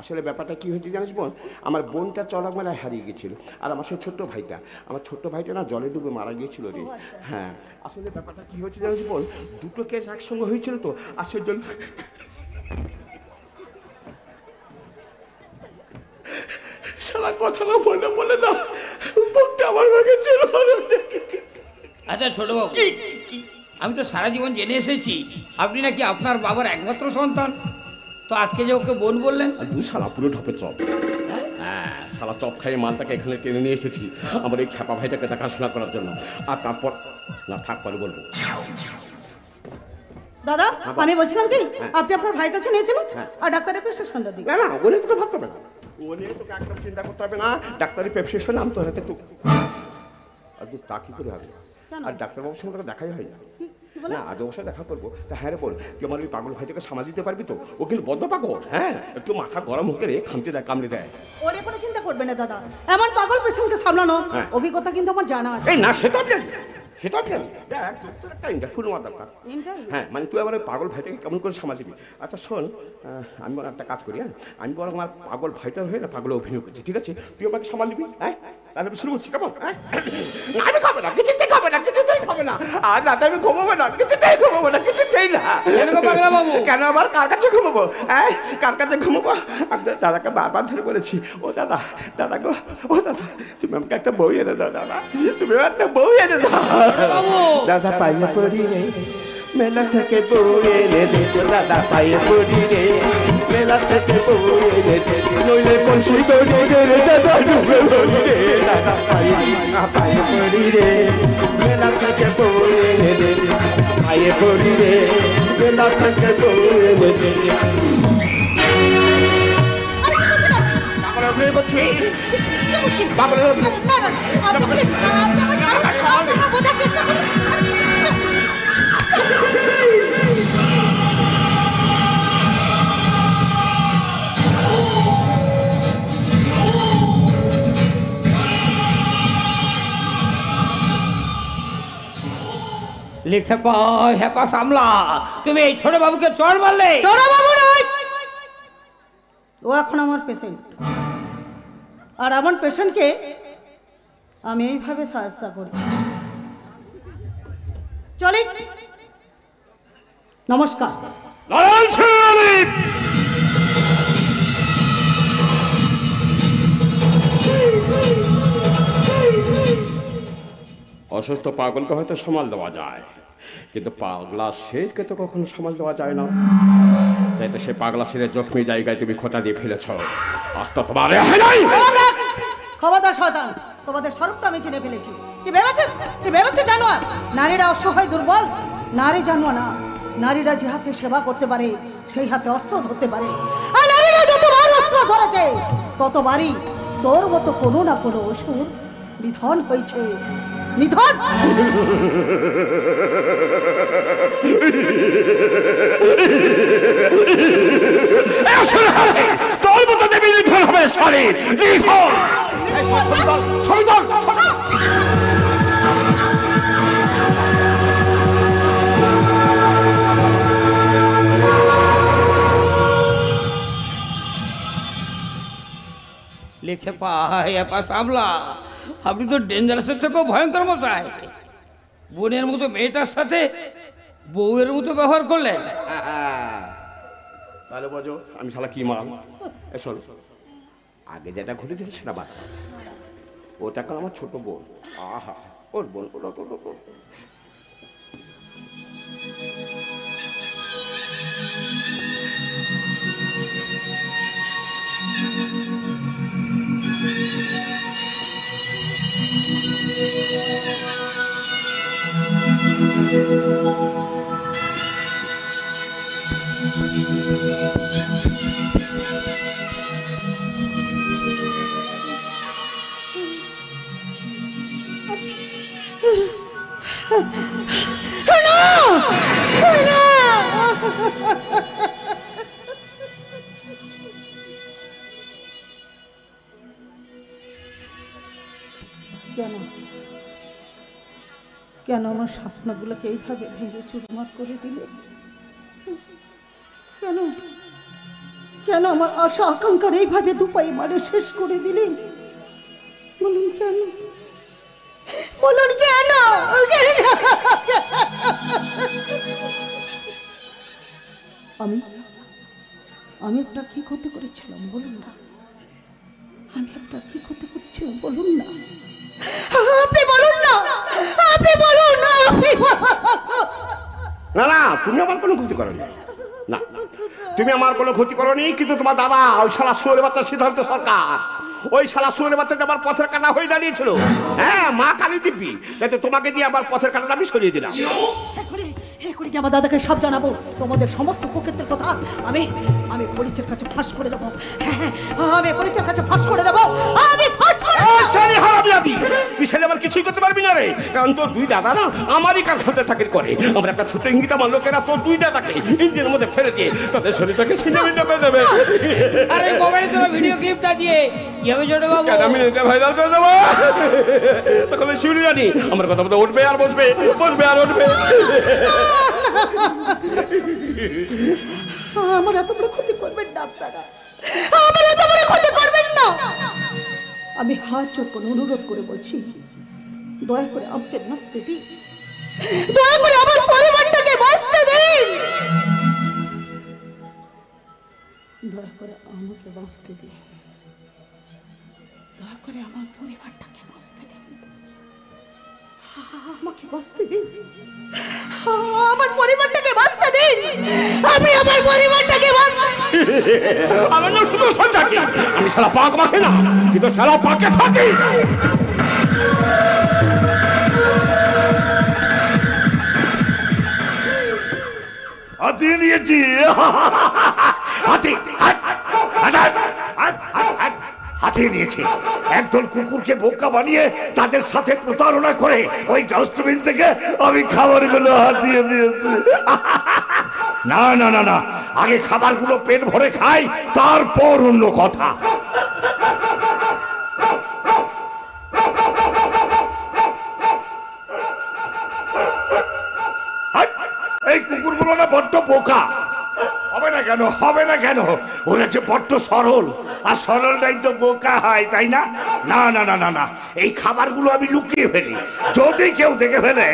আসলে ব্যাপারটা কি হয়েছে জানিস বোন, আমার বোনটা চড়ক মেলায় হারিয়ে গেছিল, আর আমার সেই আমার ছোট্ট ভাইটা না জলে ডুবে মারা গিয়েছিল রে। হ্যাঁ, আসলে ব্যাপারটা কি হয়েছে জানিস বোন, দুটো কেস একসঙ্গে হয়েছিল তো, আর সেজন্য সারা কথা না বলে বলে না বোনটা আমার ভাগে ছিল। আচ্ছা ছোটবাবু, আমি তো সারা জীবন জেনে এসেছি আপনি নাকি আপনার বাবার একমাত্র সন্তান, তো আজকে যে ওকে বোন বললেন? দু শালা পুরো ঢপে চপ। হ্যাঁ, শালা চপ খাইয়ে মালটাকে এখানে টেনে নিয়ে এসেছি আমার এই খ্যাপা ভাইটাকে দেখাশোনা করার জন্য। আর তারপর না থাক পরে বলবো। দাদা, আমি বলছিলাম কি, আপনি আপনার ভাইয়ের কাছে নিয়েছিলেন আর ডাক্তারের প্রেসক্রিপশনটা দিন। না না, ও নিয়ে তোকে ভাবতে হবে না, ও নিয়ে তোকে একদম চিন্তা করতে হবে না। ডাক্তারি প্রেসক্রিপশন আমি তোর হাতে আর তা কি করে হবে? আর ডাক্তারবাবুর সঙ্গে তোকে দেখাই হয় না। না, আজ অবশ্যই দেখা করবো। তা হ্যাঁ রে বল, তুই আমার ওই পাগল ভাইটাকে সামাল দিতে পারবি তো? ও কিন্তু বদ্ধ পাগল। হ্যাঁ, একটু মাথা গরম হয়ে রে খামতে দেয়, কামড়ে দেয়। ওরে কোনো চিন্তা করবে না দাদা, এমন পাগল পেশেন্টকে সামলানো অভিজ্ঞতা কিন্তু আমার জানা আছে। এই না, সেটা জানি, সেটা জানি। দেখ, তোর একটা ইন্টারভিউ নেওয়া দরকার। হ্যাঁ, মানে তুই আমার ওই পাগল ভাইটাকে কেমন করে সামাল দিবি? আচ্ছা শোন, আমি বরং একটা কাজ করি। হ্যাঁ, আমি বরং আমার পাগল ভাইটার হয়ে না পাগল অভিনয় করছি, ঠিক আছে? তুই আমাকে সামাল দিবি। হ্যাঁ, তাহলে আমি শুরু করছি, কেমন? হ্যাঁ, আমি খাবো না, কিছুতেই খাবো না, কিছুতেই খাবো না। আজ রাতে আমি ঘুমাবো না, কিছুতেই ঘুমাবো না, কিছুতেই না। কেন আবার কার কাছে ঘুমাবো? হ্যাঁ, কার কাছে ঘুমাবো? আমি দাদাকে বারবার ধরে বলেছি, ও দাদা, দাদা গো, ও দাদা, তুমি আমাকে একটা বই এনে দাও দাদা, তুমি একটা বই এনে দাও। দাদা পাইয়ে পড়ি রে, মেলা থেকে বই এনে দে, দাদা পাইয়ে পড়ি রে, মেলা থেকে বই এনে দে, নইলে কলসি করি রে দাদা ডুবে পড়ি রে, দাদা পাইয়ে পড়ি রে, মেলা থেকে বই এনে দে, পাইয়ে পড়ি রে, মেলা থেকে বই এনে দে। পাগলের অভিনয় করছি, পাগলের অভিনয়। লিখে পায় হেপা সামলা, তুমি এই ছোট বাবুকে চড় মারলে? ছোট বাবু নয়, ও এখন আমার পেশেন্ট, আর আমার পেশেন্টকে আমি এইভাবে সাহায্য করি। চলি, নমস্কার। অসুস্থ পাগলকে হয়তো সামাল দেওয়া যায়, কিন্তু পাগলা শেরকে তো কখনো সামাল দেওয়া যায় না। তাই তো সে পাগলা শেরের জখমি জায়গায় তুমি খোঁচা দিয়ে ফেলেছ। আস্তে তোমার খবরদার শয়তান, তোমাদের স্বরূপটা আমি চিনে ফেলেছি। কি ভেবেছিস জানোয়ার? নারীরা অসহায় দুর্বল? নারী জানো না, নারীরা যে হাতে সেবা করতে পারে সেই হাতে অস্ত্র ধরতে পারে, আর নারীরা যতবার অস্ত্র ধরেছে ততবারই তোর মতো কোনো না কোনো অসুর নিধন হয়েছে। নিধন তোর মতো দেবী নিধন হবে। সরি, নিধন। ছবি তোল। লিখে পায় হেপা সামলা, আপনি তো ডেঞ্জারাসের থেকেও ভয়ঙ্কর মশাই। বোনের মতো মেয়েটার সাথে বউয়ের মতো ব্যবহার করলেন। তাহলে বোঝো আমি শালা কি মাল। শোন, আগে যেটা ঘটেছিল সেটা বাদ, ওটা এখন আমার ছোট বোন। আহা, ওর বোন। কেন আমার স্বপ্নগুলোকে এইভাবে ভেঙে চুরমার করে দিলে? কেন কেন আমার আশা আকাঙ্ক্ষার এইভাবে দুপাই মারে শেষ করে দিলেন? বলুন কেন, বলুন কেন? আমি আমি আপনার কি ক্ষতি করেছিলাম বলুন না? আমি আপনার কি ক্ষতি করেছিলাম বলুন না? আপনি বলুন না, আপনি বলুন না, আপনি না না, তুমি আমার কোনো ক্ষতি করনি। না, তুমি আমার কোনো ক্ষতি করনি, কিন্তু তোমার দাদা ওই শালা শুয়োরের বাচ্চা সিদ্ধান্ত সরকার, ওই শালা শুয়োরের বাচ্চাটা আমার পথের কাটা হয়ে দাঁড়িয়েছিল। হ্যাঁ, মা কালী দিব্যি, তাই তোমাকে দিয়ে আমার পথের কাটাটা আমি সরিয়ে দিলাম। কি আমার দাদাকে সব জানাবো, তোমাদের সমস্ত কুকীর্তির কথা আমি আমি পুলিশের কাছে ফাঁস করে দেবো। আমি পুলিশের কাছে ফাঁস করে দেবো, আমি ফাঁস করে দেবো। তুই ছেলে আমার কিছুই করতে পারবি না রে, কারণ তোর দুই দাদা না আমারই কারখানাতে চাকরি করে। আমরা একটা ছোট ইঙ্গিত আমার লোকেরা তোর দুই দাদাকে ইঞ্জিনের মধ্যে ফেলে দিয়ে তাদের শরীরটাকে ছিন্ন ভিন্ন করে দেবে। আরে মোবাইলে তোমার ভিডিও ক্লিপটা দিয়ে কি হবে ছোট বাবু? কেন আমি এটা ভাইরাল করে দেবো? তখন শিউলি রানী আমার কথা মতো উঠবে আর বসবে, বসবে আর উঠবে। আমার এত বড় ক্ষতি করবেন না আপনারা, আমার এত বড় ক্ষতি করবেন না। আমি হাত জোর করে অনুরোধ করে বলছি, দয়া করে আমাকে বাঁচতে দিন, দয়া করে আমার পরিবারটাকে বাঁচতে দিন, দয়া করে আমাকে বাঁচতে দিন, দয়া করে আমার পরিবারটাকে বাঁচতে দিন, আমাকে বাঁচতে দিন, আমার পরিবারটাকে বাঁচতে দিন, আমি আমার পরিবারটাকে আমার না শুধু সন্তানকে, আমি শালা পাক মাখে না, কিন্তু শালা পাকে থাকি। হাতিয়ে নিয়েছি, হাতিয়ে নিয়েছি। একদল কুকুরকে বোকা বানিয়ে তাদের সাথে প্রতারণা করে ওই ডাস্টবিন থেকে আমি খাবারগুলো হাতিয়ে নিয়েছি। না না না না, আগে খাবারগুলো পেট ভরে খাই, তারপর অন্য কথা। এই কুকুরগুলো না বড্ড বোকা। হবে না কেন, হবে না কেন? ওরা যে বড্ড সরল, আর সরলটাই তো বোকা হয়, তাই না? না না না না না, এই খাবারগুলো আমি লুকিয়ে ফেলি। যদি কেউ দেখে ফেলে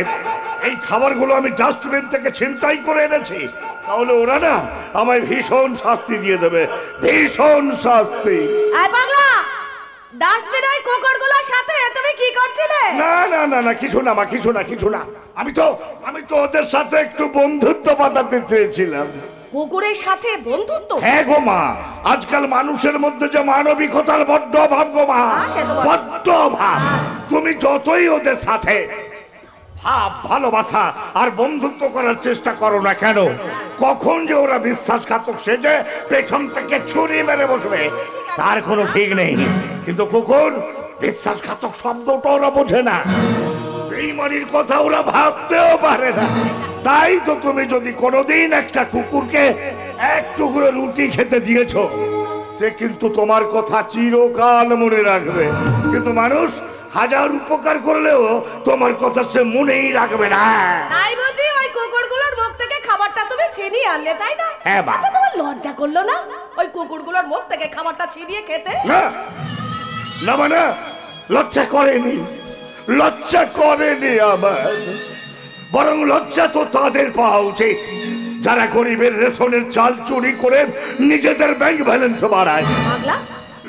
এই খাবারগুলো আমি ডাস্টবিন থেকে ছিনতাই করে এনেছি, তাহলে ওরা না আমায় ভীষণ শাস্তি দিয়ে দেবে, ভীষণ শাস্তি। ডাস্টবিনে ওই কুকুরগুলোর সাথে তুমি কি করছিলে? না না না না, কিছু না মা, কিছু না, কিছু না। আমি তো ওদের সাথে একটু বন্ধুত্ব বাঁধাতে চেয়েছিলাম। কুকুরের সাথে বন্ধুত্ব? হ্যাঁ গো মা, আজকাল মানুষের মধ্যে যে মানবিকতার বড্ড অভাব গো মা, বড্ড অভাব। তুমি যতই ওদের সাথে ভাব, ভালোবাসা আর বন্ধুত্ব করার চেষ্টা করো না কেন, কখন যে ওরা বিশ্বাসঘাতক সেজে পেছন থেকে ছুরি মেরে বসবে তার কোনো ঠিক নেই। কিন্তু কুকুর বিশ্বাসঘাতক শব্দটা ওরা বোঝে না, বেঈমানির কথা ওরা ভাবতেও পারে না। তাই তো তুমি যদি কোনোদিন একটা কুকুরকে এক টুকরো রুটি খেতে দিয়েছো, সে কিন্তু তোমার কথা চিরকাল মনে রাখবে। কিন্তু মানুষ হাজার উপকার করলেও তোমার কথা সে মনেই রাখবে না। তাই বুঝি ওই কুকুরগুলোর মুখ থেকে খাবারটা তুমি ছিনিয়ে আনলে, তাই না? হ্যাঁ মা। আচ্ছা, তোমার লজ্জা করলো না ওই কুকুরগুলোর মুখ থেকে খাবারটা ছিনিয়ে খেতে? না না মানে লজ্জা করেনি, লজ্জা করেনি আমার, বরং লজ্জা তো তাদের পাওয়া উচিত যারা গরিবের রেশনের চাল চুরি করে নিজেদের ব্যাংক ব্যালেন্স বাড়ায়।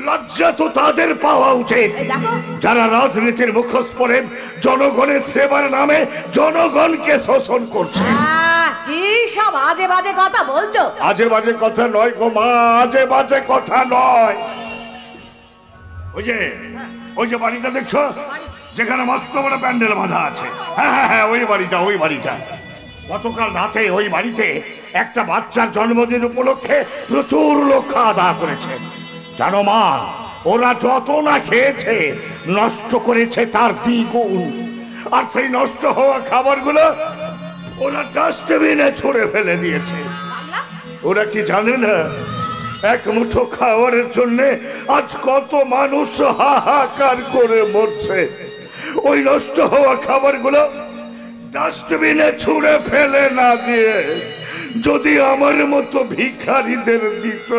লজ্জা তো তাদের পাওয়া উচিত যারা রাজনীতির মুখোশ পরে জনগণের সেবার নামে জনগণকে শোষণ করছে। কি সব আজে বাজে কথা বলছো? আজে বাজে কথা নয় গো মা, আজে বাজে কথা নয়। ওই যে বাড়িটা দেখছো, যেখানে মস্ত বড় প্যান্ডেল বাঁধা আছে, হ্যাঁ হ্যাঁ হ্যাঁ, ওই বাড়িটা। গতকাল রাতে ওই বাড়িতে একটা বাচ্চার জন্মদিন উপলক্ষে প্রচুর লোক খাওয়া দাওয়া করেছে। জানো মা, ওরা যত না খেয়েছে নষ্ট করেছে তার দ্বিগুণ। আর সেই নষ্ট হওয়া খাবারগুলো ওরা ডাস্টবিনে ছুঁড়ে ফেলে দিয়েছে। ওরা কি জানে না এক মুঠো খাবারের জন্য আজ কত মানুষ হাহাকার করে মরছে? ওই নষ্ট হওয়া খাবারগুলো ডাস্টবিনে ছুঁড়ে ফেলে না দিয়ে যদি আমার মতো ভিখারিদের দিত,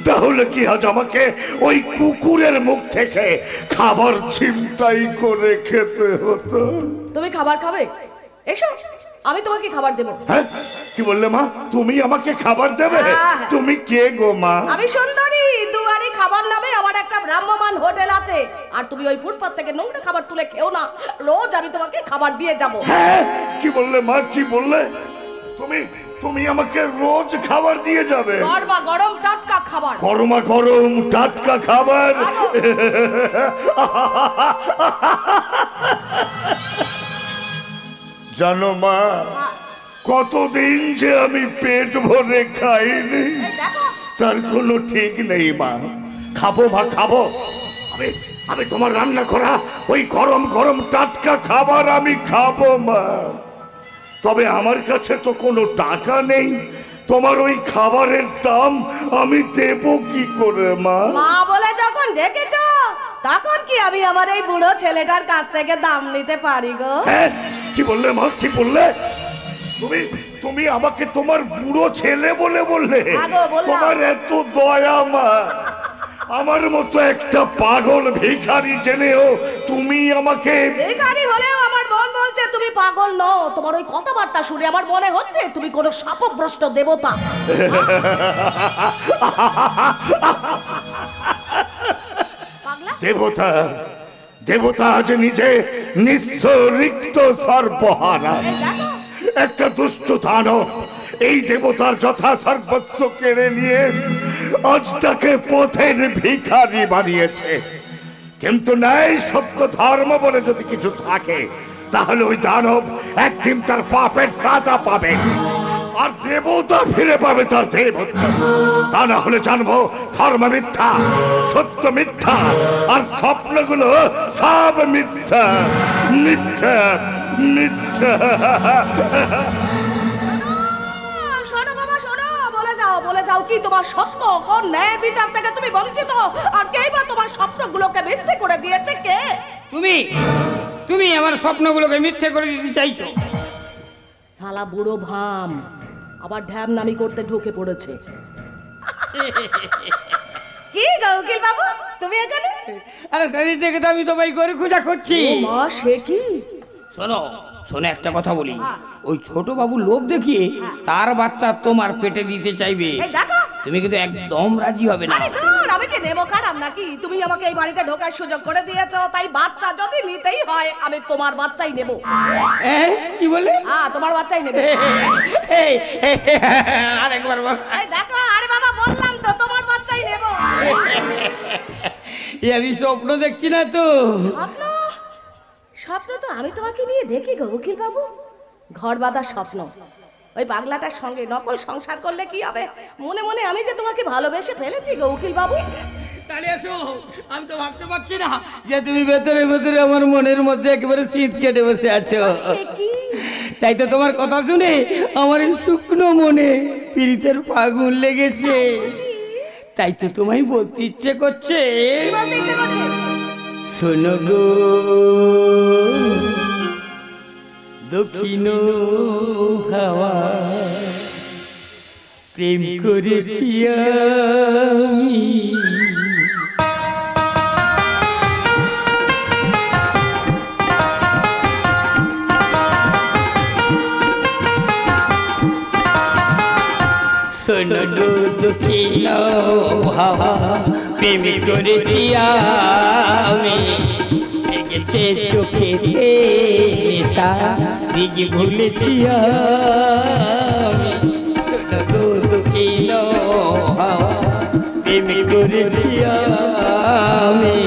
তাহলে কি আজ আমাকে ওই কুকুরের মুখ থেকে খাবার ছিনতাই করে খেতে হতো? তুমি খাবার খাবে? এসো, আমি তোমাকে খাবার দেবো। হ্যাঁ, কি বললে মা? তুমি আমাকে খাবার দেবে? হ্যাঁ। তুমি কে গো মা? আমি সুন্দরী, দুয়ারে খাবার নামে আমার একটা ভ্রাম্যমান হোটেল আছে। আর তুমি ওই ফুটপাত থেকে নোংরা খাবার তুলে খেও না, রোজ আমি তোমাকে খাবার দিয়ে যাব। হ্যাঁ, কি বললে মা? কি বললে? তুমি আমাকে রোজ খাবার দিয়ে যাবে? গরমা গরম টাটকা খাবার। গরমা গরম টাটকা খাবার? জানো মা, কতদিন যে আমি পেট ভরে খাইনি তার কোনো ঠিক নেই মা। খাবো মা, খাবো। আমি তোমার রান্না করা ওই গরম গরম টাটকা খাবার আমি খাবো মা। তবে আমার কাছে তো কোনো টাকা নেই, তোমার ওই খাবারের দাম আমি দেব কি করে মা? মা বলে যখন ডেকেছ, তখন কি আমি আমার এই বুড়ো ছেলেটার কাছ থেকে দাম নিতে পারি গো? হ্যাঁ, কি বললে মা? কি বললে? তুমি আমাকে তোমার বুড়ো ছেলে বলে বললে? তোমার এত দয়া মা? আমার মতো একটা পাগল ভিখারি জেনেও তুমি আমাকে... ভিখারি হলেও আমার মন বলছে তুমি পাগল নও। তোমার ওই কথাবার্তা শুনে আমার মনে হচ্ছে তুমি কোনো শাপগ্রস্ত দেবতা। দেবতা? দেবতা আজ নিজে নিঃস্ব রিক্ত সর্বহারা একটা দুষ্ট দানব এই দেবতার যথা সর্বস্ব কেড়ে নিয়ে আজ তাকে পথের ভিখারি বানিয়েছে। কিন্তু ন্যায় সত্য ধর্ম বলে যদি কিছু থাকে, তাহলে ওই দানব একদিন তার পাপের সাজা পাবে, আর দেবতা ফিরে পাবে তার দেবত্ব। তা না হলে জানবো ধর্ম মিথ্যা, সত্য মিথ্যা, আর স্বপ্নগুলো সব মিথ্যা, মিথ্যা, মিথ্যা। শোনো বাবা, শোনো, বলে যাও কি তোমার সত্য? কোন ন্যায় বিচার থেকে তুমি বঞ্চিত? আর কেই বা তোমার স্বপ্নগুলোকে মিথ্যে করে দিয়েছে? কে? তুমি আমার স্বপ্নগুলোকে মিথ্যে করে দিতে চাইছো? শালা বুড়ো ভাম আবার ঢ্যাম নামি করতে ঢুকে পড়েছে। কি গো উকিল বাবু, তুমি এখানে? আরে সেদিন থেকে তো আমি তোমায় করে খোঁজা করছি। মা, সে কি? শোনো একটা কথা বলি, ওই ছোট বাবু লোভ দেখিয়ে তার বাচ্চা তোমার পেটে দিতে চাইবে। তুমি কিন্তু একদম রাজি হবে না। আরে দূর, আমি কি নেবো খারাপ নাকি? তুমি আমাকে এই বাড়িতে ঢোকার সুযোগ করে দিয়েছো, তাই বাচ্চা যদি নিতেই হয় আমি তোমার বাচ্চাই নেব। কি বলে? তোমার বাচ্চাই নেব। আরেকবার বল। এই দেখো, আরে বাবা বললাম তো তোমার বাচ্চাই নেব। আমি স্বপ্ন দেখছি না তো? স্বপ্ন? স্বপ্ন তো আমি তোমাকে নিয়ে দেখি গো উকিল বাবু, ঘর বাঁধার স্বপ্ন। ওই পাগলাটার সঙ্গে নকল সংসার করলে কি হবে? মনে মনে আমি যে তোমাকে ভালোবেসে ফেলেছি গো উকিল বাবু। তাহলে এসো, আমি তো ভাবতে পারছি না যে তুমি ভেতরে ভেতরে আমার মনের মধ্যে একেবারে শীত কেটে বসে আছো। তাই তো তোমার কথা শুনে আমার এই শুকনো মনে পীড়িতের ফাগুন লেগেছে। তাই তো তোমায় বলতে ইচ্ছে করছে। শোনো গো দক্ষিণ হাওয়া, প্রেম করেছি আমি। শোনো গো দক্ষিণ হাওয়া, প্রেম করেছি আমি। গেছে চোখে নেশা, দিকে ভুলেছি আমি। শোনো গো দক্ষিণ হাওয়া, প্রেম করেছি আমি।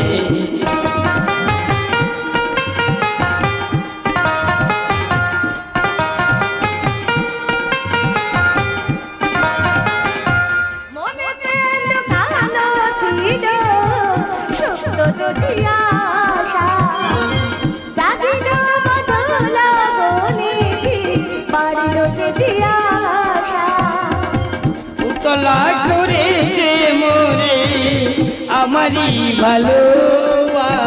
উতলা করেছে মোরে আমারই ভালোবাসা,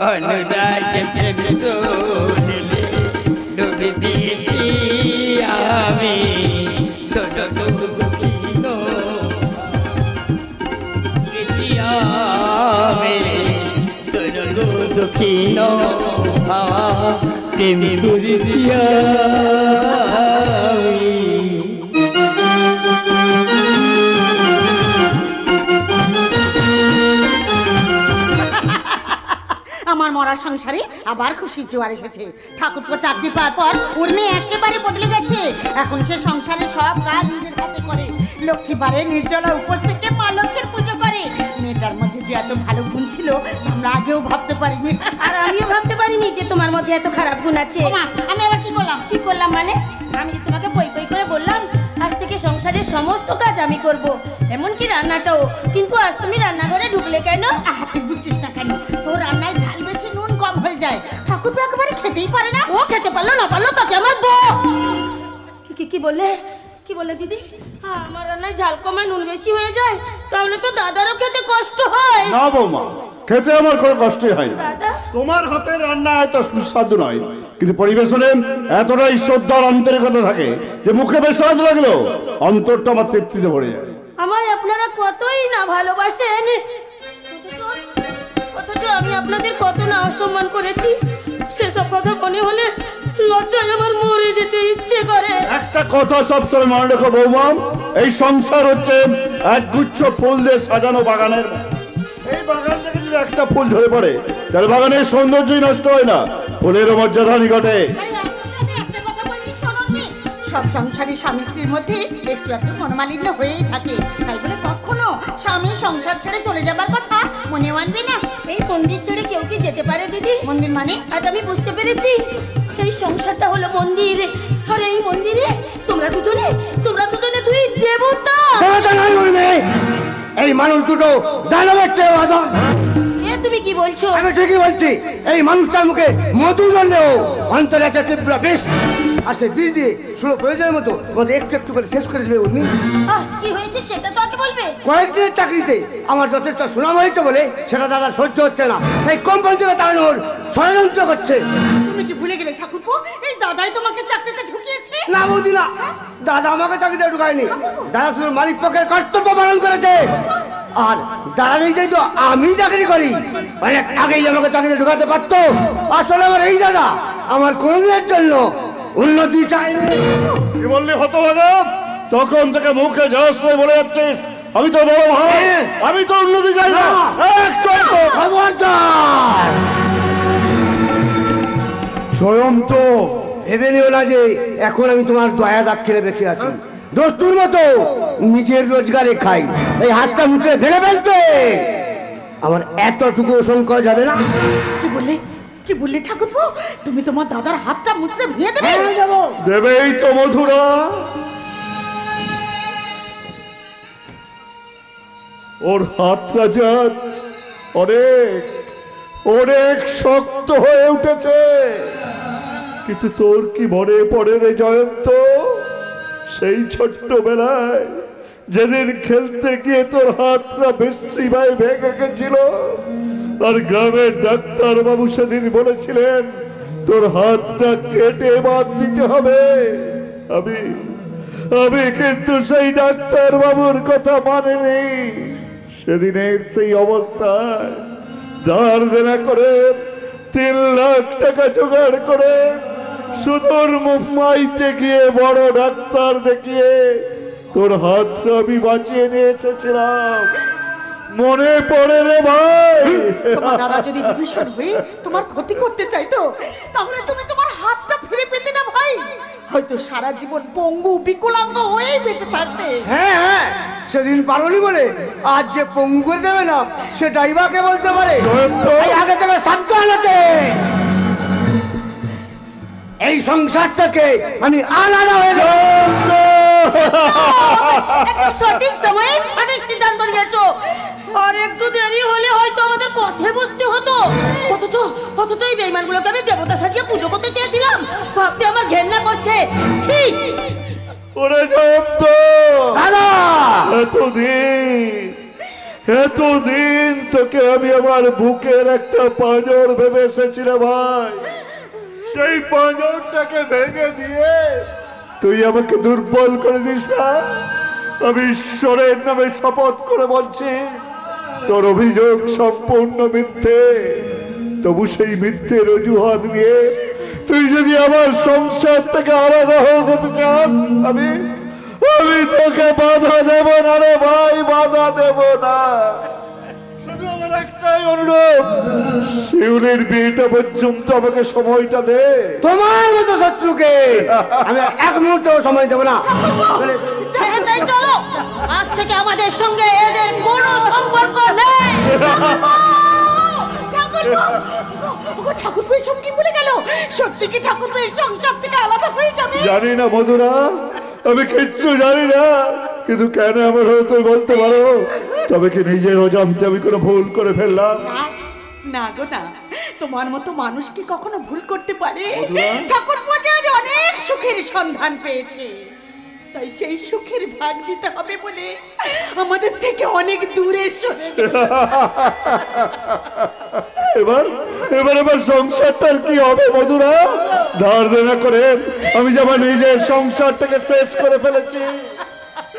অনুরাগে প্রেম ডুবে দিয়েছি আমি। চিন প্রেম করেছি আমি। আমার মরা সংসারে আবার খুশির জোয়ার এসেছে। ঠাকুরপো চাকরি পাওয়ার পর উর্মি একেবারে বদলে গেছে। এখন সে সংসারে সব কাজ নিজের হাতে করে। লক্ষ্মীবারে নির্জলা উপোস থেকে মা লক্ষ্মীর পুজো করে। মেয়েটার মধ্যে যে এত ভালো গুণ ছিল আমরা আগেও ভাবতে পারিনি। আর আমিও ভাবতে পারিনি যে তোমার মধ্যে এত খারাপ গুণ আছে। মা, আমি আবার কি করলাম? কি করলাম মানে? আমি যে তোমাকে পই পই করে বললাম আজ থেকে সংসারের সমস্ত কাজ আমি করব, এমনকি রান্নাটাও। কিন্তু আজ তুমি রান্নাঘরে ঢুকলে কেন? তুই বুঝছিস না কেন? তোর রান্নায় ঝাল বেশি নুন কম হয়ে যায়। ঠাকুরপো একেবারে খেতেই পারে না। ও খেতে পারলো না পারলো তাকে আমার বউ। কি বললে? কি বললে দিদি? আমার রান্নায় ঝাল কমায় নুন বেশি হয়ে যায়, তাহলে তো দাদারও খেতে কষ্ট হয়। না বৌমা, খেতে আমার কোনো কষ্টই হয় না। দাদা, তোমার হাতের রান্না এত সুস্বাদু নয়, কিন্তু পরিবেশনে এতটাই শ্রদ্ধার আন্তরিকতা থাকে যে মুখে বেশ স্বাদ লাগলো অন্তরটা আমার তৃপ্তিতে ভরে যায়। আমায় আপনারা কতই না ভালোবাসেন, অথচ আমি আপনাদের কত না অসম্মান করেছি। সেসব কথা মনে হলে লজ্জায় আমার মরে যেতে ইচ্ছে করে। একটা কথা সবসময় মনে রেখো বৌমা, এই সংসার হচ্ছে এক গুচ্ছ ফুল দিয়ে সাজানো বাগানের মতো। এই বাগান থেকে যদি একটা ফুল ঝরে পড়ে তাহলে বাগানের সৌন্দর্যই নষ্ট হয় না, ফুলেরও মর্যাদানি ঘটে। সব সংসারী স্বামী স্ত্রীর মধ্যে একটু একটু মনোমালিন্য হয়েই থাকে। তাই বলে কখনো স্বামী সংসার ছেড়ে চলে যাবার কথা মনে আনবে না। এই মন্দির ছেড়ে কেউ কি যেতে পারে দিদি? মন্দির মানে? আজ আমি বুঝতে পেরেছি এই সংসারটা হলো মন্দির। আর এই মন্দিরে তোমরা দুজনে দুই দেবতা। এই মানুষ দুটো দানবের চেয়ে অধম। তুমি কি বলছো? আমি ঠিকই বলছি। এই মানুষটার মুখে মধু জন্যেও অন্তরে আছে তীব্র বিষ, আর সেই বিষ দিয়ে শুধু প্রয়োজনের মতো আমাদের একটু একটু করে শেষ করে দেবে উর্মি। কি হয়েছে সেটা তো আগে বলবে। কয়েকদিনের চাকরিতে আমার যথেষ্ট সুনাম হয়েছে বলে সেটা দাদা সহ্য হচ্ছে না, তাই কোম্পানি থেকে তাড়ানোর ষড়যন্ত্র করছে। তুমি কি ভুলে গেলে ঠাকুরপো, এই দাদাই তোমাকে চাকরিতে ঢুকিয়েছে? না বৌদি না, দাদা আমাকে চাকরিতে ঢুকায়নি। দাদা শুধু মালিক পক্ষের কর্তব্য পালন করেছে। আর দাদা নিজেই তো আমি চাকরি করি, অনেক আগেই আমাকে চাকরিতে ঢুকাতে পারতো। আসলে আমার এই দাদা আমার কোনদিনের জন্য উন্নতি চাইনি। কি বললি হতভাগা? তখন থেকে মুখে যাস বলে যাচ্ছিস আমি তো বড় ভাই, আমি তো উন্নতি চাই না। খবরদার! স্বয়ং তো ভেবে নিও না যে এখন আমি তোমার দয়া দাক্ষিণে বেঁচে আছি। দস্তুর মতো নিজের রোজগারে খাই, এই হাতটা মুঠে ফেলে ফেলতে আমার এতটুকু শোষণ করা যাবে না। কি বললে ঠাকুরপো? তুমি তোমার দাদার হাতটা মুচড়ে ভেঙে দেবে? দেবেই তো মধুরা। ওর হাতটা যাক অনেক অনেক শক্ত হয়ে উঠেছে, কিন্তু তোর কি মনে পড়ে রে জয়ন্ত, সেই ছোট্টবেলায় যেদিন খেলতে গিয়ে তোর হাতটা বেশি ভাই ভেঙে গেছিল, আর গ্রামের ডাক্তার বাবু সেদিন বলেছিলেন তোর হাতটা কেটে বাদ দিতে হবে। আমি কিন্তু সেই ডাক্তার বাবুর কথা মানিনি। সেদিনের সেই অবস্থায় ধার দেনা করে 3 লাখ টাকা জোগাড় করে সুদূর মুম্বাইতে গিয়ে বড় ডাক্তার দেখিয়ে তোর হাতটা আমি বাঁচিয়ে নিয়ে এসেছিলাম। মনে পড়ে রে ভাই? তোমার দাদা যদি বিভীষণ হয়ে তোমার ক্ষতি করতে চাইতো তাহলে তুমি তোমার হাতটা ফিরে পেতে না ভাই। হয়তো সারা জীবন পঙ্গু বিকলাঙ্গ হয়েই বেঁচে থাকতে। হ্যাঁ হ্যাঁ, সেদিন পারোনি বলে আজ যে পঙ্গু করে দেবে না সেটাই বা কে বলতে পারে? আগে থেকে সাবধান হতে। এই সংসার থেকে আমি আলাদা হয়ে গেলাম। সঠিক সময়ে সঠিক সিদ্ধান্ত নিয়েছো। আর একটু দেরি হলে হয়তো আমাদের পথে বসতে হতো। অথচ এই বেঈমানগুলোকে আমি দেবতা সাজিয়ে পুজো করতে চেয়েছিলাম। ভাবতে আমার ঘেন্না করছে। ঠিক ওরে জয়ন্ত, দাদা এতদিন তোকে আমি আমার বুকের একটা পাঁজর ভেবে এসেছিলাম ভাই। সেই পাঁজরটাকে ভেঙে দিয়ে তুই আমাকে দুর্বল করে দিস না। আমি ঈশ্বরের নামে শপথ করে বলছি তোর অভিযোগ সম্পূর্ণ মিথ্যে। তবু সেই মিথ্যের অজুহাত নিয়ে তুই যদি আমার সংসার থেকে আলাদা হয়ে যেতে চাস, আমি তোকে বাধা দেব না রে ভাই, বাধা দেব না। শুধু আমার একটাই অনুরোধ, শিউলির বিয়েটা পর্যন্ত আমাকে সময়টা দে। তোমার মতো শত্রুকে আমি এক মুহূর্ত সময় দেবো না। চলো, আজ থেকে আমাদের সঙ্গে এদের কোনো সম্পর্ক নেই। ঠাকুরপো এসব কি বলে গেল? সত্যি কি ঠাকুরপো এই সংসার থেকে আলাদা হয়ে যাবে? জানি না মধুরা, আমি কিচ্ছু জানি না, কিন্তু কেন আমার হলো তুই বলতে পারো? তবে কি নিজের অজান্তে আমি কোনো ভুল করে ফেললাম? না গো না, তোমার মতো মানুষ কি কখনো ভুল করতে পারে? ঠাকুরপো যে আজ অনেক সুখের সন্ধান পেয়েছে, তাই সেই সুখের ভাগ দিতে হবে বলে আমাদের থেকে অনেক দূরে সরে গেল। এবার সংসারটার কি হবে মধুরা? ধার দেনা করে আমি যে আমার নিজের সংসারটাকে শেষ করে ফেলেছি,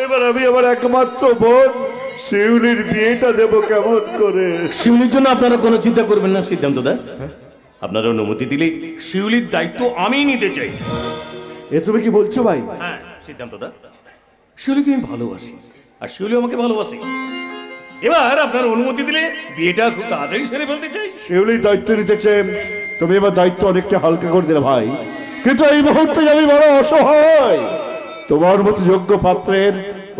এবার আমি আমার একমাত্র বোন শিউলির বিয়েটা দেব কেমন করে? শিউলির জন্য আপনারা কোনো চিন্তা করবেন না সিদ্ধান্ত দা। আপনারা অনুমতি দিলে শিউলির দায়িত্ব আমি নিতে চাই। এ তুমি কি বলছো ভাই? হ্যাঁ সিদ্ধান্ত দা, শিউলিকে আমি ভালোবাসি আর শিউলি আমাকে ভালোবাসি। এবার আপনার অনুমতি দিলে বিয়েটা খুব তাড়াতাড়ি সেরে ফেলতে চাই। শিউলির দায়িত্ব নিতেছে, তুমি এবার দায়িত্ব অনেকটা হালকা করে দিলে ভাই, কিন্তু এই মুহূর্তে আমি বড় অসহায়। তোমার মতো যোগ্য পাত্রের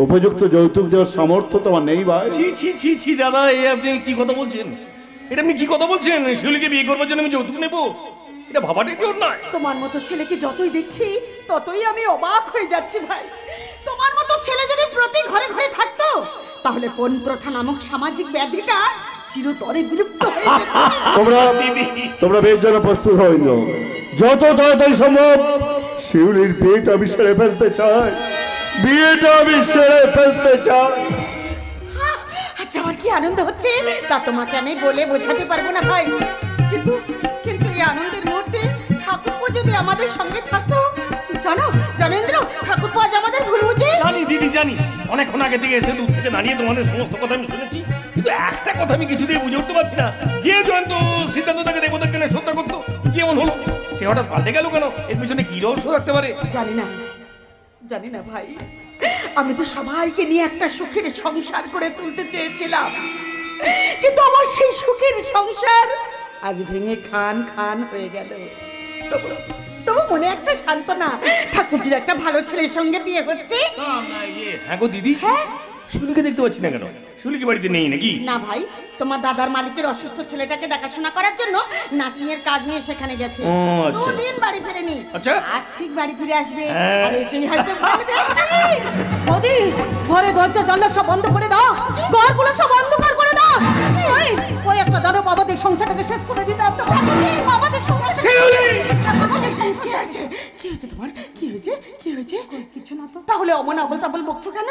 উপযুক্ত যৌতুক দেওয়ার সামর্থ্য তোমার নেই ভাই। ছি ছি ছি ছি দাদা, এই আপনি কি কথা বলছেন? এটা আপনি কি কথা বলছেন? শিউলিকে বিয়ে করবার জন্য আমি যৌতুক নেবো? এটা ভাবাটাই কি ওর নয়? তোমার মতো ছেলেকে যতই দেখছি ততই আমি অবাক হয়ে যাচ্ছি ভাই। তোমার মতো ছেলে যদি প্রতি ঘরে ঘরে থাকতো, তাহলে পণ প্রথা নামক সামাজিক ব্যাধিটা চিরতরে বিলুপ্ত হয়ে যেত। তোমরা বেশ যেন প্রস্তুত হইল, যত তাড়াতাড়ি সম্ভব শিউলির বিয়েটা আমি সেরে ফেলতে চাই, বিয়েটা আমি সেরে ফেলতে চাই। আচ্ছা, আমার কি আনন্দ হচ্ছে তা তোমাকে আমি বলে বোঝাতে পারবো না ভাই। কিন্তু কিন্তু এই আনন্দের মুহূর্তে ঠাকুরপো যদি আমাদের সঙ্গে থাকতো। জানো জানেন্দ্র, ঠাকুরপো আজ আমাদের ভুল বুঝে। জানি দিদি জানি, অনেকক্ষণ আগে থেকে এসে দূর থেকে দাঁড়িয়ে তোমাদের সমস্ত কথা আমি শুনেছি, কিন্তু একটা কথা আমি কিছুতেই বুঝে উঠতে পারছি না। যে জয়ন্ত সিদ্ধান্ত তাকে দেবতার কেন শ্রদ্ধা করতো, কি এমন হলো সে হঠাৎ পাল্টে গেল কেন? এর পিছনে কি রহস্য রাখতে পারে? জানি না ভাই। আমি তো সবাইকে নিয়ে একটা সুখের সংসার করে তুলতে চেয়েছিলাম, কিন্তু আমার সেই সুখের সংসার আজ ভেঙে খান খান হয়ে গেল। তবু মনে একটা সান্ত্বনা, ঠাকুরজির একটা ভালো ছেলের সঙ্গে বিয়ে হচ্ছে। হ্যাঁ গো দিদি, শিউলিকে দেখতে পাচ্ছি না কেন? শিউলি কি বাড়িতে নেই নাকি? না ভাই, তোমার দাদার মালিকের অসুস্থ ছেলেটাকে দেখাশোনা করার জন্য নার্সিং এর কাজ নিয়ে সেখানে গেছে। দুদিন বাড়ি ফেরেনি। আজ ঠিক বাড়ি ফিরে আসবে। আর এসেই হয়তো বলবে, বৌদি ঘরে দরজা জানলা সব বন্ধ করে দাও, ঘরগুলো সব অন্ধকার করে দাও। ওই একটা দানব আমাদের সংসারটাকে শেষ করে দিতে আসছে। আমাদের সংসার কি হয়েছে? কি হয়েছে তোমার? কি হয়েছে? কি হয়েছে? কিছু না তো। তাহলে অমন আবল তাবল বকছো কেন?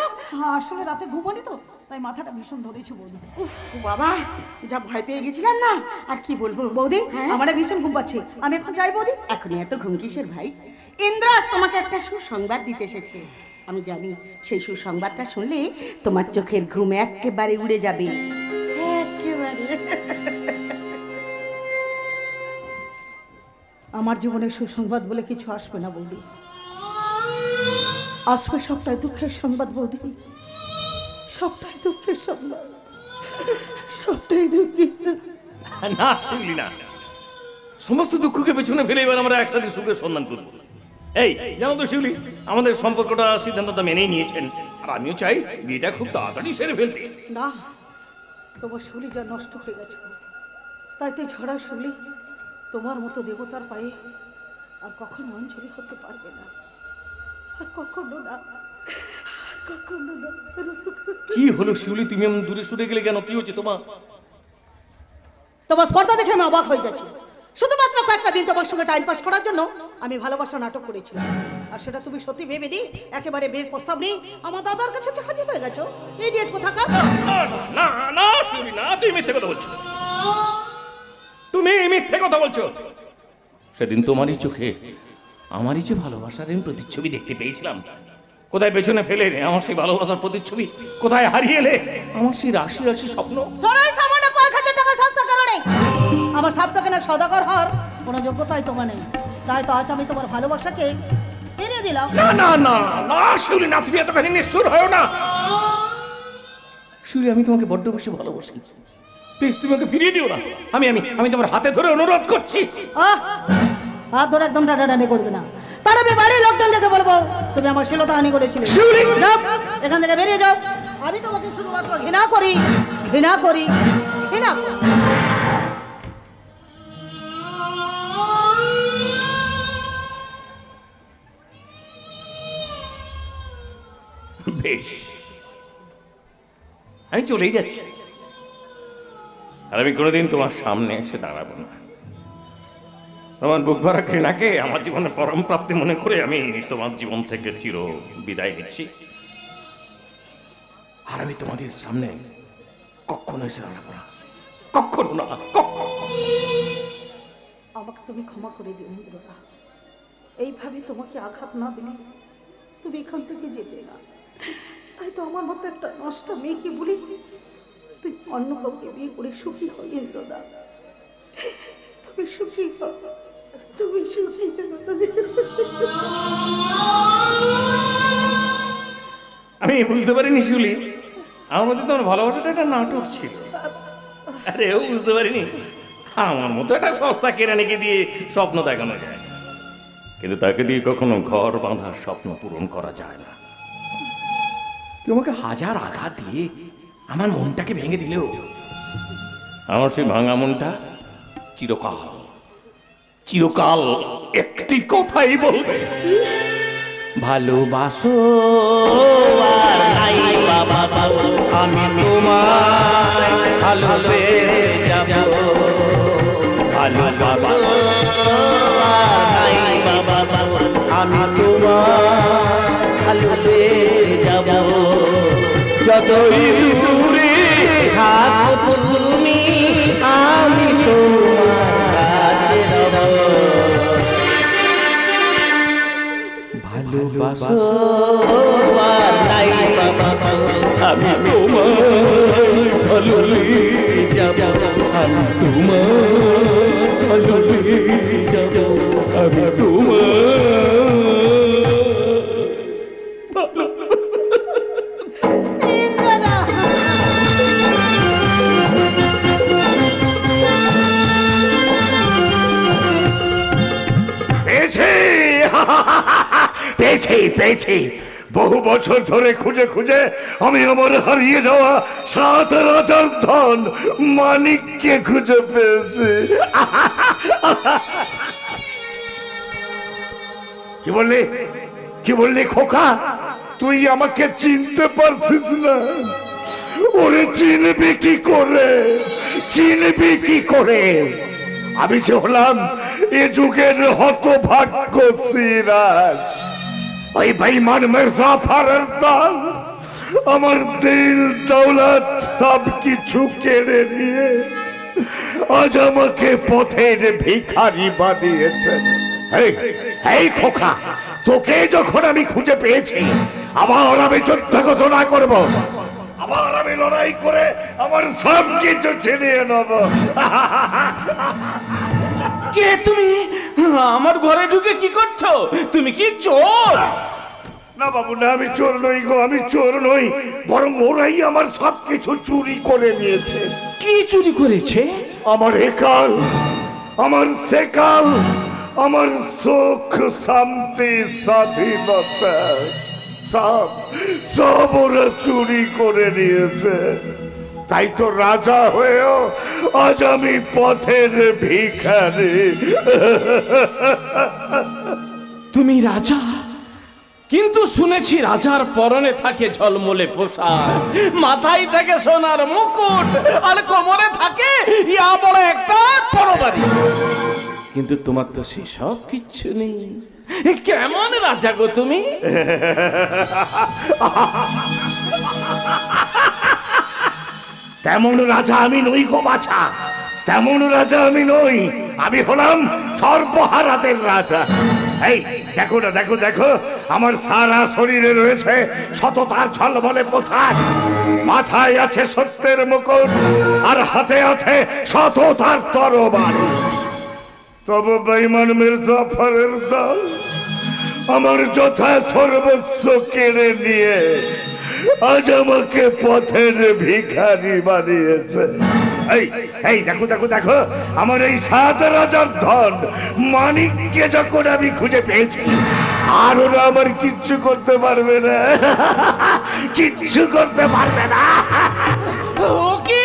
আসলে রাতে ঘুমানি তো, তাই মাথাটা ভীষণ ধরেছে বৌদি। বাবা, যা ভয় পেয়ে গেছিলাম না, আর কি বলবো। বৌদি আমার ভীষণ ঘুম পাচ্ছে, আমি এখন যাই বৌদি। এখনই এত ঘুম কিসের ভাই? ইন্দ্রাস তোমাকে একটা সুসংবাদ দিতে এসেছে। আমি জানি সেই সুসংবাদটা শুনলে তোমার চোখের ঘুম একেবারে উড়ে যাবে। একেবারে। আমার জীবনে সুসংবাদ বলে কিছু আসবে না বৌদি, আসবে সবটাই দুঃখের সংবাদ বৌদি, সবটাই দুঃখের সংবাদ, সবটাই দুঃখের। না শিউলি না, সমস্ত দুঃখকে পেছনে ফেলে এবার আমরা একসাথে সুখের সন্ধান করবো। এই জানো তো শিউলি, আমাদের সম্পর্কটা সিদ্ধান্তটা মেনেই নিয়েছেন, আর আমিও চাই বিয়েটা খুব তাড়াতাড়ি সেরে ফেলতে। না, তোমার শুলি যা নষ্ট হয়ে গেছে, তাই তো ঝড়া শুলি তোমার মতো দেবতার পায়ে আর কখনো অঞ্জলি হতে পারবে না, আর কখনো না, কখনো না। কি হলো শিউলি, তুমি এমন দূরে সরে গেলে কেন? কি হচ্ছে তোমার? তোমার স্পর্ধা দেখে আমি অবাক হয়ে যাচ্ছি। শুধুমাত্র কয়েকটা দিন তোমার সঙ্গে টাইম পাস করার জন্য আমি ভালোবাসা নাটক করেছিলাম, আর সেটা তুমি সত্যি ভেবে নি একেবারে বিয়ের প্রস্তাব নেই আমার দাদার কাছে হাজির হয়ে গেছো। ইডিয়েট কোথাকার। না না শিউলি না, তুমি মিথ্যে কথা বলছো, তুমি মিথ্যে কথা বলছো। সেদিন তোমারই চোখে আমারই যে ভালোবাসার আমি প্রতিচ্ছবি দেখতে পেয়েছিলাম, কোথায় পেছনে ফেলে আমার সেই ভালোবাসার প্রতিচ্ছবি, কোথায় হারিয়ে এলে আমার সেই রাশি রাশি স্বপ্ন। সরাই সামনে কয়েক হাজার টাকা সস্তা কারণে আমার সাপটাকে না সদাগর হওয়ার কোনো যোগ্যতাই তোমার নেই। তাই তো আজ আমি তোমার ভালোবাসাকে ফিরিয়ে দিলাম। না না না না শিউলি না, তুমি এতখানি নিষ্ঠুর হও না শিউলি। আমি তোমাকে বড্ড বেশি ভালোবাসি, প্লিজ তুমি ওকে ফিরিয়ে দিও না। আমি আমি আমি তোমার হাতে ধরে অনুরোধ করছি। হাত ধরে একদম টানাটানি করবে না, তাহলে আমি বাড়ির লোকজনকে বলবো তুমি আমার শ্লীলতাহানি করেছিলে। এখান থেকে বেরিয়ে যাও। আমি তোমাকে শুধুমাত্র ঘৃণা করি, ঘৃণা করি, ঘৃণা করি। বেশ, আমি চলেই যাচ্ছি, আর আমি কোনোদিন তোমার সামনে এসে দাঁড়াবো না। তোমার বুক ভরা ঘৃণাকে আমার জীবনে পরম প্রাপ্তি মনে করে আমি তোমার জীবন থেকে চির বিদায় নিচ্ছি। আর আমি তোমাদের সামনে কখনো এসে দাঁড়াবো না, কখনো না, কখনো। আমাকে তুমি ক্ষমা করে দিও ইন্দ্রদা। এইভাবে তোমাকে আঘাত না দিলে তুমি এখান থেকে যেতে না। তাই তো আমার মতো একটা নষ্ট মেয়েকে বলি তুই অন্য কাউকে বিয়ে করে সুখী হও ইন্দ্রদা। তুমি সুখী হও, তুমি সুখী আমি বুঝতে পারিনি শিউলি, আমার মধ্যে তোমার ভালোবাসাটা একটা নাটক ছিল। আরে ও বুঝতে পারিনি আমার মতো একটা সস্তা কেরানিকে দিয়ে স্বপ্ন দেখানো যায়, কিন্তু তাকে দিয়ে কখনো ঘর বাঁধার স্বপ্ন পূরণ করা যায় না। তোমাকে হাজার আঘাত দিয়ে আমার মনটাকে ভেঙে দিলেও আমার সেই ভাঙা মনটা চিরকাল চিরকাল একটি কথাই বলবে, ভালোবাসো আর নাই বাবা, আমি তোমায় ভালোবেসে যাব। ভালোবাসো আর নাই বাবা, আমি তোমায় ভালোবেসে যাব। যতই দূরে থাকো তুমি, আমি তোমার কাছে রব। ভালোবাসো আর নাই বাবা, আমি তোমায় ভালোবেসে যাব। আমি তোমায় ভালোবেসে যাব। আমি তোমায় পেয়েছি পেয়েছি। বহু বছর ধরে খুঁজে খুঁজে আমি আমার হারিয়ে যাওয়া 7 রাজার ধন মানিককে খুঁজে পেয়েছি। কি বললি, কি বললি খোকা? তুই আমাকে চিনতে পারছিস না? ওরে চিনবি কি করে, চিনবি কি করে? আমি যে হলাম এ যুগের হতভাগ্য সিরাজ, ওই বেঈমান মির্জাফরের দল আমার দিল দৌলত সব কিছু কেড়ে নিয়ে আজ আমাকে পথের ভিখারি বানিয়েছে। এই খোকা, তোকে যখন আমি খুঁজে পেয়েছি, আবার আমি যুদ্ধ ঘোষণা করব, আবার আমি লড়াই করে আমার সব কিছু ছিনিয়ে নেব। কে তুমি? আমার ঘরে ঢুকে কি করছো? তুমি কি চোর? না বাবু না, আমি চোর নই গো, আমি চোর নই, বরং ওরাই আমার সব কিছু চুরি করে নিয়েছে। কি চুরি করেছে? আমার একাল, আমার সেকাল, আমার সুখ, শান্তি, স্বাধীনতা সব সব ওরা চুরি করে নিয়েছে। তাই তো রাজা হয়েও আজ আমি পথের ভিখারি। তুমি রাজা? কিন্তু শুনেছি রাজার পরনে থাকে ঝলমলে পোশাক, মাথায় থাকে সোনার মুকুট, আর কোমরে থাকে ইয়া বড় একটা তরবারি। কিন্তু তোমার তো সেসব কিচ্ছু নেই। কেমন রাজা গো তুমি? তেমন রাজা আমি নই গো বাছা, তেমন রাজা আমি নই। আমি হলাম সর্বহারাদের রাজা। এই দেখো না, দেখো দেখো, আমার সারা শরীরে রয়েছে সততার ঝলমলে পোশাক, মাথায় আছে সত্যের মুকুট, আর হাতে আছে সততার তরবারি। তবে বেঈমান মির্জাফরের দল আমার যথা সর্বস্ব কেড়ে নিয়ে আজ আমাকে পথের ভিখারি বানিয়েছে। এই এই দেখো দেখো দেখো, আমার এই 7 রাজার ধন মানিককে যখন আমি খুঁজে পেয়েছি, আর ওরা আমার কিচ্ছু করতে পারবে না, কিচ্ছু করতে পারবে না। ও কি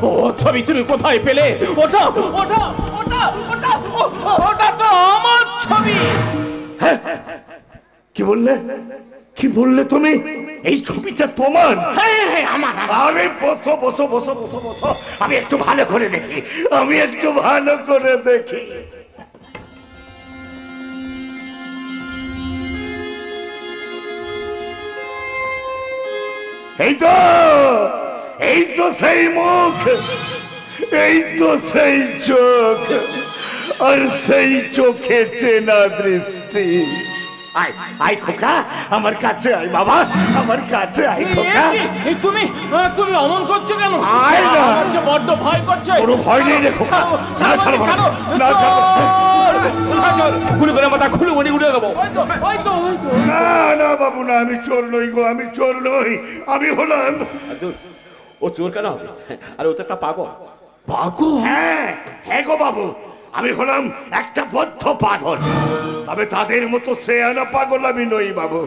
ও ছবি তুমি কোথায় পেলে? ওটা ওটা ওটা ওটা ওটা তো আমার ছবি। হ্যাঁ, কি বললে, কি বললে তুমি? এই ছবিটা তোমার? হ্যাঁ আমার। আরে বসো বসো বসো বসো বসো, আমি একটু ভালো করে দেখি, আমি একটু ভালো করে দেখি। এই তো, এই তো সেই মুখ, এই তো সেই চোখ, আর সেই চোখে চেনা দৃষ্টি। আয় আয় খোকা, আমার কাছে আয় বাবা, আমার কাছে আয় খোকা। তুমি তুমি অমন করছো কেন? আয় না, আচ্ছা বড্ড ভয় করছে। কোনো ভয় নেই রে খোকা, না ছাড়ো না ছাড়ো, গুলি করে মাথা খুলে উড়ে উড়ে দেবো। ওই তো ওই তো। না না বাবু না, আমি চোর নই গো, আমি চোর নই, আমি হলাম। ও চোর কেন হবে? আর ও তো একটা পাগল। পাগল? হ্যাঁ হ্যাঁ গো বাবু, আমি হলাম একটা বদ্ধ পাগল। তবে তাদের মতো সেয়ানা পাগল আমি নই বাবু,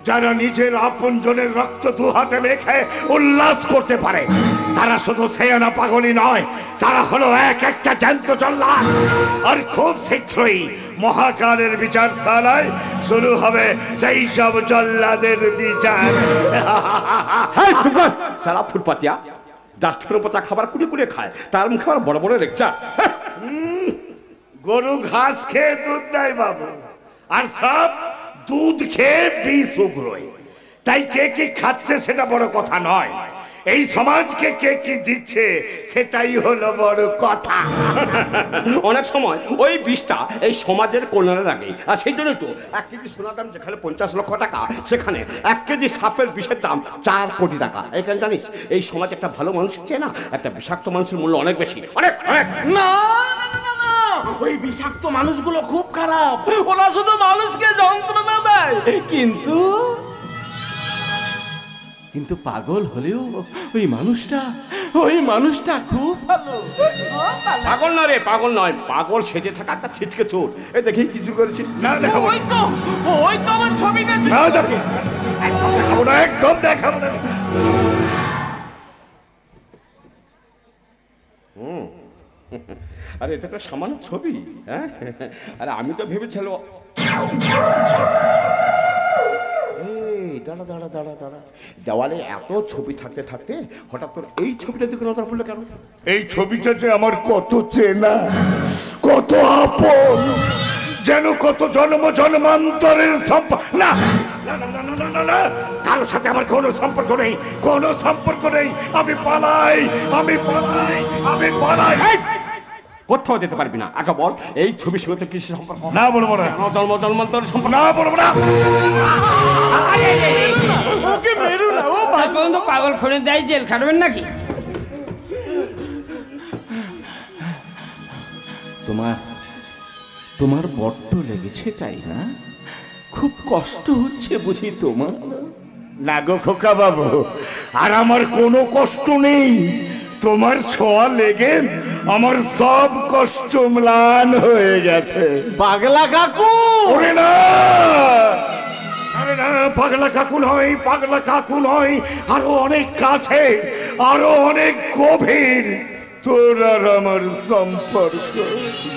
যারা নিজের আপনজনের রক্ত দু হাতে মেখে উল্লাস করতে পারে। তারা শুধু সেয়ানা পাগলই নয়, তারা হলো এক একটা জ্যান্ত জল্লাদ। আর খুব শীঘ্রই মহাকালের বিচারশালায় শুরু হবে সেই সব জল্লাদের বিচার। সারা ফুটপাতিয়া ডাস্টবিনের পচা খাবার কুড়ে কুড়ে খায়, তার মুখে আবার বড় বড় লেকচার। গরু ঘাস খেয়ে দুধ দেয় বাবু, আর সব দুধ খেয়ে বিষ উগড়োয়। তাই কে কি খাচ্ছে সেটা বড় কথা নয়, এই সমাজকে কে কি দিচ্ছে সেটাই হলো বড় কথা। অনেক সময় ওই বিষটা এই সমাজের কল্যাণের আগে, আর সেই জন্যই তো 1 কেজি সোনার দাম যেখানে 50 লক্ষ টাকা, সেখানে 1 কেজি সাপের বিষের দাম 4 কোটি টাকা। এখানে জানিস এই সমাজে একটা ভালো মানুষ চেয়ে না, একটা বিষাক্ত মানুষের মূল্য অনেক বেশি, অনেক অনেক। না ওই বিষাক্ত মানুষগুলো খুব খারাপ, ওরা শুধু মানুষকে যন্ত্রণা দেয়। কিন্তু কিন্তু পাগল হলেও ওই মানুষটা খুব ভালো। পাগল নয় রে, পাগল নয়, পাগল সেজে থাকা একটা ছিচকে চোর। এ দেখি কিছু করেছিস না দেখাবো, ওই তো আমার ছবিটা। না দেখো, একদম দেখাবো না, একদম দেখাবো না। আরে এটা একটা সামান্য ছবি। হ্যাঁ, আরে আমি তো ভেবেছিলাম। দাঁড়া দাঁড়া দাঁড়া দাঁড়া, দেওয়ালে এত ছবি থাকতে থাকতে হঠাৎ তোর এই ছবিটা দিকে নজর পড়লো কেন? এই ছবিটা যে আমার কত চেনা, কত আপন, যেন কত জন্ম জন্মান্তরের সম্পর্ক। না না না না না না না, কারোর সাথে আমার কোনো সম্পর্ক নেই, কোনো সম্পর্ক নেই। আমি পালাই, আমি পালাই, আমি পালাই। কোথাও যেতে পারবি না। আগে বল এই ছবির সঙ্গে কিছু সম্পর্ক? না বলবো না। জন্ম জন্মান্তরের সম্পর্ক? না বলবো না। ওকে মেরো না, ও শেষ পর্যন্ত পাগল খুঁড়ে দেয়, জেল খাটবেন নাকি? তোমার বড্ড লেগেছে তাই না? খুব কষ্ট হচ্ছে বুঝি তোমার? না গো খোকা বাবু, আর আমার কোনো কষ্ট নেই। তোমার ছোঁয়া লেগে আমার সব কষ্ট ম্লান হয়ে গেছে। পাগলা কাকু! ওরে না, আরে না, পাগলা কাকু নয়, পাগলা কাকু নয়, আরো অনেক কাছে, আরো অনেক গভীর তোর আর আমার সম্পর্ক।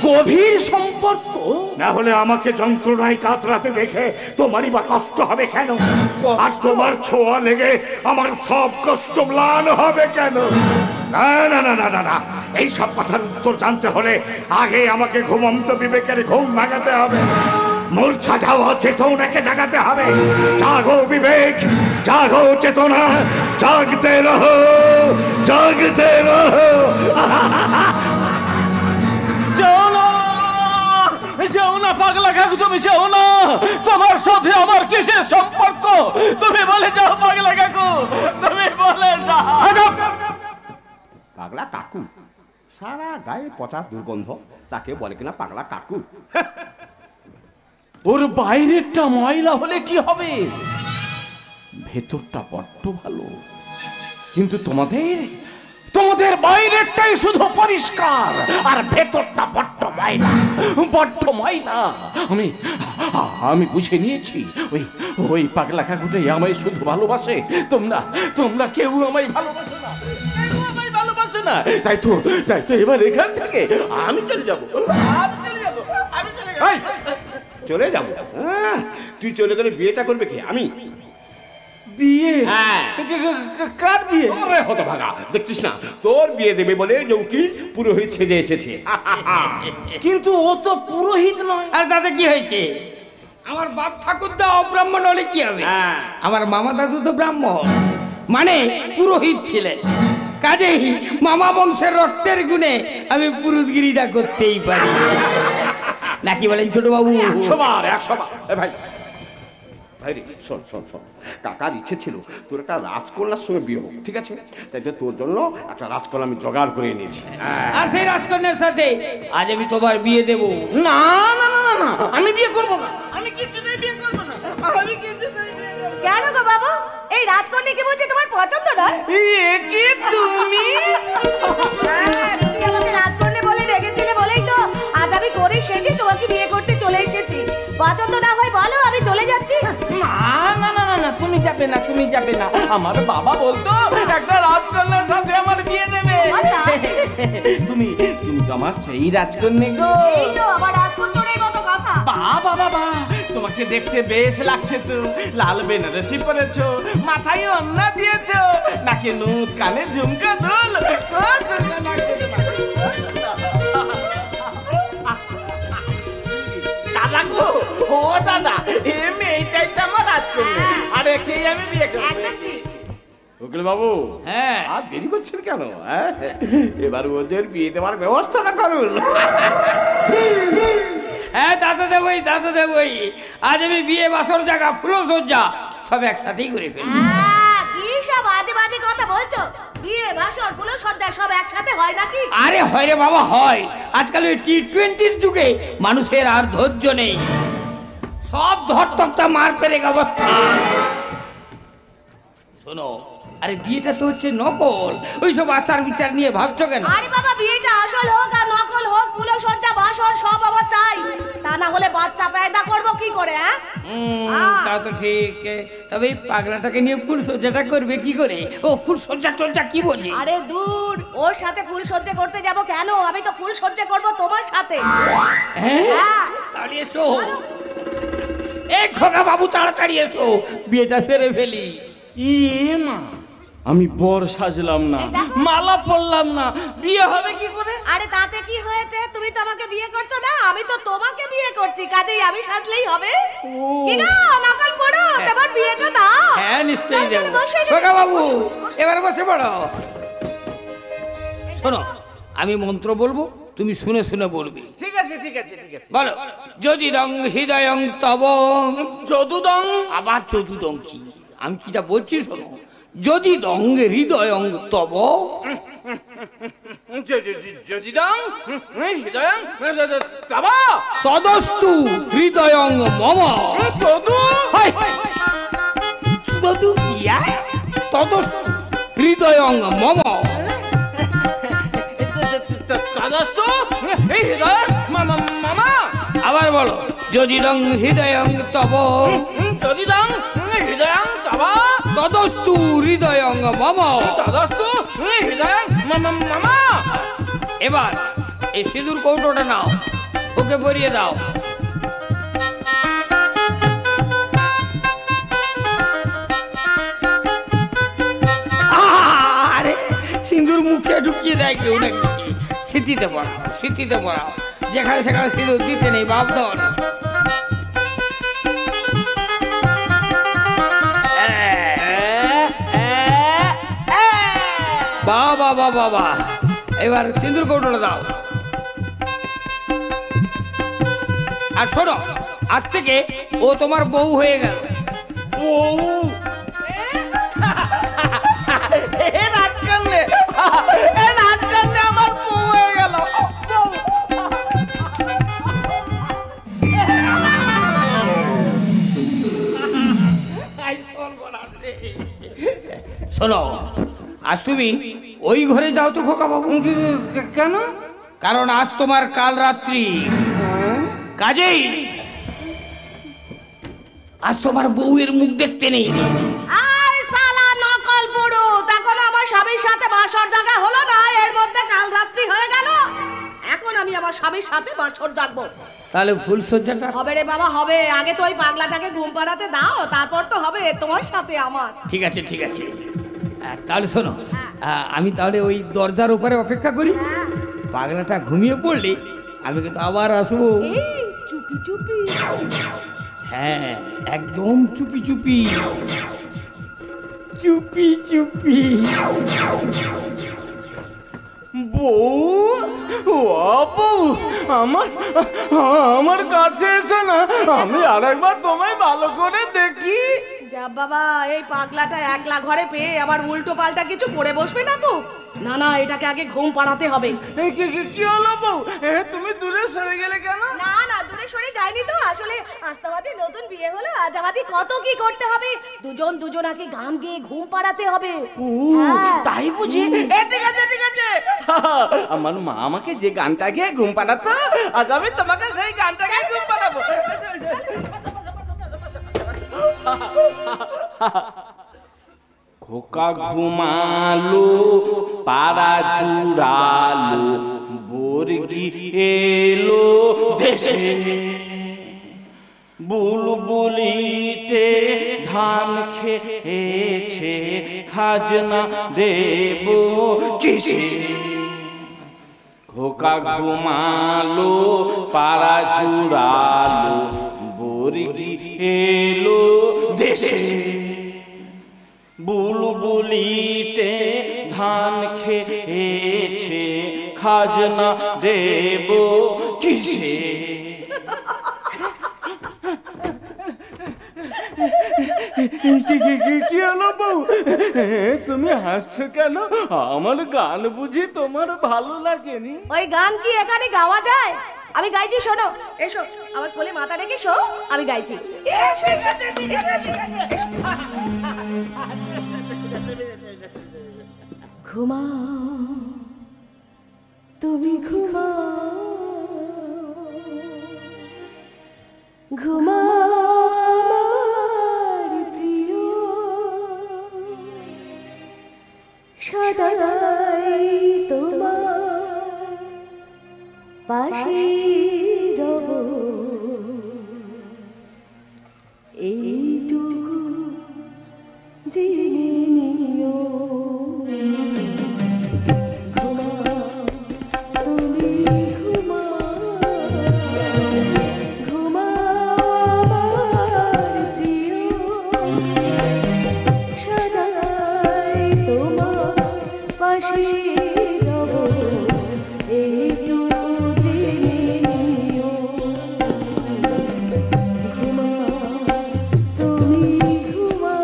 গভীর সম্পর্ক? না হলে আমাকে যন্ত্রণায় কাতরাতে দেখে তোমারই বা কষ্ট হবে কেন? আর তোমার ছোঁয়া লেগে আমার সব কষ্ট ম্লান হবে কেন? না না না না না না, এই সব কথার উত্তর জানতে হলে আগে আমাকে ঘুমন্ত বিবেকের ঘুম ভাঙাতে হবে, মূর্ছা যাওয়া চেতনাকে জাগাতে হবে। জাগো বিবেক, জাগো চেতনা, জাগতে রহো, জাগতে রহো। চলো যাও না পাগলা কাকু, তুমি যাও না। তোমার সাথে আমার কিসের সম্পর্ক? তুমি বলে যাও পাগলা কাকু, তুমি বলে যাও। পাগলা কাকু, সারা গায়ে পচা দুর্গন্ধ, তাকে বলে কিনা পাগলা কাকু। ওর বাইরেরটা ময়লা হলে কি হবে, ভেতরটা বড্ড ভালো। কিন্তু তোমাদের তোমাদের বাইরেরটাই শুধু পরিষ্কার আর ভেতরটা বড্ড ময়লা, বড্ড ময়লা। আমি বুঝে নিয়েছি, ওই পাগলা কাকুটাই আমায় শুধু ভালোবাসে। তোমরা কেউ আমায় ভালোবাসে না, কেউ আমায় ভালোবাসে না। তাই তো এবার এখান থেকে আমি চলে যাবো। চলে যাবো? তুই চলে গেলে বিয়েটা করবে কি? আমি? বিয়ে? হ্যাঁ। কার বিয়ে? হতভাগা, দেখছিস না তোর বিয়ে দেবে বলে যে উকিল পুরোহিত সেজে এসেছে। কিন্তু ও তো পুরোহিত নয়। আর তাতে কি হয়েছে? আমার বাপ ঠাকুরদা অব্রাহ্মণ হলে কি হবে? আমার মামা দাদু তো ব্রাহ্মণ, মানে পুরোহিত ছিলেন। কাজেই মামা বংশের রক্তের গুণে আমি পুরুতগিরিটা করতেই পারি, নাকি বলেন ছোট বাবু? 100 বার। ভাই ভাই রে, শোন, কাকার ইচ্ছে ছিল তোর একটা রাজকন্যার সঙ্গে বিয়ে হোক, ঠিক আছে? তাই তো তোর জন্য একটা রাজকন্যা আমি জোগাড় করে এনেছি। আর সেই রাজকন্যার সাথে আজ আমি তোমার বিয়ে দেব। না না না না, আমি বিয়ে করবো না, আমি কিছুতেই বিয়ে করবো না, আমি কিছুতেই বিয়ে করবো না। কেন গো বাবু, এই রাজকন্যাকে বলছি তোমার পছন্দ নয়? কি তুমি? তুমি আমাকে রাজকন্যা বলে রেখেছিলে বলেই তো আজ আমি করে সেজে তোমাকে বিয়ে করতে চলে এসেছি। পছন্দ না হয় বলো, আমি চলে যাচ্ছি। না না না না, তুমি যাবে না। আমার বাবা বলতো একটা রাজকন্যার সাথে আমার বিয়ে দেবে। তুমি তো আমার সেই রাজকন্যা গো। এই তো আমার রাজপুত্রের মতো কথা। বাবা, তোমাকে দেখতে বেশ লাগছে তো। লাল বেনারসি পরেছো, মাথায় ওড়না দিয়েছো, নাকে নুত, কানে ঝুমকা দুল। দাদা গো, ও দাদা, এ মেয়েটাই তো আমার রাজকন্যা, আর একেই আমি বিয়ে করব। একদম ঠিক। উকিল বাবু, হ্যাঁ, আর দেরি করছেন কেন? এবার ওদের বিয়ে দেওয়ার ব্যবস্থাটা করুন। হ্যাঁ, দাদা দেবই। আজ আমি বিয়ে, বাসর জায়গা, ফুলসজ্জা সব একসাথেই করে ফেলবো। কি সব বাজে বাজে কথা বলছো? বিয়ে, বাসর, ফুলসজ্জা সব একসাথে হয় নাকি? আরে হয় রে বাবা, হয়। আজকাল ওই T20 যুগে মানুষের আর ধৈর্য নেই, সব ধরতক্তা মার পেরে অবস্থা। শোনো, আরে বিয়েটা তো হচ্ছে নকল, ওইসব আচার বিচার নিয়ে ভাবছো কেন? আরে বাবা, বিয়েটা আসল হোক আর নকল হোক, ফুলসজ্জা, বাসর সব আমার চাই। তা না হলে বাচ্চা পয়দা করবো কি করে? তা তো ঠিক, তবে এই পাগলাটাকে নিয়ে ফুলসজ্জাটা করবে কি করে? ও ফুলসজ্জা কি বোঝে? আরে দূর, ওর সাথে ফুলসজ্জা করতে যাব কেন? আমি তো ফুলসজ্জা করব তোমার সাথে। হ্যাঁ, তাহলে এসো। এই খোকা বাবু, তাড়াতাড়ি এসো, বিয়েটা সেরে ফেলি। ইয়ে মা, আমি বর সাজলাম না, মালা পরলাম না, বিয়ে হবে কি করে? আরে তাতে কি হয়েছে? তুমি তো আমাকে বিয়ে করছো না, আমি তো তোমাকে বিয়ে করছি, কাজেই আমি সাজলেই হবে। কি গো, নকল পড়ো, তোমার বিয়েটা দাও। হ্যাঁ, নিশ্চয়ই দেব। খোকা বাবু, এবার বসে পড়ো। শোনো, আমি মন্ত্র বলবো, তুমি শুনে শুনে বলবে। ঠিক আছে। বলো, যদি দং হৃদয়ং তব। যদুদং? আবার চতুদং কি? আমি কিটা বলছি শোনো, যদি দং হৃদয়ং তব। যদিদং হৃদয়ং তব তদস্তু হৃদয়ং মম। তদু? তদু কিয়া? তদস্তু হৃদয়ং মম। তদস্তু হৃদয়ং মম। আবার বলো, যদি দং হৃদয়ং তব। যদিদং হৃদয়ং তব তদস্তু হৃদয়ং মম। তদস্তু হৃদয়ং মম। এবার এই সিঁদুর কৌটোটা নাও, ওকে পরিয়ে দাও। আরে সিঁদুর মুখে ঢুকিয়ে দেয় কেউ নাকি? স্মৃতিতে পড়াও, যেখানে সেখানে সিঁদুর দিতে নেই, বাপ ধর। বাবা, এবার সিঁদুর কৌটোটা দাও। আর শোনো, আজ থেকে ও তোমার বউ হয়ে গেল। বউ রাজকন্যা, রাজকন্যা আমার বউ হয়ে গেল। শোনো, আজ তুমি ওই ঘরে যাও তো খোকা বাবু। কেন? কারণ আজ তোমার কাল রাত্রি, কাজেই আজ তোমার বউয়ের মুখ দেখতে নেই। আয় শালা নকল বুড়ো, তখন আমার স্বামীর সাথে বাসর জাগা হলো না, এর মধ্যে কাল রাত্রি হয়ে গেল। এখন আমি আমার স্বামীর সাথে বাসর জাগবো। তাহলে ফুল সজ্জাটা হবে রে বাবা, হবে। আগে তো ওই পাগলাটাকে ঘুম পাড়াতে দাও, তারপর তো হবে তোমার সাথে আমার। ঠিক আছে, ঠিক আছে। তাহলে শোনো, আমি তাহলে ওই দরজার উপরে অপেক্ষা করি। পাগলাটা ঘুমিয়ে পড়লে আমি কিন্তু আবার আসবো। চুপি চুপি। হ্যাঁ, একদম চুপি চুপি, চুপি চুপি। বউ, ও বউ, আমার কাছে এসো না, আমি আরেকবার তোমায় ভালো করে দেখি। যা বাবা, এই পাগলাটা একলা ঘরে পেয়ে আবার উল্টো পাল্টা কিছু করে বসবে না তো? না না, এটাকে আগে ঘুম পাড়াতে হবে। কি হলো বউ, তুমি দূরে সরে গেলে কেন? না না, দূরে সরে যায়নি তো, আসলে আজ আমাদের নতুন বিয়ে হলো, আজ আমাদের কত কি করতে হবে। দুজনাকে গান গেয়ে ঘুম পাড়াতে হবে। তাই বুঝি? ঠিক আছে, ঠিক আছে। আমার মা আমাকে যে গানটা গেয়ে ঘুম পাড়াতো, আজ আমি তোমাকে সেই গানটা গেয়ে ঘুম পাড়াবো। খোকা ঘুমালো, পাড়া জুড়ালো, বর্গি এলো দেশে, বুলবুলিতে ধান খেয়েছে, খাজনা দেব কিসে? খোকা ঘুমালো, পাড়া জুড়ালো, বর্গি এলো দেশে, বুলবুলিতে ধান খেয়েছে, খাজনা দেব কিসে? কি হলো বউ, তুমি হাসছো কেন? আমার গান বুঝি তোমার ভালো লাগেনি? ওই গান কি এখানে গাওয়া যায়? আমি গাইছি, শোনো। এসো আমার কোলে মাথা রেখে শো, আমি গাইছি। ঘুমা তুমি, ঘুমা ঘুমা আমার প্রিয়, সদাই তোমার পাশে রব, এইটুকু জেনে নিও। ঘুমা তুমি, ঘুমা ঘুমা আমার প্রিয়, সদাই তোমার পাশে রব, এইটুকু জেনে নিও। ঘুমা তুমি, ঘুমা।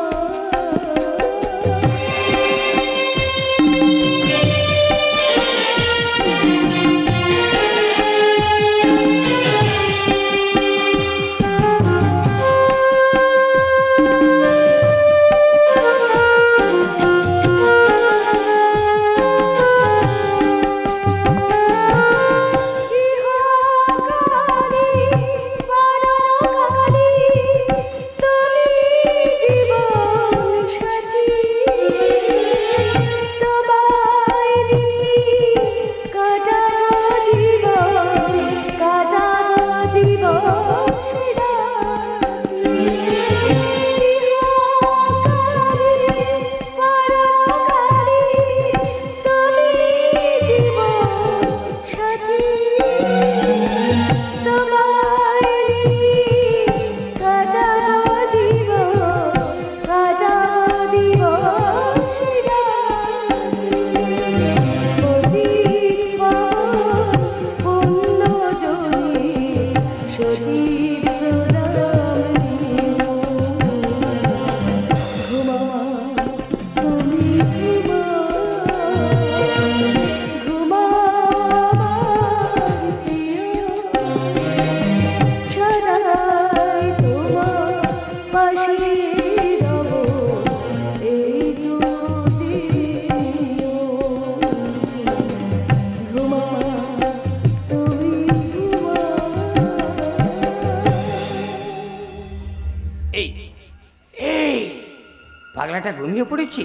পাগলাটা ঘুমিয়ে পড়েছে।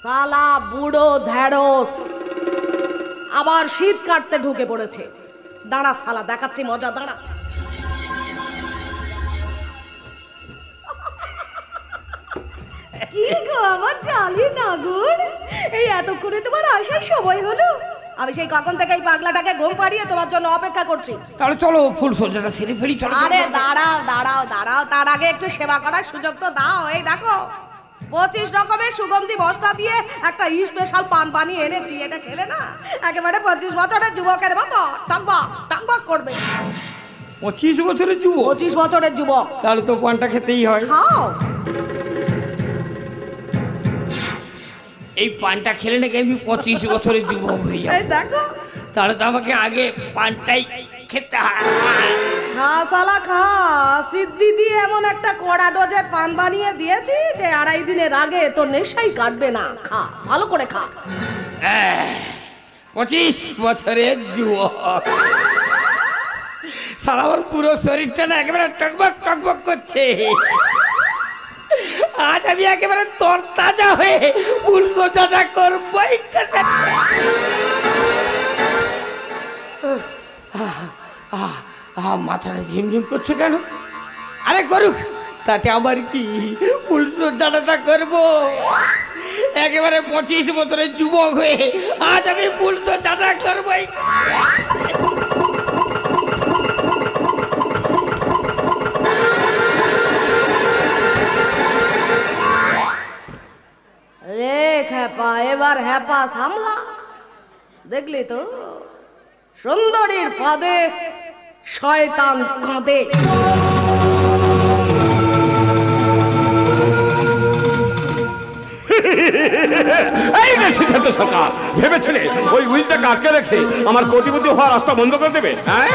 সালা বুড়ো ঢেড়স আবার শীত কাটতে ঢুকে পড়েছে। দাঁড়া সালা, দেখাচ্ছি মজা, দাঁড়া। কি গো আমার জালি নাগুর, এই এতক্ষণে তোমার আসার সময় হলো? আমি সেই কখন থেকে এই পাগলাটাকে ঘুম পাড়িয়ে তোমার জন্য অপেক্ষা করছি। তাহলে চলো ফুল সজ্জাটা সেরে ফেলি, চলো। আরে দাঁড়াও দাঁড়াও দাঁড়াও, তার আগে একটু সেবা করার সুযোগ তো দাও। এই দেখো 25 রকমের সুগন্ধি মশলা দিয়ে একটা স্পেশাল পান বানিয়ে এনেছি। এটা খেলে না একেবারে 25 বছরের যুবকের মতো টকবক টকবক করবে। 25 বছরের যুবক? 25 বছরের যুবক। তাহলে তো পানটা খেতেই হয়। খাও। এই পানটা খেলে নাকি আমি 25 বছরের যুবক হয়ে যাবো। এই দেখো, তাহলে তো আমাকে আগে পানটাই খেতে হয়। খা সালা খা, সিদ্ধি দিয়ে এমন একটা কড়া ডোজের পান বানিয়ে দিয়েছি যে 2.5 দিনের আগে তোর নেশাই কাটবে না। খা, ভালো করে খা। 25 বছরের যুবক, সারা আমার পুরো শরীরটা না একেবারে টকবক টকবক করছে। আজ আমি একেবারে তরতাজা হয়ে ফুল সোজাটা করবই। মাথাটা ঝিমঝিম করছে কেন? আরে করুক, তাতে আমার কি, ফুল সোজাটা করবো। একেবারে 25 বছরের যুবক হয়ে আজ আমি ফুল সোজাটা করবই। রে খ্যাপা, এবার হ্যাপা সামলা। দেখলি তো, সুন্দরীর ফাঁদে শয়তান কাঁদে। এই যে সিদ্ধান্ত সরকার, ভেবেছিলে ওই উইলটাকে আটকে রেখে আমার কোটিপতি হওয়ার রাস্তা বন্ধ করে দেবে? হ্যাঁ,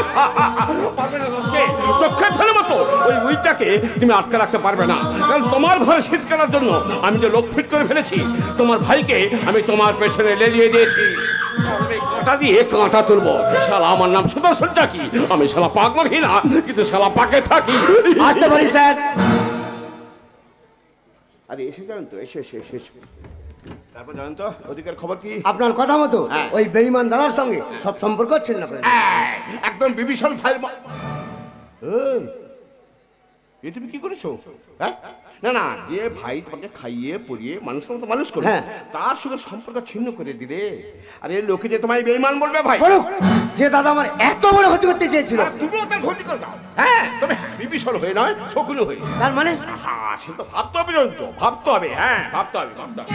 পারবে না রসকে, চোখে ফেলে মতো ওই উইলটাকে তুমি আটকে রাখতে পারবে না। কারণ তোমার ঘরে শীত কাটার জন্য আমি যে লোক ফিট করে ফেলেছি, তোমার ভাইকে আমি তোমার পেছনে লেলিয়ে দিয়েছি। কাঁটা দিয়ে কাঁটা তুলবো। শালা আমার নাম সুদর্শন চাকি, আমি শালা পাক মাখি না, কিন্তু শালা পাকে থাকি। আসতে পারি স্যার? আরে এসে যান তো, এসে এসে এসে। তারপর জানেন তো ওদিকের খবর কি? আপনার কথা মতো ওই বেঈমান দাদার সঙ্গে সব সম্পর্ক ছিন্ন করে একদম বিভীষণ ফাইল। এ তুমি কি করেছো? হ্যাঁ, না না, যে ভাই তোমাকে খাইয়ে পরিয়ে মানুষের মতো মানুষ করে, তার সঙ্গে সম্পর্ক ছিন্ন করে দিলে, আরে লোকে যে তোমায় বেঈমান বলবে ভাই। যে দাদা আমার এত বড় ক্ষতি করতে চেয়েছিল, তুমিও তার ক্ষতি করে দাও। হ্যাঁ, তবে বিভীষণ হয়ে নয়, শকুন হয়ে। তার মানে হ্যাঁ, সে তো ভাবতে হবে, জানো তো, ভাবতে হবে। হ্যাঁ, ভাবতে হবে, ভাবতে হবে।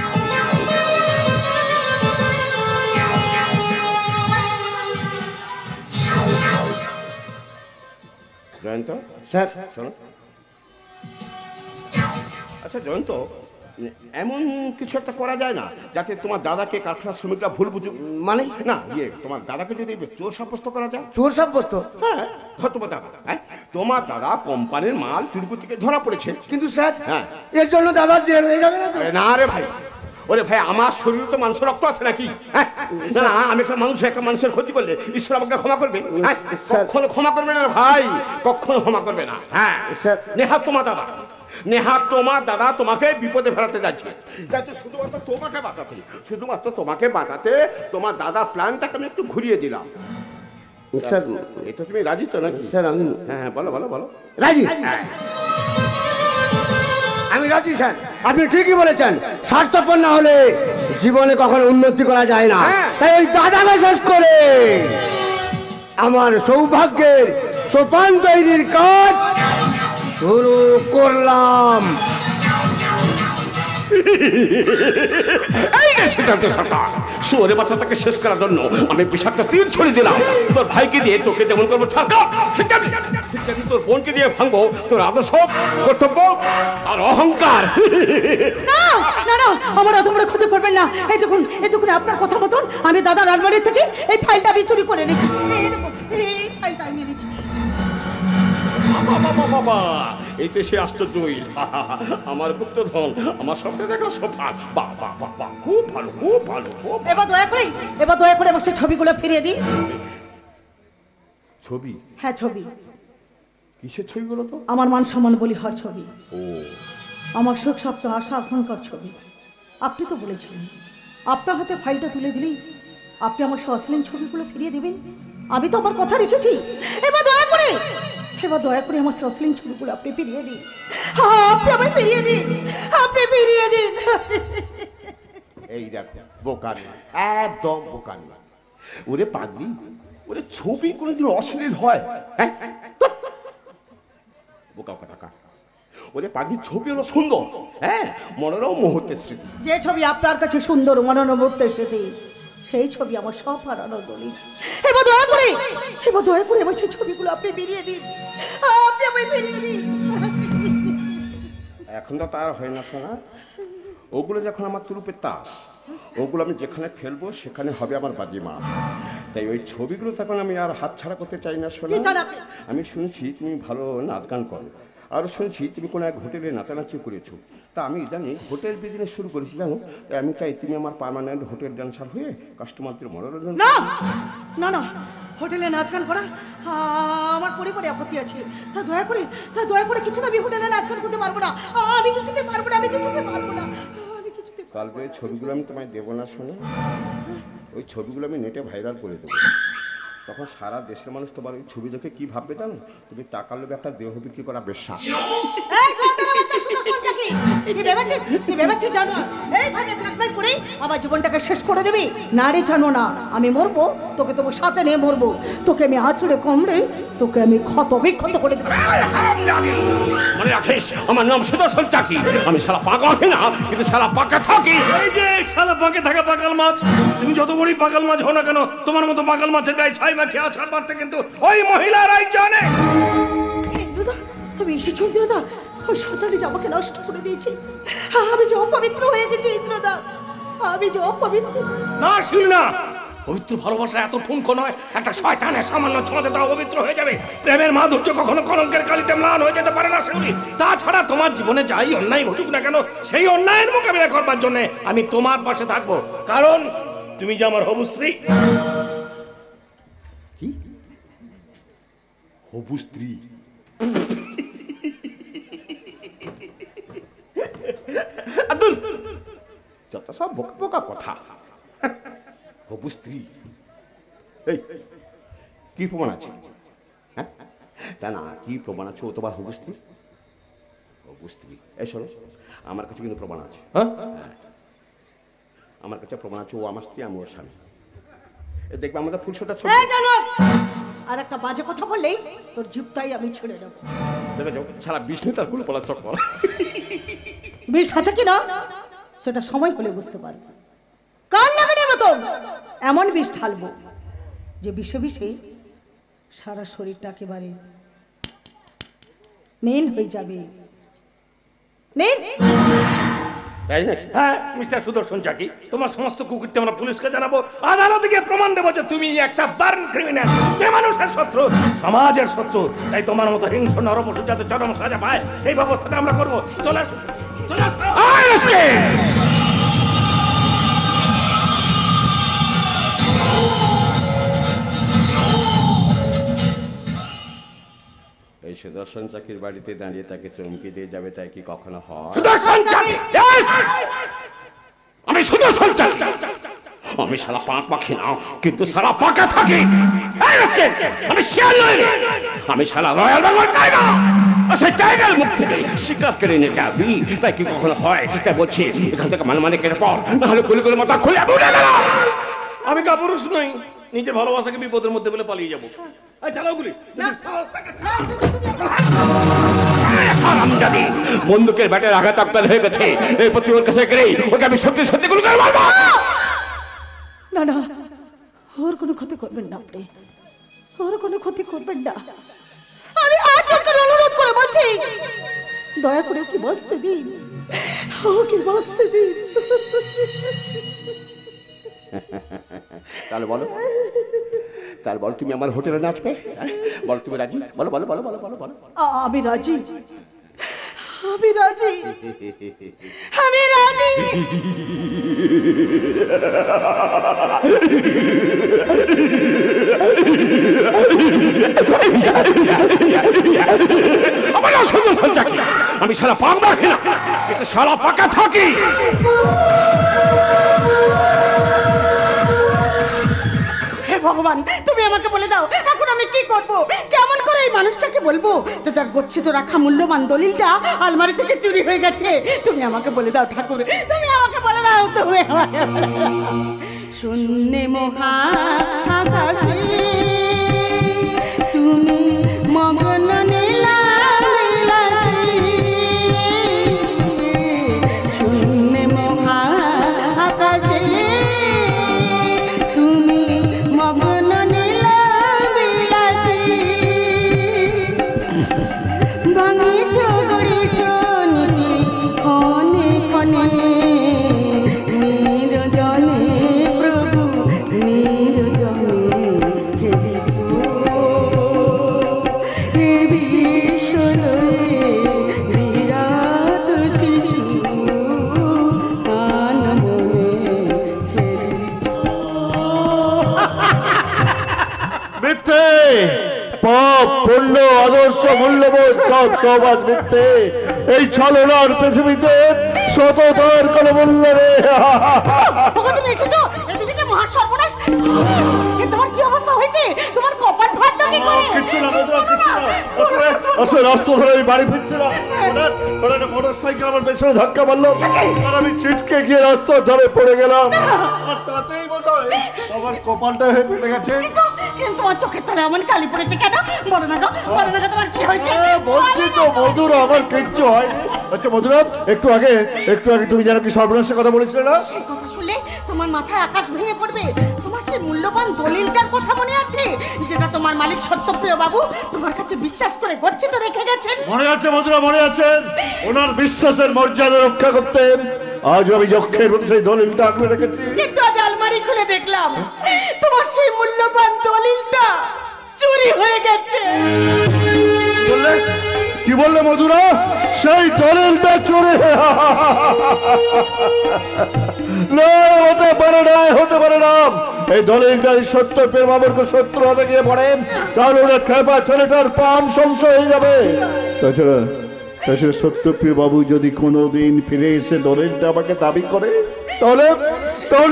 জয়ন্ত স্যার, শোনো। আচ্ছা জয়ন্ত, এমন কিছু একটা করা যায় না যাতে তোমার দাদাকে কারখানার শ্রমিকরা ভুল বুঝুক? মানে না, তোমার দাদাকে যদি চোর সাব্যস্ত করা যায়। চোর সাব্যস্ত? হ্যাঁ, তোমার দাদা, হ্যাঁ, তোমার দাদা কোম্পানির মাল চুরি থেকে ধরা পড়েছে। কিন্তু স্যার, হ্যাঁ, এর জন্য দাদার জেল হয়ে যাবে না তো? না রে ভাই, ওরে ভাই, আমার শরীরে তো মানুষের রক্ত আছে নাকি? হ্যাঁ, না, আমি একটা মানুষের ক্ষতি করলে ঈশ্বর আমাকে ক্ষমা করবে? কখনো ক্ষমা করবে না ভাই, কখনো ক্ষমা করবে না। হ্যাঁ স্যার, নেহাত তোমার দাদা তোমাকে বিপদে ফেলাতে যাচ্ছে, যাতে শুধুমাত্র তোমাকে বাঁচাতে তোমার দাদার প্ল্যানটাকে আমি একটু ঘুরিয়ে দিলাম। স্যার, এটা তুমি রাজি তো নাকি? স্যার আমি, হ্যাঁ, বলো বলো বলো। রাজি, আমি রাজি স্যার। আপনি ঠিকই বলেছেন, স্বার্থপর না হলে জীবনে কখনো উন্নতি করা যায় না। তাই ওই দাদাকে শেষ করে আমার সৌভাগ্যের সোপান তৈরির কাজ শুরু করলাম। এই রে সিদ্ধান্ত সরকার, শুয়োরে বাচ্চাটাকে শেষ করার জন্য আমি বিষাক্ত তীর ছড়িয়ে দিলাম। তোর ভাইকে দিয়ে তোকে যেমন করবো ছাড়কা, ঠিক তেমনি তোর বোনকে দিয়ে ভাঙবো তোর আদর্শ, কর্তব্য আর অহংকার। না না না, আমার এত বড় ক্ষতি করবেন না। এই দেখুন আপনার কথা মতন আমি দাদার আলমারি থেকে এই ফাইলটা আমি চুরি করে এনেছি। এই দেখুন, এই ফাইলটা আমি এনেছি। বাবা, এই তো সে আশ্চর্য উইল, আমার গুপ্তধন, আমার সাথে দেখা সোফা। বাহ বাহ বাহ বাহ, খুব ভালো, খুব ভালো, খুব। এবার দয়া করে আমার ছবিগুলো ফিরিয়ে দিন। ছবি? হ্যাঁ ছবি। কিসের ছবিগুলো? তো আমার মান সম্মান বলি হর ছবি। ও, আমার শোক স্বপ্ন আশা আকাঙ্ক্ষার ছবি। আপনি তো বলেছিলেন আপনার হাতে ফাইলটা তুলে দিলেই আপনি আমার সেই অশ্লীল ছবিগুলো ফিরিয়ে দেবেন। আমি তো আমার কথা রেখেছি। এবার দয়া করে আমার সেই অশ্লীল ছবিগুলো আপনি ফিরিয়ে দিন। আপনি আমায় ফিরিয়ে দিন, আপনি ফিরিয়ে দিন। এই দেখো বোকানি, একদম বোকানি। ওরে পাগলি, ওরে ছবি কোনোদিন অশ্লীল হয়? হ্যাঁ বোকা কথা। ওরে পাগলি, ছবি হলো সুন্দর, হ্যাঁ, মনোরম মুহূর্তের স্মৃতি। যে ছবি আপনার কাছে সুন্দর মনোরম মুহূর্তের স্মৃতি, সেই ছবি আমার সব হারানোর দলিল। এবার দয়া করে আমার সেই ছবিগুলো আপনি ফিরিয়ে দিন, আপনি আমায় ফিরিয়ে দিন। এখন তো তার হয় না শোনা, ওগুলো যখন আমার তুরুপের তাস, ওগুলো আমি যেখানে ফেলবো সেখানে হবে আমার বাজিমা। তাই ওই ছবিগুলো তখন আমি আর হাতছাড়া করতে চাই না শোনা। আমি শুনেছি তুমি ভালো নাচ গান করো, আরও শুনেছি তুমি কোনো এক হোটেলে নাচানাচি করেছো। তা আমি জানি হোটেল বিজনেস শুরু করেছি জানো, তাই আমি চাই তুমি আমার পার্মানেন্ট হোটেল ড্যান্সার হয়ে কাস্টমারদের মনোরঞ্জন। না, হোটেলে নাচ গান করা আমার পরিবারে আপত্তি আছে। তা দয়া করে কিছু আমি হোটেলে নাচ গান করতে পারবো না। আমি কিছুতে পারবো না। কালকে ওই ছবিগুলো আমি তোমায় দেবো না শোনো, ওই ছবিগুলো আমি নেটে ভাইরাল করে দেবো। তখন সারা দেশের মানুষ তোমার ওই ছবি দেখে কি ভাববে জানো? তুমি টাকার লোভে একটা দেহ বিক্রি করা বেশ্যা। আমার জীবনটাকে শেষ করে দেবে। না রে, জানো না আমি মরবো, তোকে তোমার সাথে নিয়ে মরবো। তোকে আমি আঁচড়ে কামড়ে তোকে আমি ক্ষত বিক্ষত করে দেবো। মনে রাখিস, আমার নাম সুদর্শন চাকি। আমি শালা পাগল না, কিন্তু শালা পাকা থাকি। এই যে শালা পাকে থাকা পাগল মাছ, তুমি যত বড়ই পাগল মাছ হও না কেন, তোমার মতো পাগল মাছের গায়ে ছাই মাখিয়ে আছাড় মারতে কিন্তু ওই মহিলারাই জানে। ইন্দ্রদা, তুমি এসেছো ইন্দ্রদা? ওই শয়তানি আমাকে নষ্ট করে দিয়েছে। আমি যে অপবিত্র হয়ে গেছি ইন্দ্রদা, আমি যে অপবিত্র। না শিল না, পবিত্র ভালোবাসা এত ঠুনকো নয়। একটা শয়তানের সামান্য ছোঁয়াতে তা অপবিত্র হয়ে যাবে। প্রেমের মাধুর্য কখনো কলঙ্কের কালিতে ম্লান হয়ে যেতে পারে না শিউলি। তাছাড়া তোমার জীবনে যাই অন্যায় ঘটুক না কেন, সেই অন্যায়ের মোকাবিলা করবার জন্য আমি তোমার পাশে থাকবো, কারণ তুমি যে আমার হবু স্ত্রী। কি হবু স্ত্রী? যত সব বোকা বোকা কথা। হবু স্ত্রী, এই কি প্রমাণ আছে? হ্যাঁ না, কি প্রমাণ আছে ও তোমার হবু স্ত্রী? হবু স্ত্রী, এই শোনো, আমার কাছে কিন্তু প্রমাণ আছে। হ্যাঁ, আমার কাছে প্রমাণ আছে ও আমার স্ত্রী, আমি ওর স্বামী। দেখবে আমাদের ফুলসজ্জার ছবি। আর একটা বাজে কথা বললেই তোর জিভটাই আমি ছেড়ে দেবো। দেখে যাও, সারা বিষ্ণু তার কুল পলা চক্কর। বিষ আছে কি না সেটা সময় হলে বুঝতে পারবো। কাল লাগানোর মতো এমন বিষ ঢালবো যে বিষে সারা শরীরটা একেবারে নীল হয়ে যাবে। নীল। তাই না? হ্যাঁ মিস্টার সুদর্শন চাকি, তোমার সমস্ত কুকুরতে আমরা পুলিশকে জানাবো, আদালতে গিয়ে প্রমাণ দেবো যে তুমি একটা বার্ন ক্রিমিনাল, যে মানুষের শত্রু, সমাজের শত্রু। তাই তোমার মতো হিংস্র নরপশু যাতে চরম সাজা পায় সেই ব্যবস্থাটা আমরা করবো। চলে আসো, চলে আসো। এই সুদর্শন চাকির বাড়িতে দাঁড়িয়ে তাকে চমকে দিয়ে যাবে, তাই কি কখনো হয়? সুদর্শন চাকি, আমি সুদর্শন চাকি, আমি সারা পাঁক পাখি না, কিন্তু সারা পাকা থাকি। আমি শিয়াল নই, আমি সারা রয়্যাল বেঙ্গল টাইগার। সেই টাইগার মুখ থেকে শিকার কেড়ে নিয়ে যাবি, তাই কি কখনো হয়? তাই বলছি এখান থেকে মানে কেটে পর, না হলে গুলি করে মাথা খুলে উড়ে গেল। আমি কাপুরুষ নই, নিজের ভালোবাসাকে বিপদের মধ্যে বলে পালিয়ে যাবো। চালাও গুলি। বন্দুকের ব্যাটের আঘাত আক্তাল হয়ে গেছে, এরপর তুই ওর কাছে গেলেই ওকে আমি সত্যি সত্যি গুলি করে মারবো। না, ওর কোনো ক্ষতি করবেন না আপনি, ওর কোনো ক্ষতি করবেন না। আমি হাত জোর করে অনুরোধ করে বলছি, দয়া করে ওকে বসতে দিন, ওকে বসতে দিন। তাহলে বলো তুমি আমার হোটেলে নাচবে? বলো তুমি রাজি? বলো বলো বলো বলো বলো বলো। আমি রাজি, আমি রাজি, আমি রাজি। আমার সুন্দর সঞ্চাকি আমি সারা পাকবা খেলা কিন্তু সারা পাকা থাকি। হে ভগবান, তুমি আমাকে বলে দাও এখন আমি কি করব? কেমন করে এই মানুষটাকে বলবো যে তার গচ্ছিত রাখা মূল্যবান দলিলটা আলমারি থেকে চুরি হয়ে গেছে? তুমি আমাকে বলে দাও ঠাকুর, তুমি আমাকে বলে দাও, তুমি আমাকে বলে দাও। শূন্যে মহা আকাশে তুমি মগ্ন নীলাশে, শূন্যে মহা আকাশে তুমি মগ্ন নীলাশে, ভাঙিছ গড়িছ নীতি ক্ষণে ক্ষণে, নিরজনে প্রভু নিরজনে খেলিছ হে বিশ্বলয়ে বিরাট শিশু কান মনে খেলিছ। মিথ্যে, পাপ, পুণ্য, আদর্শ, মূল্যবোধ সব আজ মিথ্যে। এই ছলনার পৃথিবীতে সততার কোনো মূল্য নেই। তুমি এসেছো, এদিকে যে মহা সর্বনাশ! এ তোমার কি অবস্থা হয়েছে? তোমার কপাল ফাটলো কি করে? কিচ্ছু না বন্ধুরা, কিচ্ছু না। আসলে রাস্তা ধরে আমি বাড়ি ফিরছিলাম, হঠাৎ মোটর সাইকেল আমার পেছনে ধাক্কা মারলো আর আমি ছিটকে গিয়ে রাস্তার ধারে পড়ে গেলাম। আর তাতেই বোধহয় আমার কপালটা হয়ে ফেটে গেছে। কিন্তু তোমার চোখের তলে এমন কালি পড়েছে কেন? বলো না গো, বলো না গো, তোমার কি হয়েছে? বলছি তো মধুরা, আমার কিচ্ছু হয়নি। আচ্ছা মধুরা, একটু আগে তুমি যেন কি সর্বনাশের কথা বলেছিলে না? সেই কথা শুনলে তোমার মাথায় আকাশ ভেঙে পড়বে। তোমার সেই মূল্যবান দলিলটার কথা মনে আছে, যেটা তোমার মালিক সত্যপ্রিয় বাবু তোমার কাছে বিশ্বাস করে গচ্ছিত রেখে গেছেন? মনে আছে মধুরা, মনে আছে। ওনার বিশ্বাসের মর্যাদা রক্ষা করতেন। আজ আমি যক্ষের মধ্যে সেই দলিলটা আঁকড়ে রেখেছি। কিন্তু আজ আলমারি খুলে দেখলাম তোমার সেই মূল্যবান দলিলটা চুরি হয়ে গেছে। বললে কি বললে মধুরা? সেই দলিলটা চুরি? না, হতে পারে না, হতে পারে না। এই দলিলটা সত্যপ্রিয় বাবুকে শত্রু হাতে গিয়ে পড়ে, তাহলে ওরা খেপা ছেলেটার প্রাণ সংশয় হয়ে যাবে। তাছাড়া সত্যপ্রিয় বাবু যদি কোনোদিন ফিরে এসে দলিলটা আমাকে দাবি করে, তাহলে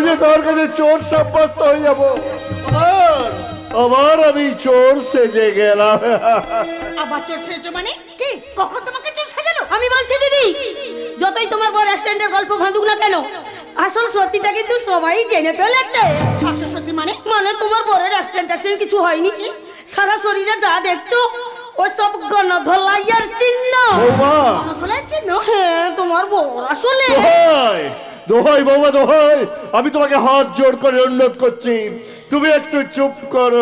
যে তার কাছে চোর সাব্যস্ত হয়ে যাব। আবার আমি চোর সেজে গেলাম। আবার চোর সেজে মানে কি? কখন তোমাকে চোর সাজালো? আমি বলছি দিদি, যতই তোমার বড় অ্যাক্সিডেন্টের গল্প ভাঁদুক না কেন, আসল সত্যিটা কিন্তু সবাই জেনে ফেলেছে। আসল সত্যি মানে? মানে তোমার বরের অ্যাক্সিডেন্ট কিছু হয়নি, সারা শরীরে যা দেখছো ওই সব গণধোলাইয়ের চিহ্ন। গণধোলাইয়ের চিহ্ন? হ্যাঁ, তোমার বর আসলে। দোহাই বৌমা, দোহাই, আমি তোমাকে হাত জোড় করে অনুরোধ করছি, তুমি একটু চুপ করো।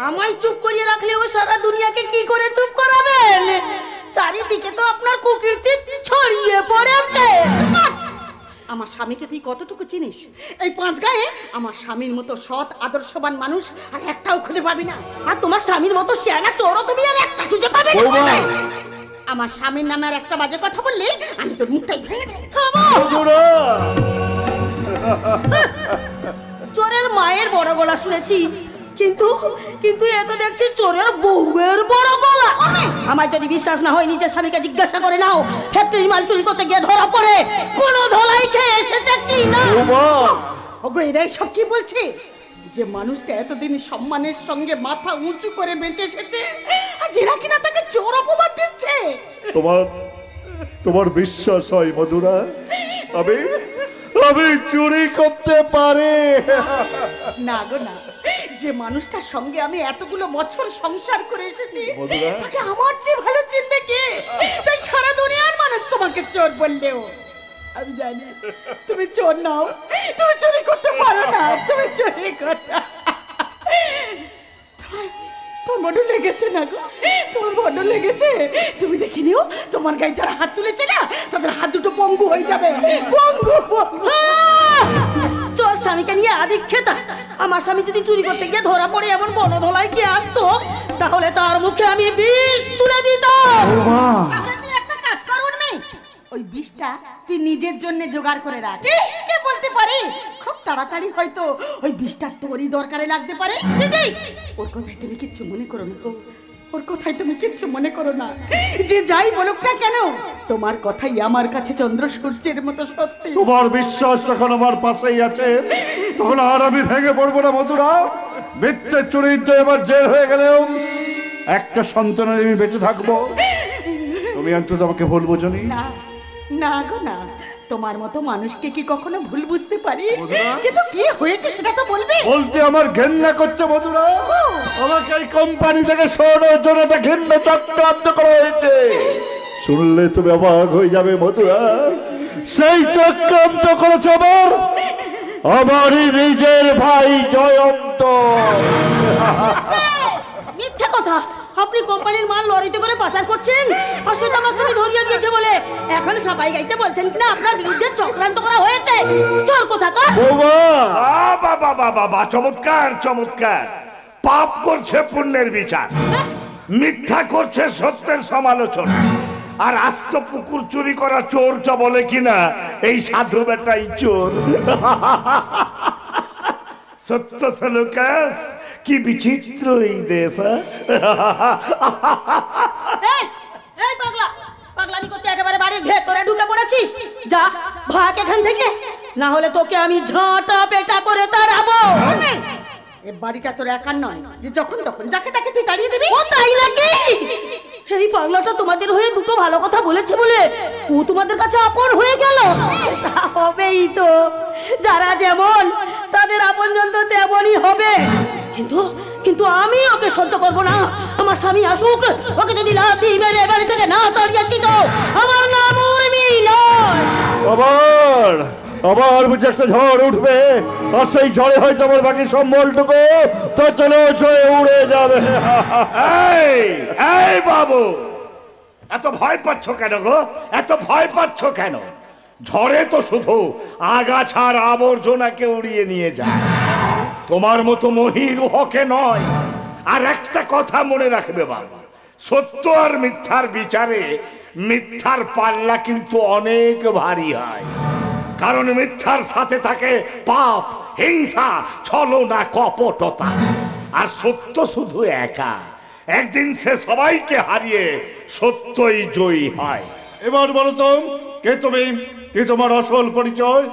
আমায় চুপ করিয়ে রাখলে ও সারা দুনিয়াকে কি করে চুপ করাবেন? চারিদিকে তো আপনার কুকীর্তি ছড়িয়ে পড়েছে। আমার স্বামীকে তুই কতটুকু চিনিস? এই পাঁচ গায়ে আমার স্বামীর মতো সৎ আদর্শবান মানুষ আর একটাও খুঁজে পাবি না। আর তোমার স্বামীর মতো শেয়ানা চোরও তুমি আর একটা খুঁজে পাবে না। আমার স্বামীর নামে আর একটা বাজে কথা বললে আমি তোর মুখটাই ভেঙে দেব। চোরের মায়ের বড় গলা শুনেছি, কিন্তু এ তো দেখছি চোরের বউয়ের বড় গলা। আমার যদি বিশ্বাস না হয় নিজের স্বামীকে জিজ্ঞাসা করে নাও, ফ্যাক্টরি মাল চুরি করতে গিয়ে ধরা পড়ে কোন ধলাই খেয়ে এসেছে কি না। ওগো, এরাই সব কি বলছে? যে মানুষটা এতদিন সম্মানের সঙ্গে মাথা উঁচু করে বেঁচে এসেছে, আর এরা কিনা তাকে চোর অপবাদ দিচ্ছে। তোমার বিশ্বাস হয় মধুরা আমি চুরি করতে পারি? না গো না, যে মানুষটার সঙ্গে আমি এতগুলো বছর সংসার করে এসেছি তাকে আমার চেয়ে ভালো চিনবে কে? তাই সারা দুনিয়ার মানুষ তোমাকে চোর বললেও আমি জানি তুমি চোর নাও, তুমি চুরি করতে পারো না, তুমি চুরি করতে। তোমার বড্ড লেগেছে না গো, তোমার বড্ড লেগেছে। তুমি দেখে নিও, তোমার গায়ে যারা হাত তুলেছে না তাদের হাত দুটো পঙ্গু হয়ে যাবে। পঙ্গু পঙ্গু। চোর স্বামীকে নিয়ে আদিক্ষেতা। আমার স্বামী যদি চুরি করতে গিয়ে ধরা পড়ে এমন গণধোলাই কি আসতো, তাহলে তার মুখে আমি বিষ তুলে দিতাম। তাহলে তুই একটা কাজ কর উর্মি, ওই বিষটা তুই নিজের জন্য জোগাড় করে রাখ। কে বলতে পারে খুব তাড়াতাড়ি হয়তো ওই বিষটা তোরই দরকারে লাগতে পারে। দিদি, ওর কথায় তুমি কিচ্ছু মনে করো না গো, ও ওর কথাই তুমি কিচ্ছু মনে করো না। যে যাই বলুক না কেন, তোমার কথাই আমার কাছে চন্দ্র সূর্যের মতো সত্যি। তোমার বিশ্বাস যখন আমার পাশেই আছে, তখন আর আমি ভেঙে পড়বো না মধুরা। মিথ্যের চরিত্র এবার জেল হয়ে গেলেও একটা সন্তানের আমি বেঁচে থাকবো। তুমি অন্তত আমাকে ভুল বোঝনি? না না গো না, তোমার মতো মানুষকে কি কখনো ভুল বুঝতে পারি? মধুরা? কিন্তু কি হয়েছে সেটা তো বলবে। বলতে আমার ঘেন্না করছে মধুরা। আমাকে এই কোম্পানি থেকে সরানোর জন্য একটা ঘেন্না চক্রান্ত করা হয়েছে। শুনলে তুমি অবাক হয়ে যাবে মধুরা। সেই চক্রান্ত করেছে আমারই নিজের ভাই জয়ন্ত। মিথ্যা কথা, আপনি কোম্পানির মাল লরিতে করে পাচার করছেন আর সেটা আমার স্বামী ধরিয়ে দিয়েছে বলে এখন সাফাই গাইতে বলছেন কিনা আপনার বিরুদ্ধে চক্রান্ত করা হয়েছে। চোর কোথাকার! বাবা বাবা বাবা, চমৎকার চমৎকার। পাপ করছে পুণ্যের বিচার, মিথ্যা করছে সত্যের সমালোচনা, আর আস্ত পুকুর চুরি করা চোরটা বলে কিনা এই সাধু বেটাই চোর। সত্য সলোকাস, কি বিচিত্র এই দেশ। এই পাগলা, পাগলামি করতে একেবারে বাড়ির ভেতরে ঢুকে পড়েছিস। যা ভাগ এখান থেকে, না হলে তোকে আমি ঝাঁটা পেটা করে তাড়াবো। এ বাড়িটা তোর একার নয় যে যখন তখন যাকে তাকে তুই তাড়িয়ে দিবি। ও তাই নাকি? এই পাগলাটা তোমাদের হয়ে দুটো ভালো কথা বলেছে বলে ও তোমাদের কাছে আপন হয়ে গেল? তা হবেই তো, যারা যেমন তাদের আপনজন তো তেমনই হবে। কিন্তু কিন্তু আমি ওকে সহ্য করবো না। আমার স্বামী আসুক, ওকে যদি লাথি মেরে বাড়ি থেকে না তাড়িয়েছি তো আমার নাম উর্মি নয়। আবার আবার বুঝে একটা ঝড় উঠবে, আর সেই ঝড়ে হয়তো আমার বাকি সম্বলটুকু তো চলে চলে উড়ে যাবে। এই বাবু, এত ভয় পাচ্ছ কেন গো? এত ভয় পাচ্ছ কেন? ঝড়ে তো শুধু আগাছার আবর্জনাকে উড়িয়ে নিয়ে যায়, তোমার মতো মহির হকে নয়। আর একটা কথা মনে রাখবে বাবা, সত্য আর মিথ্যার বিচারে মিথ্যার পাল্লা কিন্তু অনেক ভারী হয়। কারণ মিথ্যার সাথে থাকে পাপ, হিংসা, ছলনা, কপটতা। আর সত্য শুধু একা, একদিন সে সবাইকে হারিয়ে সত্যই জয়ী হয়। এবার বলো তো, কে তুমি? কি তোমার আসল পরিচয়?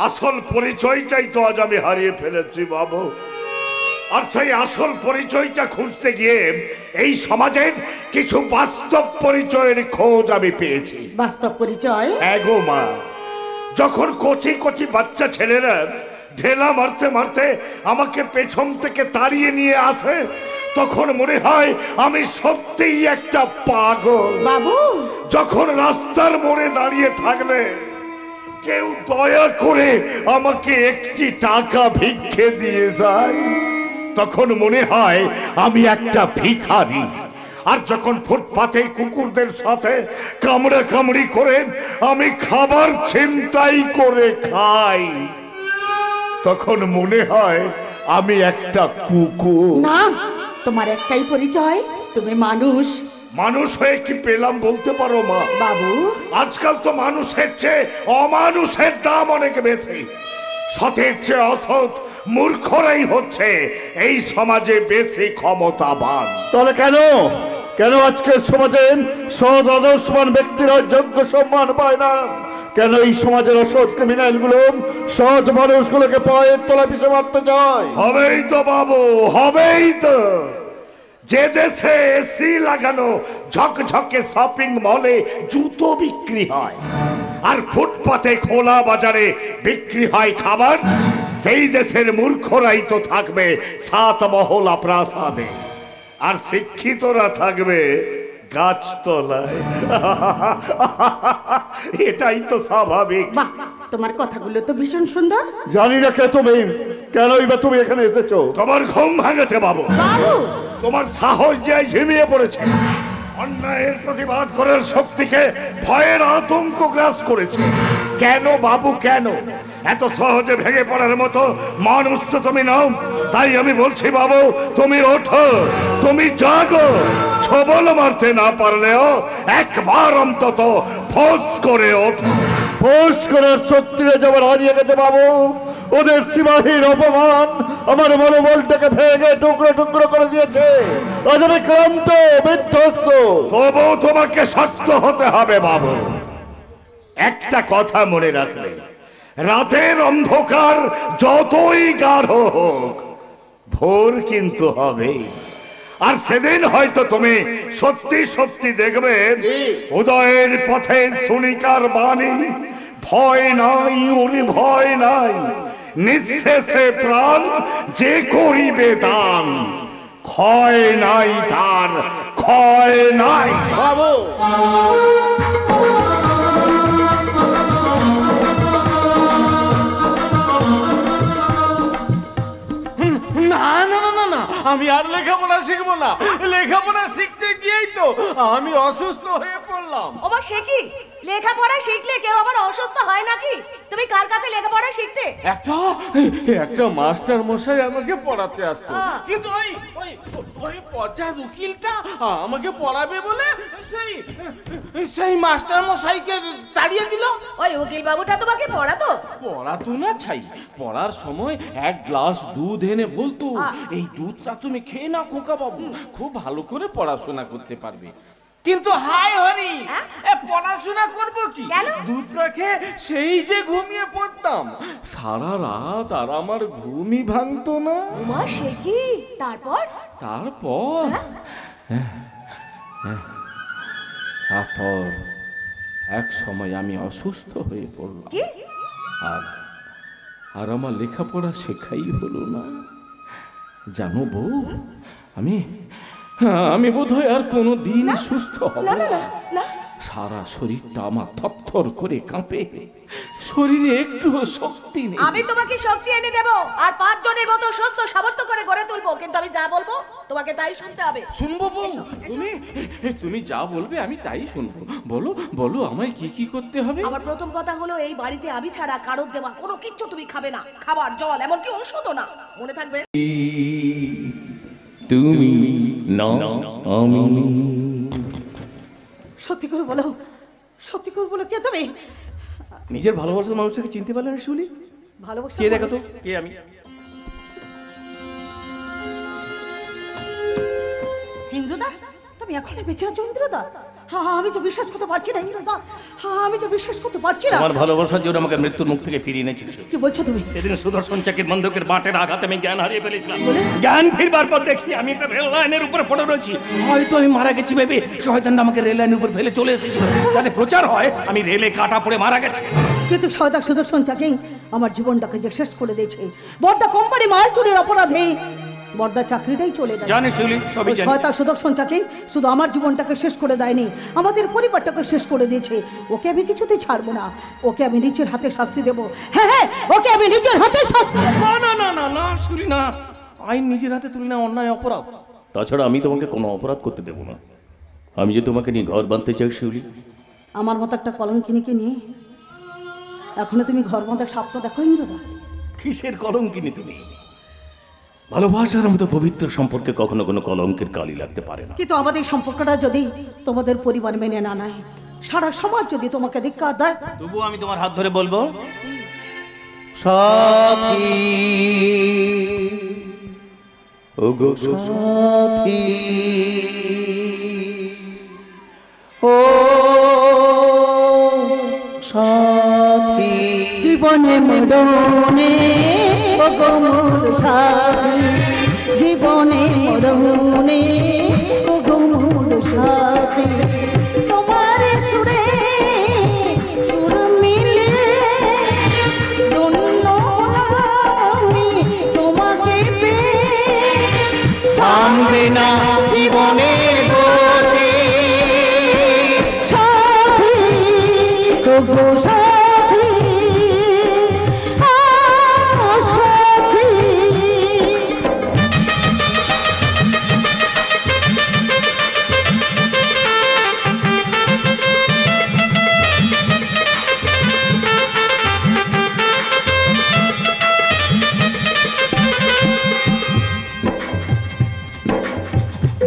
আসল পরিচয়টাই তো আজ আমি হারিয়ে ফেলেছি বাবু। আর সেই আসল পরিচয়টা খুঁজতে গিয়ে এই সমাজের কিছু বাস্তব পরিচয়ের খোঁজ আমি পেয়েছি। বাস্তব পরিচয়? এগো মা, যখন কচি কচি বাচ্চা ছেলেরা ঢেলা মারতে মারতে আমাকে পেছন থেকে তাড়িয়ে নিয়ে আসে, তখন মনে হয় আমি সত্যিই একটা পাগল। বাবু, যখন রাস্তার মোড়ে দাঁড়িয়ে থাকলে কেউ দয়া করে আমাকে একটি টাকা ভিক্ষে দিয়ে যায়, তখন মনে হয় আমি একটা ভিখারি। আর যখন ফুটপাতে কুকুরদের সাথে কামড়া কামড়ি করে আমি খাবার ছিনতাই করে খাই, তখন মনে হয় আমি একটা কুকুর। না, তোমার একটাই পরিচয়, তুমি মানুষ। মানুষ হয়ে কি পেলাম বলতে পারো মা? বাবু, আজকাল তো মানুষের চেয়ে অমানুষের দাম অনেক বেশি। সতের চেয়ে অসৎ মূর্খরাই হচ্ছে এই সমাজে বেশি ক্ষমতাবান। তাহলে কেন কেন আজকের সমাজে সৎ আদর্শবান ব্যক্তিরা যোগ্য সম্মান পায় না? কেন এই সমাজের অসৎ ক্রিমিনাল গুলো সৎ মানুষগুলোকে পায়ের তলা পিছে মারতে চায়? হবেই তো বাবু, হবেই তো। যে দেশে এসি লাগানো ঝকঝকে শপিং মলে জুতো বিক্রি হয়, আর ফুটপাতে খোলা বাজারে বিক্রি হয় খাবার, সেই দেশের মূর্খরাই তো থাকবে 7 মহলা প্রাসাদে, আর শিক্ষিতরা থাকবে গাছতলায়। এটাই তো স্বাভাবিক। বাহ, তোমার কথাগুলো তো ভীষণ সুন্দর। জানি না কে তুমি, কেনই বা তুমি এখানে এসেছো? তোমার ঘুম ভাঙাতে বাবু। তোমার সাহস যে ঝিমিয়ে পড়েছে, অন্যায়ের প্রতিবাদ করার শক্তিকে ভয়ের আতঙ্ক গ্রাস করেছে। কেন বাবু, কেন? এত সহজে ভেঙে পড়ার মতো মানুষ তো তুমি নাও। তাই আমি বলছি বাবু, তুমি ওঠো, তুমি জাগো। ছবল মারতে না পারলেও একবার অন্তত ফোঁস করে ওঠো। ফোঁস করার শক্তিটা যেমন হারিয়ে গেছে বাবু, ওদের সিপাহীর অপমান আমার মনোবলটাকে ভেঙে টুকরো টুকরো করে দিয়েছে। আজ আমি ক্লান্ত, বিধ্বস্ত। তবু তোমাকে শক্ত হতে হবে বাবু। একটা কথা মনে রাখবে, রাতের অন্ধকার যতই গাঢ় হোক, ভোর কিন্তু হবে। আর সেদিন হয়তো তুমি সত্যি সত্যি দেখবে উদয়ের পথে সুনিকার বাণী, ভয় নাই ওরে ভয় নাই, নিঃশেষে প্রাণ যে করিবে দান, ক্ষয় নাই তার, ক্ষয় নাই। বাবু না না না না না, আমি আর লেখাপড়া শিখবো না। লেখাপড়া শিখতে গিয়েই তো আমি অসুস্থ হয়ে পড়লাম। ও মা, সে কি? লেখাপড়া শিখলে কেউ আবার অসুস্থ হয় নাকি? তুমি কার কাছে লেখাপড়া শিখতে? একটা মাস্টার মশাই আমাকে পড়াতে আসতো, কিন্তু ওই ওই ওই পচা উকিলটা আমাকে পড়াবে বলে সেই মাস্টার মশাইকে তাড়িয়ে দিল। ওই উকিল বাবুটা তোমাকে পড়াতো? পড়াতো না ছাই, পড়ার সময় এক গ্লাস দুধ এনে বলতো, এই দুধটা তুমি খেয়ে নাও খোকা বাবু, খুব ভালো করে পড়াশোনা করতে পারবে। কিন্তু হায় হরি, পড়াশোনা করবো কি? দুধটা খেয়ে সেই যে ঘুমিয়ে পড়তাম সারা রাত, আর আমার ঘুমই ভাঙতো না। মা, সে কি? তারপর তারপর এক সময় আমি অসুস্থ হয়ে পড়লাম, আর আমার লেখাপড়া শেখাই হলো না। জানো বউ, আমি বোধহয় আর কোনো দিন সুস্থ হব না। সারা শরীরটা আমার থরথর করে কাঁপে, শরীরে একটুও শক্তি নেই। আমি তোমাকে শক্তি এনে দেব, আর 5 জনের মতো সুস্থ সামর্থ্য করে গড়ে তুলবো, কিন্তু আমি যা বলবো তোমাকে তাই শুনতে হবে। শুনবো বউ, তুমি যা বলবে আমি তাই শুনবো। বলো বলো, আমায় কি কি করতে হবে? আমার প্রথম কথা হলো, এই বাড়িতে আমি ছাড়া কারোর দেওয়া কোনো কিচ্ছু তুমি খাবে না, খাবার জল এমনকি ওষুধও না, মনে থাকবে। তুমি না আমি। সত্যি করে বলো, সত্যি করে বলো, কে তুমি? নিজের ভালোবাসার মানুষটাকে চিনতে পারলে না শিউলি? ভালোবাসা কে দেখো তো, কে আমি? ইন্দ্রদা, তুমি এখনো বেঁচে আছো ইন্দ্রদা? হ্যাঁ, আমি তো বিশ্বাস করতে পারছি না ইন্দ্রদা, হ্যাঁ আমি তো বিশ্বাস করতে পারছি না। আমার ভালোবাসার জন্য আমাকে মৃত্যুর মুখ থেকে ফিরিয়ে এনেছিস। কি বলছো তুমি? সেদিন সুদর্শন চাকির বন্দুকের বাটের আঘাতে আমি জ্ঞান হারিয়ে ফেলেছিলাম। জ্ঞান ফিরবার পর দেখি আমি একটা রেল লাইনের উপরে পড়ে রয়েছি। হয়তো আমি মারা গেছি ভেবে শয়তানটা আমাকে রেল লাইনের উপর ফেলে চলে এসেছিল, যাতে প্রচার হয় আমি রেলে কাটা পড়ে মারা গেছি। কিন্তু শয়তান সুদর্শন চাকি আমার জীবনটাকে যে শেষ করে দিয়েছে। বর্দা কোম্পানি মাল চুরির অপরাধে বর্দা চাকরিটাই চলে যায়। জানি শিউলি, সবই জানি। শয়তান সুদর্শন চাকি শুধু আমার জীবনটাকে শেষ করে দেয়নি, আমাদের পরিবারটাকে শেষ করে দিয়েছে। ওকে আমি কিছুতেই ছাড়বো না, ওকে আমি নিজের হাতে শাস্তি দেবো। হ্যাঁ, ওকে আমি নিজের হাতে শাস্তি দেবো। না না না না শিউলি, না, আইন নিজের হাতে তুলি না, অন্যায় অপরাধ। তাছাড়া আমি তোমাকে কোনো অপরাধ করতে দেবো না। আমি যে তোমাকে নিয়ে ঘর বাঁধতে চাই শিউলি। আমার মতো একটা কলঙ্কিনীকে নিয়ে এখনো তুমি ঘর বাঁধার স্বপ্ন দেখো ইন্দ্রদা? কিসের কলঙ্কিনী তুমি? ভালোবাসার মতো পবিত্র সম্পর্কে কখনো কোনো কলঙ্কের কালি লাগতে পারে না। কিন্তু আমাদের সম্পর্কটা যদি তোমাদের পরিবার মেনে না নেয়, সারা সমাজ যদি তোমাকে ধিক্কার দেয়, তবু আমি তোমার হাত ধরে বলবো, সাথী ওগো সাথী, ও সাথী, জীবনে মরণে ওগো মোর সাথী, জীবনে মরণে ওগো মোর সাথী, তোমার সুরে সুর মিলে ধন্য আমি তোমাকে পেয়ে, থামবে না জীবনের গতি, সাথী ওগো সাথী, সাথী।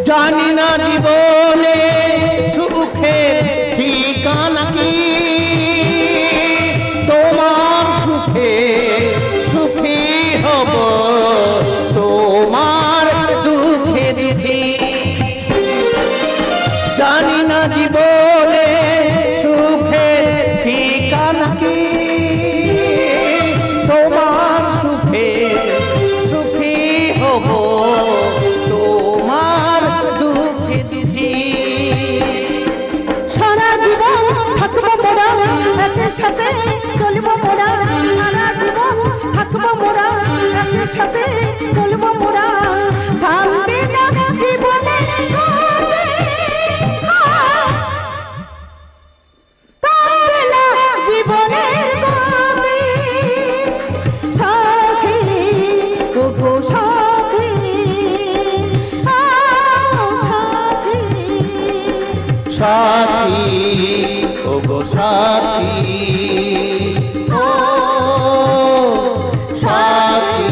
জানি না জীবনে সুখে ঠিকানা কি, তোমার সুখে সুখ একের সাথে চলবো মোরা সারা জীবন থাকবো মোরা একের সাথে চলবো মোরা থামবে না জীবনের গতি থামবে না জীবনের গতি সাথী ওগো সাথী সাথী সাথী ওগো সাথী ও সাথী।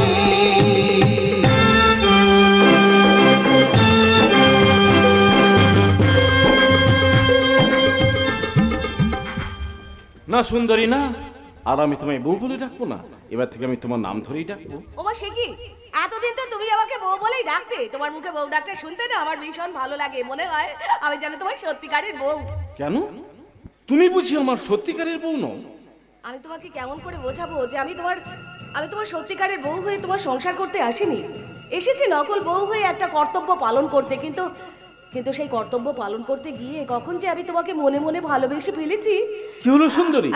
না সুন্দরী না, আর আমি তোমায় বউ বলে ডাকবো না, এবার থেকে আমি তোমার নাম ধরেই ডাকবো। ওমা সে কি, এতদিন তো তুমি আমাকে বউ বলেই ডাকতে। তোমার মুখে বউ ডাকতে শুনতে না আমার ভীষণ ভালো লাগে, মনে হয় আমি যেন তোমার সত্যিকারের বউ। কেন, তুমি বুঝি আমার সত্যিকারের বউ নও? আমি তোমাকে কেমন করে বোঝাবো যে আমি তোমার সত্যিকারের বউ হয়ে তোমার সংসার করতে আসিনি, এসেছি নকল বউ হয়ে একটা কর্তব্য পালন করতে। কিন্তু সেই কর্তব্য পালন করতে গিয়ে কখন যে আমি তোমাকে মনে মনে ভালোবেসে ফেলেছি। কি হলো সুন্দরী?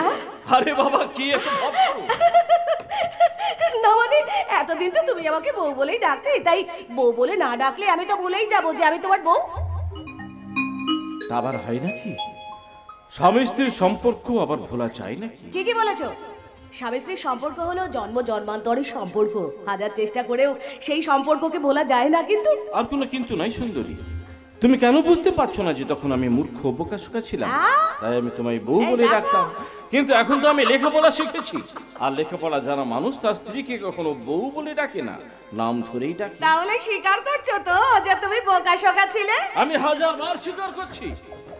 আরে বাবা, কি এত ভাবছো? না মানে এতদিন তো তুমি আমাকে বউ বলেই ডাকতে, তাই বউ বলে না ডাকলে আমি তো ভুলেই যাবো যে আমি তোমার বউ। তা আবার হয় নাকি? স্বামী স্ত্রীর সম্পর্ক আবার ভোলা যায় নাকি? ঠিকই বলেছো, স্বামী স্ত্রীর সম্পর্ক হলো জন্ম জন্মান্তরের সম্পর্ক, হাজার চেষ্টা করেও সেই সম্পর্ককে ভোলা যায় না। কিন্তু আর কোনো কিন্তু নাই সুন্দরী, তুমি কেন বুঝতে পারছো না যে তখন আমি মূর্খ বোকাশোকা ছিলাম, তাই আমি তোমায় বউ বলে ডাকতাম। কিন্তু এখন তো আমি লেখাপড়া শিখেছি, আর লেখাপড়া জানা মানুষ তার স্ত্রীকে কখনো বউ বলে ডাকে না, নাম ধরেই ডাকে। তাহলে স্বীকার করছো তো যে তুমি বোকাশোকা ছিলে? আমি হাজারবার স্বীকার করছি,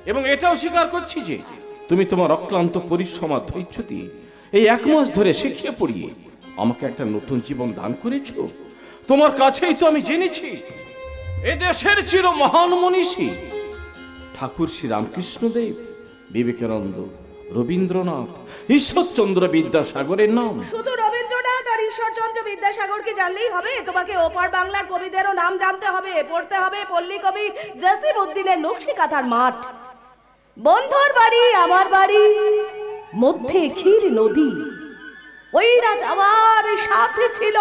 এবং এটাও স্বীকার করছি যে তুমি তোমার অক্লান্ত পরিশ্রম আর ধৈর্য দিয়ে এই 1 মাস ধরে শিখিয়ে পড়িয়ে আমাকে একটা নতুন জীবন দান করেছো। তোমার কাছেই তো আমি জেনেছি এদেশের চির মহান মনীষী ঠাকুর শ্রী রামকৃষ্ণদেব, বিবেকানন্দ, রবীন্দ্রনাথ, ঈশ্বরচন্দ্র বিদ্যাসাগরের নাম। শুধু রবীন্দ্রনাথ আর ঈশ্বরচন্দ্র বিদ্যাসাগরকে জানলেই হবে? তোমাকে ওপার বাংলার কবিদেরও নাম জানতে হবে, পড়তে হবে পল্লী কবি জসিম উদ্দিনের নকশিকাঁথার মাঠ, বন্ধুর বাড়ি আমার বাড়ি, মধ্যে ক্ষীর নদী, ওই রাজ আমার সাথে ছিল,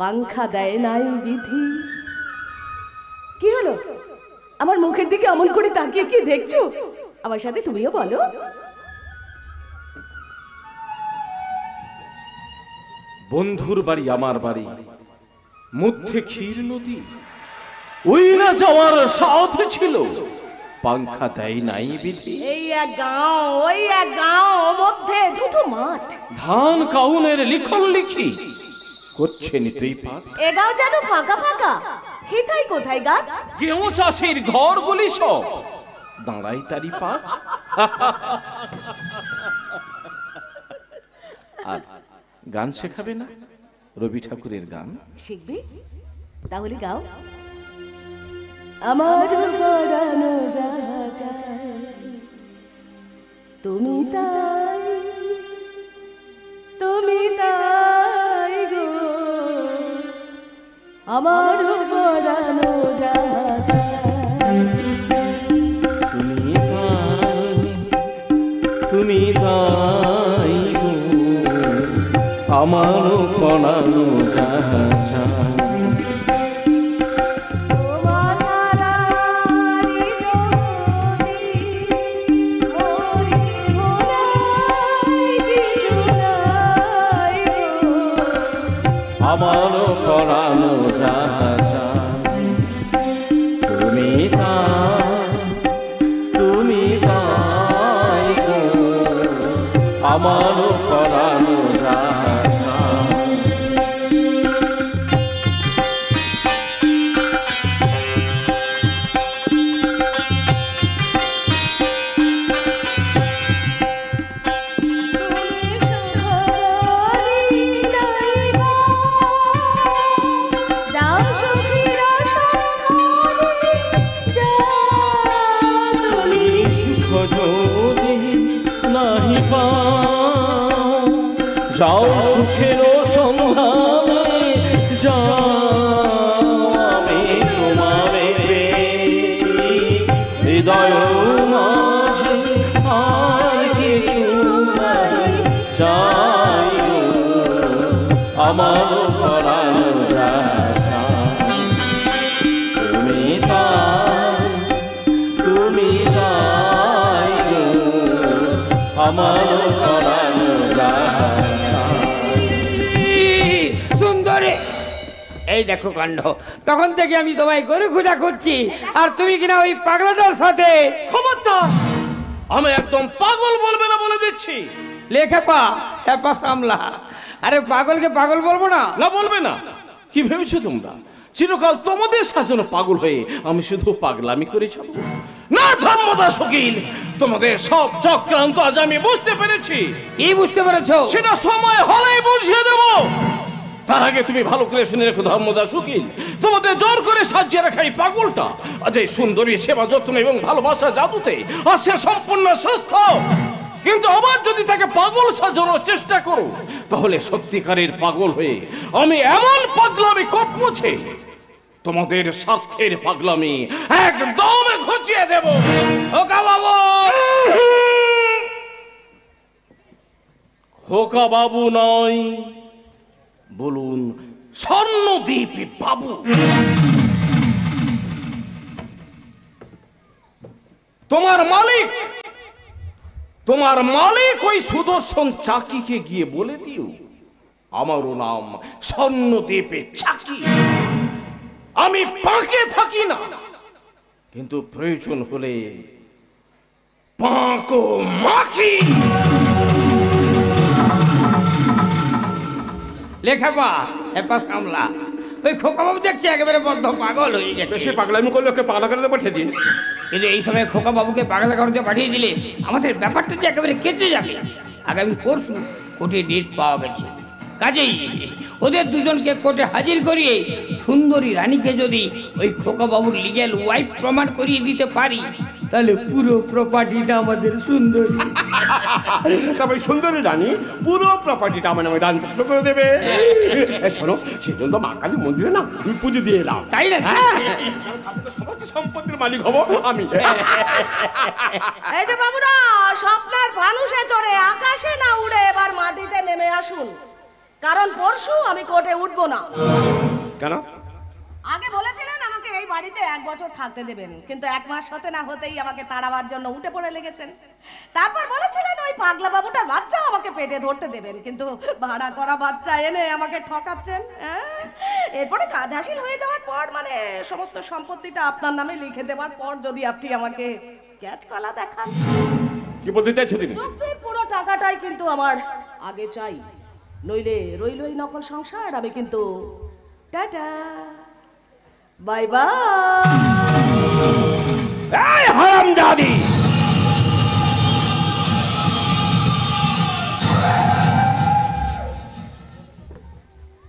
পাংখা দেয় নাই বিধি। কি হলো, আমার মুখের দিকে অমন করে তাকিয়ে কি দেখছো? আমার সাথে তুমিও বলো। বন্ধুর বাড়ি আমার বাড়ি, মধ্যে ক্ষীর নদী, ওই না যাওয়ার সাথে ছিল, পাংখা দেয় নাই বিধি। এই এক গাঁও, ওই এক গাঁও, মধ্যে ধুধু মাঠ, ধান কাউনের লিখন লিখি করছে নিতেই পাঠ। এ গাঁও যেন ফাঁকা ফাঁকা, হেথাই কোথায় গাছ? কেউ চাষের ঘরগুলি সব দাঁড়াই তারি পাঁচ। আর গান শেখাবে না? রবি ঠাকুরের গান শিখবে? তাহলে গাও। আমার পরানো জাহাজ তুমি তাই, তুমি তাই গো, আমার পরানো জাহাজ তুমি তাই, তুমি তাই গো, আমার পরানো জাহাজ। আমার পরানো জাহাজ তুমি তাই, তুমি তাই গো, আমার পরানো জাহাজ। যাও সুখের সন্ধানে, যাও আমি তোমারে পেয়েছি হৃদয় মাঝে, আর কিছু চাই গো আমার পরাণ রাজা তুমি তাই গো আমার পরাণ রাজা। সুন্দরী, এই দেখো কাণ্ড, তখন থেকে আমি তোমায় গরু খোঁজা করছি আর তুমি কিনা ওই পাগলাটার সাথে। খবরদার, আমি একদম পাগল বলবে না বলে দিচ্ছি। লেখা পা হ্যাপা সামলা। আরে পাগলকে পাগল বলবো না? না বলবে না। কি ভেবেছো তোমরা চিরকাল তোমাদের সাজানো পাগল হয়ে আমি শুধু পাগলামি করে যাব? না ধর্মদাস উকিল, তোমাদের সব চক্রান্ত আজ আমি বুঝতে পেরেছি। কি বুঝতে পেরেছো? সেটা সময় হলেই বুঝিয়ে দেব। তার আগে তুমি ভালো করে শুনে রেখো ধর্মদাস উকিল, তোমাদের জোর করে সাজিয়ে রাখা এই পাগলটা আজ এই সুন্দরী সেবা যত্ন এবং ভালোবাসা জাদুতে আর সে সম্পূর্ণ সুস্থ। কিন্তু আবার যদি তাকে পাগল সাজানোর চেষ্টা করো তাহলে সত্যিকারের পাগল হয়ে আমি এমন পাগলামি করবছে তোমাদের স্বার্থের পাগলামি একদম ঘুচিয়ে দেব। খোকা বাবু! খোকা বাবু নয়, বলুন স্বর্ণদ্বীপ বাবু। তোমার মালিক ওই সুদর্শন চাকিকে গিয়ে বলে দিও আমারও নাম স্বর্ণদ্বীপে চাকি। আমি পাঁকে থাকি না, কিন্তু প্রয়োজন হলে পাঁকো মাখি। লেখাপা হ্যাপা সামলা। ওই খোকা বাবু দেখছি একেবারে বদ্ধ পাগল হয়ে গেছে। সে পাগলামি করলে ওকে পাগলা করে পাঠিয়ে দিন। কিন্তু এই সময় খোকা বাবুকে পাগলা করতে পাঠিয়ে দিলে আমাদের ব্যাপারটা যে একেবারে কেচে যাবে। আগামী পরশু কোর্টে ডেট পাওয়া গেছে, কাজেই ওদের দুজনকে কোর্টে হাজির করিয়ে সুন্দরী রানীকে যদি ওই খোকা বাবুর লিগ্যাল ওয়াইফ প্রমাণ করিয়ে দিতে পারি তাহলে পুরো প্রপার্টিটা আমাদের সুন্দরী। তবে সুন্দরী রানী পুরো প্রপার্টিটা আমার নামে দানপত্র করে দেবে। শোনো, সেই জন্য মা কালী মন্দিরে না আমি পুজো দিয়ে এলাম। তাই না? সমস্ত সম্পত্তির মালিক হব আমি। এই যে বাবুরা, স্বপ্নের মানুষে চড়ে আকাশে না উড়ে এবার মাটিতে নেমে আসুন, কারণ পরশু আমি কোর্টে উঠবো না। কেন? আগে বলেছিলেন আমাকে এই বাড়িতে 1 বছর থাকতে দেবেন, কিন্তু 1 মাস হতে না হতেই আমাকে তাড়াবার জন্য উঠে পড়ে লেগেছেন। তারপর বলেছিলেন ওই পাগলা বাবুটার বাচ্চা আমাকে পেটে ধরতে দেবেন, কিন্তু ভাড়া করা বাচ্চা এনে আমাকে ঠকাচ্ছেন। এরপরে কাজ হাসিল হয়ে যাওয়ার পর, মানে সমস্ত সম্পত্তিটা আপনার নামে লিখে দেওয়ার পর যদি আপনি আমাকে ক্যাচ কলা দেখান। কি বলতে চাইছো তুমি? চুক্তির পুরো টাকাটাই কিন্তু আমার আগে চাই, নইলে রইল এই নকল সংসার। আমি কিন্তু টাটা বাই বাই। হারামজাদি!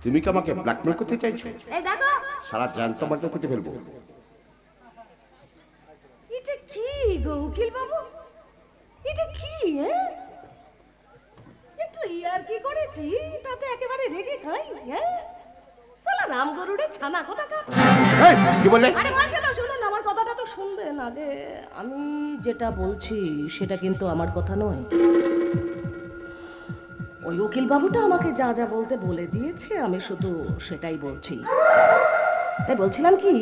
তুমি কি আমাকে ব্ল্যাকমেল করতে চাইছো? এই দেখো, সারা জ্যান্ত মারতে করতে ফেলবো। এটা কি গো উকিল বাবু, এটা কি? একটু ইয়ার কি করেছি তাতে একেবারে রেগে খাই। সালা রাম গরুড়ে ছানা কোথাকার। কি বললে? আরে বলছে তো শুনুন, আমার কথাটা তো শুনবেন আগে। আমি যেটা বলছি সেটা কিন্তু আমার কথা নয়। ওই উকিল বাবুটা আমাকে যা যা বলতে বলে দিয়েছে, আমি শুধু সেটাই বলছি। তাই বলছিলাম কি,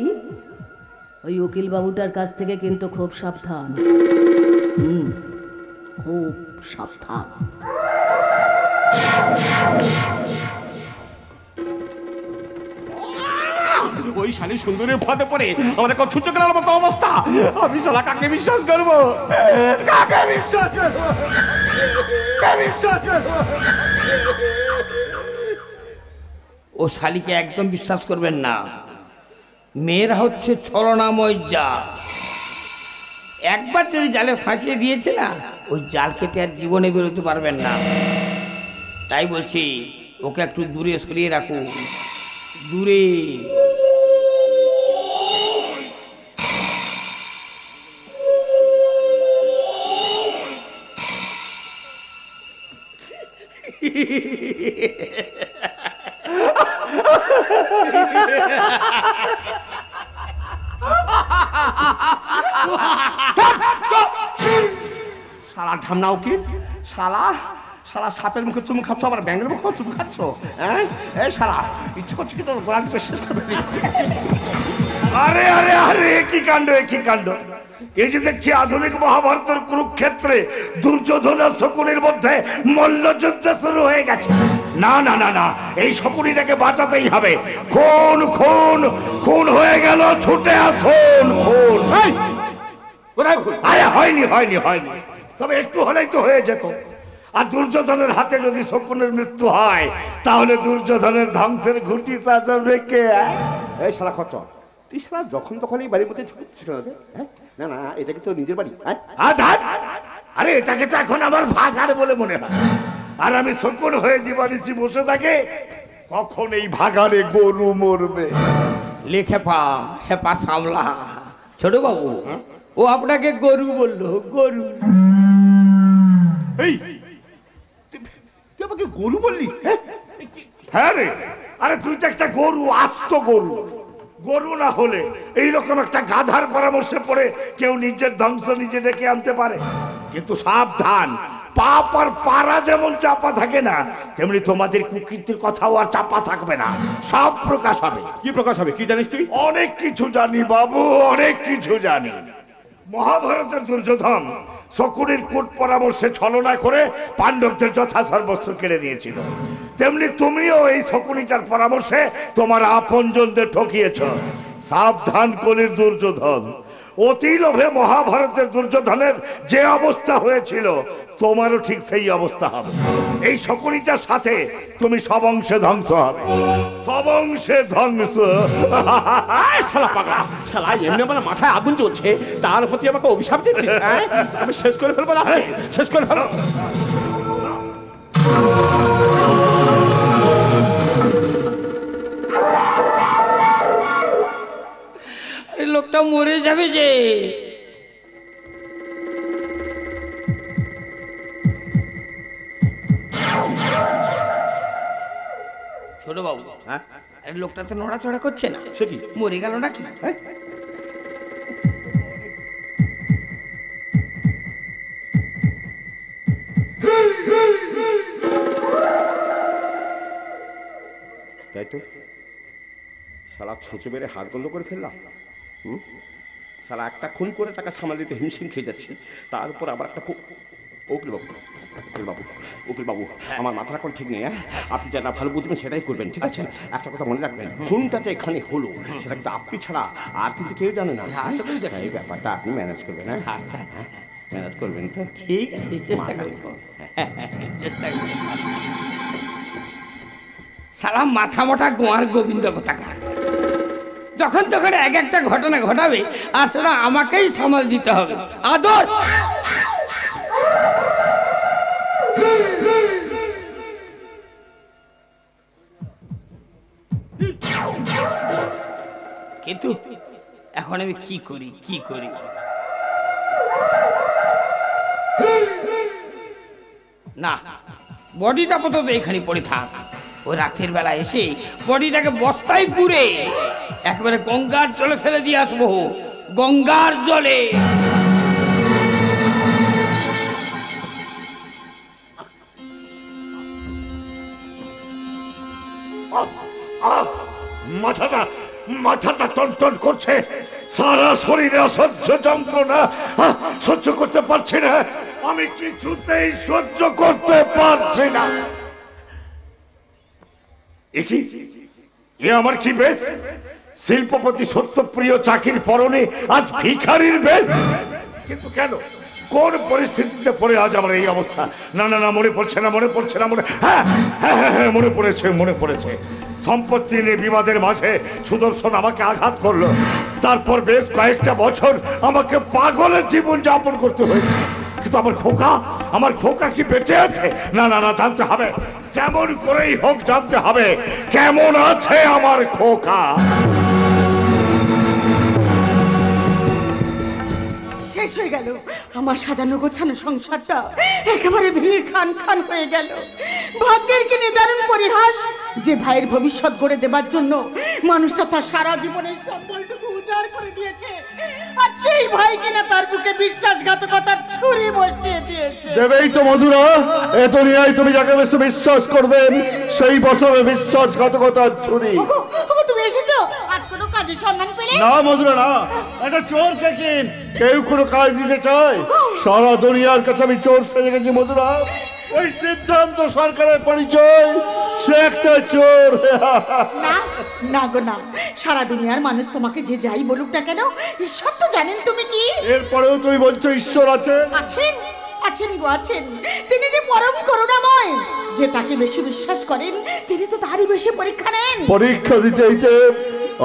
ওই উকিল বাবুটার কাছ থেকে কিন্তু খুব সাবধান। খুব সাবধান। ওই শালী সুন্দরী ফাঁদে পড়ে আমাদের কত সহ্য করার মতো অবস্থা। আমি চলা কাকে বিশ্বাস করবো? কাকে বিশ্বাস করবো? বিশ্বাস করবো? ও শালীকে একদম বিশ্বাস করবেন না। মেয়েরা হচ্ছে ছলনাময় জাল। একবার যদি জালে ফাঁসিয়ে দিয়েছে না, ওই জাল কেটে আর জীবনে বেরোতে পারবেন না। তাই বলছি ওকে একটু দূরে সরিয়ে রাখুন, দূরে। শালা ঢামনা উকিল, শালা সারা সাপের মুখে চুমু খাচ্ছ, আবার ব্যাঙের মুখেও চুমু খাচ্ছ। হ্যাঁ এই সারা ইচ্ছে করছে কি তোর গোড়া টিপে শেষ করবে? আরে আরে আরে কি কাণ্ড, কি কাণ্ড! এই যে দেখছি আধুনিক মহাভারতের কুরুক্ষেত্রে দুর্যোধন আর শকুনির মধ্যে মল্লযুদ্ধ শুরু হয়ে গেছে। না না না না, এই শকুনিটাকে বাঁচাতেই হবে। খুন খুন খুন হয়ে গেল, ছুটে আসুন খুন। আরে হয়নি হয়নি হয়নি, তবে একটু হলেই তো হয়ে যেত। আর দুর্যোধনের হাতে যদি শকুনের মৃত্যু হয়, তাহলে দুর্যোধনের ধ্বংসের ঘুঁটি সাজাবে কে? এই শালা খরচ, তুই শালা যখন তখন এই বাড়ির মধ্যে ঢুকছিস না? না না, এটা কি তোর নিজের বাড়ি? আরে এটাকে তো এখন আমার ভাগার বলে মনে হয়। আর আমি শকুন হয়ে দিবানিসি বসে থাকে, কখন এই ভাগারে গরু মরবে? লিখে পা হেপা সামলা। ছোট বাবু, ও আপনাকে গরু বললো, গরু। এই তুই আমাকে গরু বললি? হ্যাঁ রে, আরে তুই তো একটা গরু, আস্ত গরু। গরু না হলে এইরকম একটা গাধার পরামর্শে পড়ে কেউ নিজের ধ্বংস নিজে ডেকে আনতে পারে? কিন্তু সাবধান, পাপ আর পারা যেমন চাপা থাকে না, তেমনি তোমাদের কুকীর্তির কথাও আর চাপা থাকবে না, সব প্রকাশ হবে। কি প্রকাশ হবে? কি জানিস তুই? অনেক কিছু জানি বাবু, অনেক কিছু জানি। মহাভারতের দুর্যোধন শকুনির কূট পরামর্শে ছলনা করে পাণ্ডবদের যথা সর্বস্ব কেড়ে নিয়েছিল, তেমনি তুমিও এই শকুনিটার পরামর্শে তোমার আপনজনদের ঠকিয়েছ। সাবধান কলির দুর্যোধন, অতি লোভে মহাভারতের দুর্যোধনের যে অবস্থা হয়েছিল, তোমারও ঠিক সেই অবস্থা হবে। এই শকুনিটার সাথে তুমি সবংশে ধ্বংস হবে, সবংশে ধ্বংস। শালা পাগলা, শালা এমনি আমার মাথায় আগুন চলছে, তার প্রতি আমাকে অভিশাপ দিচ্ছিস? আমি শেষ করে ফেলবো, শেষ করে ফেলবো। লোকটা মরে যাবে যে। ছোট বাবু, লোকটা তো নড়াচড়া করছে না, সে কি মরে গেল নাকি? তাই তো, শালা ছোঁচো বেড়ে হাড় গন্ধ করে ফেললাম। শালা একটা খুন করে টাকা সামাল দিতে হিমশিম খেয়ে যাচ্ছি, তার উপর আবার একটা উকিল বাবু, উকিল বাবু, উকিল বাবু, আমার মাথাটা এখন ঠিক নেই। আপনি যেটা ভালো বুঝবেন সেটাই করবেন, ঠিক আছে? একটা কথা মনে রাখবেন, খুনটা যে এখানে হলো সেটা কিন্তু আপনি ছাড়া আর কিন্তু কেউ জানে না। এই ব্যাপারটা আপনি ম্যানেজ করবেন। হ্যাঁ ম্যানেজ করবেন তো? ঠিক আছে, চেষ্টা করব, চেষ্টা করব। সারা মাথা মোটা গোয়ার গোবিন্দ কোথাকার, যখন তখন এক একটা ঘটনা ঘটাবে, আর সেটা আমাকেই সামাল দিতে হবে। আদর কিন্তু এখন আমি কি করি, কি করি? না, বডিটা আপাতত এখানে পড়ে থাক। ও রাতের বেলা এসে বডিটাকে বস্তায় পুরে একেবারে গঙ্গার জলে ফেলে দিয়ে আসবো, গঙ্গার জলে। মাথাটা মাথাটা টনটন করছে, সারা শরীরে অসহ্য যন্ত্রণা, সহ্য করতে পারছি না, আমি কিছুতেই সহ্য করতে পারছি না। এ আমার কি বেশ? শিল্পপতি সত্যপ্রিয় চাকির পরনে আজ ভিখারির বেশ। কিন্তু কেন, কোন পরিস্থিতিতে পড়ে আজ আমার এই অবস্থা? না না না, মনে পড়ছে না, মনে পড়ছে না, হ্যাঁ হ্যাঁ হ্যাঁ, মনে পড়েছে, মনে পড়েছে। সম্পত্তি নিয়ে বিবাদের মাঝে সুদর্শন আমাকে আঘাত করলো, তারপর বেশ কয়েকটা বছর আমাকে পাগলের জীবন যাপন করতে হয়েছে। কিন্তু আমার খোকা কি বেঁচে আছে? না না না, জানতে হবে, যেমন করেই হোক জানতে হবে কেমন আছে আমার খোকা। শেষ হয়ে গেল আমার সাজানো গোছানো সংসারটা, একেবারে ভেঙে খান খান হয়ে গেল। ভাগ্যের কি নিদারুণ পরিহাস যে ভাইয়ের ভবিষ্যৎ গড়ে দেবার জন্য মানুষটা তার সারা জীবনের সম্বলটুকু উজাড় করে দিয়েছে। আর সেই ভাই কিনা তার বুকে বিশ্বাসঘাতকতার ছুরি বসিয়ে দিয়েছে। দেবেই তো মধুরা, এ দুনিয়ায় তুমি যাকে বেশি বিশ্বাস করবেন সেই বসাবে বিশ্বাসঘাতকতার ছুরি। ওগো, তুমি এসেছো? আজ কোনো কাজের সন্ধান পেলে? না মধুরা না, এটা চোর কে কেউ কোনো কাজ দিতে চায়? সারা দুনিয়ার কাছে আমি চোর সেজে গেছি মধুরা। ওই সিদ্ধান্ত সরকারের পরিচয়, সে একটা চোর। না না গো না, সারা দুনিয়ার মানুষ তোমাকে যে যাই বলুক না কেন, ঈশ্বর তো জানেন তুমি কি। এরপরেও তুমি বলছো ঈশ্বর আছে? আছেন, আছেন গো আছেন। তিনি যে পরম করুণাময়, যে তাকে বেশি বিশ্বাস করেন তিনি তো তারই বেশি পরীক্ষা নেন। পরীক্ষা দিতে দিতে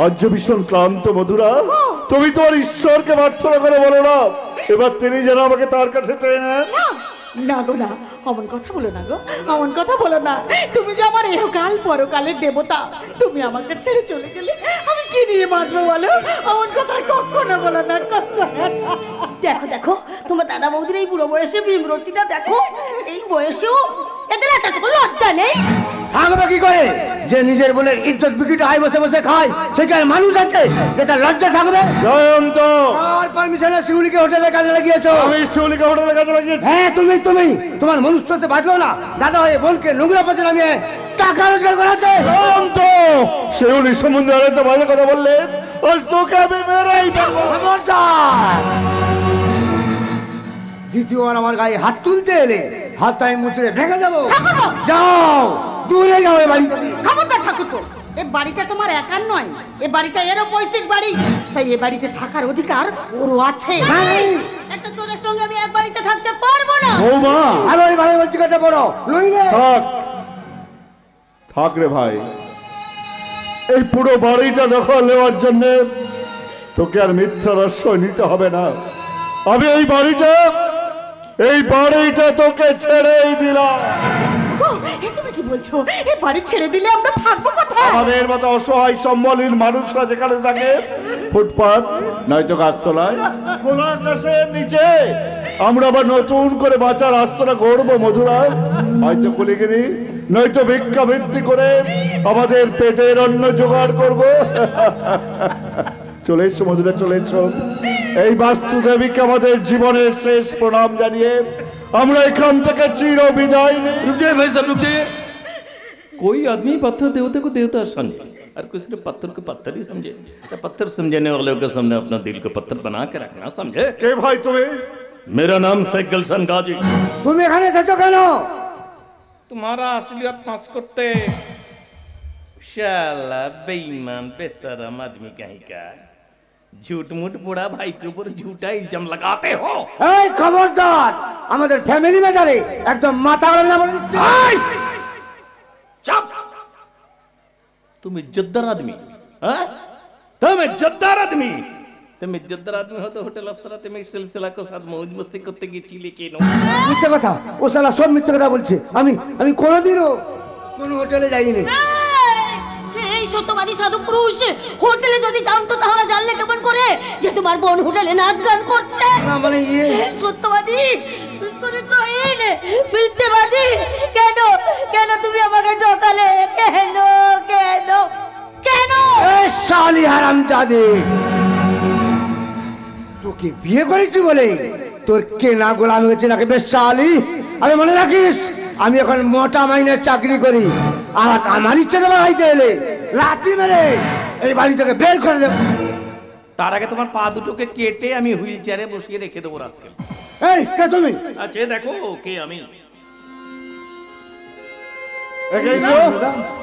আজ যে ভীষণ ক্লান্ত মধুরা। তুমি তোমার ঈশ্বরকে প্রার্থনা করে বলো না, এবার তিনি যেন আমাকে তার কাছে টেনে নেন। না গো না, অমন কথা বলো না গো, অমন কথা বলো না। তুমি যে আমার এহকাল পরকালের দেবতা, তুমি আমাকে ছেড়ে চলে গেলে আমি কি নিয়ে বাঁচবো বলো? অমন কথা আর কখনো বলো না, কখনো না। দেখো দেখো, তোমার দাদা বৌদির এই বুড়ো বয়সে ভীমরতিটা দেখো, এই বয়সেও এদের এতটুকু লজ্জা নেই। থাকবে কি করে? যে নিজের বোনের ইজ্জত বিক্রিটা আয় বসে বসে খায়, সেখানে মানুষ আছে যে তার লজ্জা থাকবে? জয়ন্ত, আর পারমিশনে শিউলিকে হোটেলে কাজে লাগিয়েছো? আমি শিউলিকে হোটেলে কাজে লাগিয়েছি। হ্যাঁ তুমি, তোমার মনুষ্যত্বে বাঁচলো না। দাদা হয়ে বোনকে নোংরা পথে নামিয়ে টাকা রোজগার করাতে। জয়ন্ত, শিউলি সম্বন্ধে আর একটা ভালো কথা বললে আজ তোকে আমি মেরেই ফেলবো। খবরদার! দ্বিতীয়বার আমার গায়ে হাত তুলতে এলে হাত আমি মুচড়ে ভেঙে যাবো। যাও, দূরে যাও এ বাড়ি থেকে। খবরদার ঠাকুরপো, এ বাড়িটা তোমার একার নয়, এ বাড়িটা এরও পৈতৃক বাড়ি, তাই এ বাড়িতে থাকার অধিকার ওরও আছে। একটা চোরের সঙ্গে আমি এক বাড়িতে থাকতে পারবো না। বৌমা, আরো এই বাড়ি বলছি কথা বড় নইলে থাক রে ভাই, এই পুরো বাড়িটা দখল নেওয়ার জন্য তোকে আর মিথ্যা আশ্রয় নিতে হবে না। আমি এই বাড়িটা তোকে ছেড়েই দিলাম। এ তুমি কি বলছো? এ বাড়ি ছেড়ে দিলে আমরা থাকবো কোথায়? আমাদের মতো অসহায় সম্বলহীন মানুষরা যেখানে থাকে, ফুটপাত নয়তো গাছতলায়, খোলা আকাশের নিচে আমরা আবার নতুন করে বাঁচার আস্তরা গড়বো মধুরা। হয়তো কুলিগিরি নয়তো ভিক্ষাবৃত্তি করে আমাদের পেটের অন্ন জোগাড় করবো। চলে এসো মধুরা, চলে এসো। এই বাস্তু দেবীকে আমাদের জীবনের শেষ প্রণাম জানিয়ে আমরা এখান থেকে চির বিদায় নিই। रुक जाइए भाई साहब, रुक जाइए। कोई आदमी पत्थर देवते को देवता समझे और किसी ने पत्थर को पत्थर ही समझे। तो पत्थर समझने वालों के सामने अपना दिल को पत्थर बना के रखना, समझे? কে ভাই তুমি? मेरा नाम शेख गुलशन गाजी। তুমি এখানে এসেছো কেন? तुम्हारा असलियत फांस करते। शाला बेईमान बेशरम आदमी कहीं का झूठ मूठ बुढ़ा भाई के ऊपर झूठा इल्जाम लगाते हो। এই খবরদার, আমাদের ফ্যামিলি ম্যাটারে একদম মাথা গরম না বলে দিচ্ছি। चुप! तुम इज्जतदार आदमी, हाँ? तुम इज्जतदार आदमी हो तो होटल अफसरा तुम इस सिलसिला को साथ मौज मस्ती करते गए चिले के नो। মিথ্যে কথা, ও শালা সব মিথ্যে কথা বলছে। আমি কোনোদিনও কোনো হোটেলে যাইনি। এই সত্যবাদী সাধু পুরুষ, হোটেলে যদি জানতো তাহলে জানলে কেমন করে যে তোমার বোন হোটেলে নাচ গান করছে? না মানে সত্যবাদী, চরিত্রহীন, মিথ্যেবাদী, কেন কেন তুমি আমাকে ঠকালে? কেন কেন কেন? এই শালি হারামজাদে, তোকে বিয়ে করেছি বলে তোর কেনা গোলাম হয়েছে নাকি বেশ্যালি? আরে মনে রাখিস, আমি এখন মোটা মাইনের চাকরি করি, আর আমার ইচ্ছে না বাড়াইতে এলে লাথি মেরে এই বাড়ি থেকে বের করে দেব। তার আগে তোমার পা দুটোকে কেটে আমি হুইল চেয়ারে বসিয়ে রেখে দেবো আজকে। এই কে তুমি? আচ্ছা দেখো কে আমি।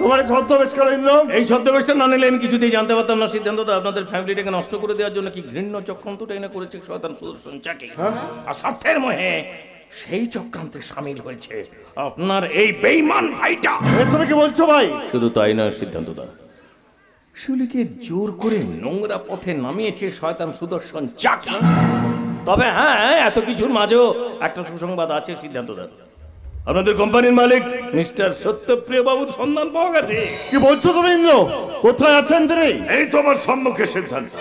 তোমার ছদ্মবেশ করে দিল। এই ছদ্মবেশটা না নিলে আমি কিছুতেই জানতে পারতাম না সিদ্ধান্তটা আপনাদের ফ্যামিলিটাকে নষ্ট করে দেওয়ার জন্য কি ঘৃণ্য চক্রান্তটা এনে করেছে শয়তান সুদর্শন চাকি। আর স্বার্থের মোহে সেই চক্রান্তে সামিল হয়েছে আপনার এই বেঈমান ভাইটা। তুমি কি বলছো ভাই? শুধু তাই নয় সিদ্ধান্তদা, শিউলিকে জোর করে নোংরা পথে নামিয়েছে শয়তান সুদর্শন চাকি। তবে হ্যাঁ, এত কিছুর মাঝেও একটা সুসংবাদ আছে সিদ্ধান্তদা। আপনাদের কোম্পানির মালিক মিস্টার সত্যপ্রিয় বাবুর সন্ধান পাওয়া গেছে। কি বলছো তুমি ইন্দ্র? কোথায় আছেন তিনি? এই তো আমার সম্মুখে সিদ্ধান্ত।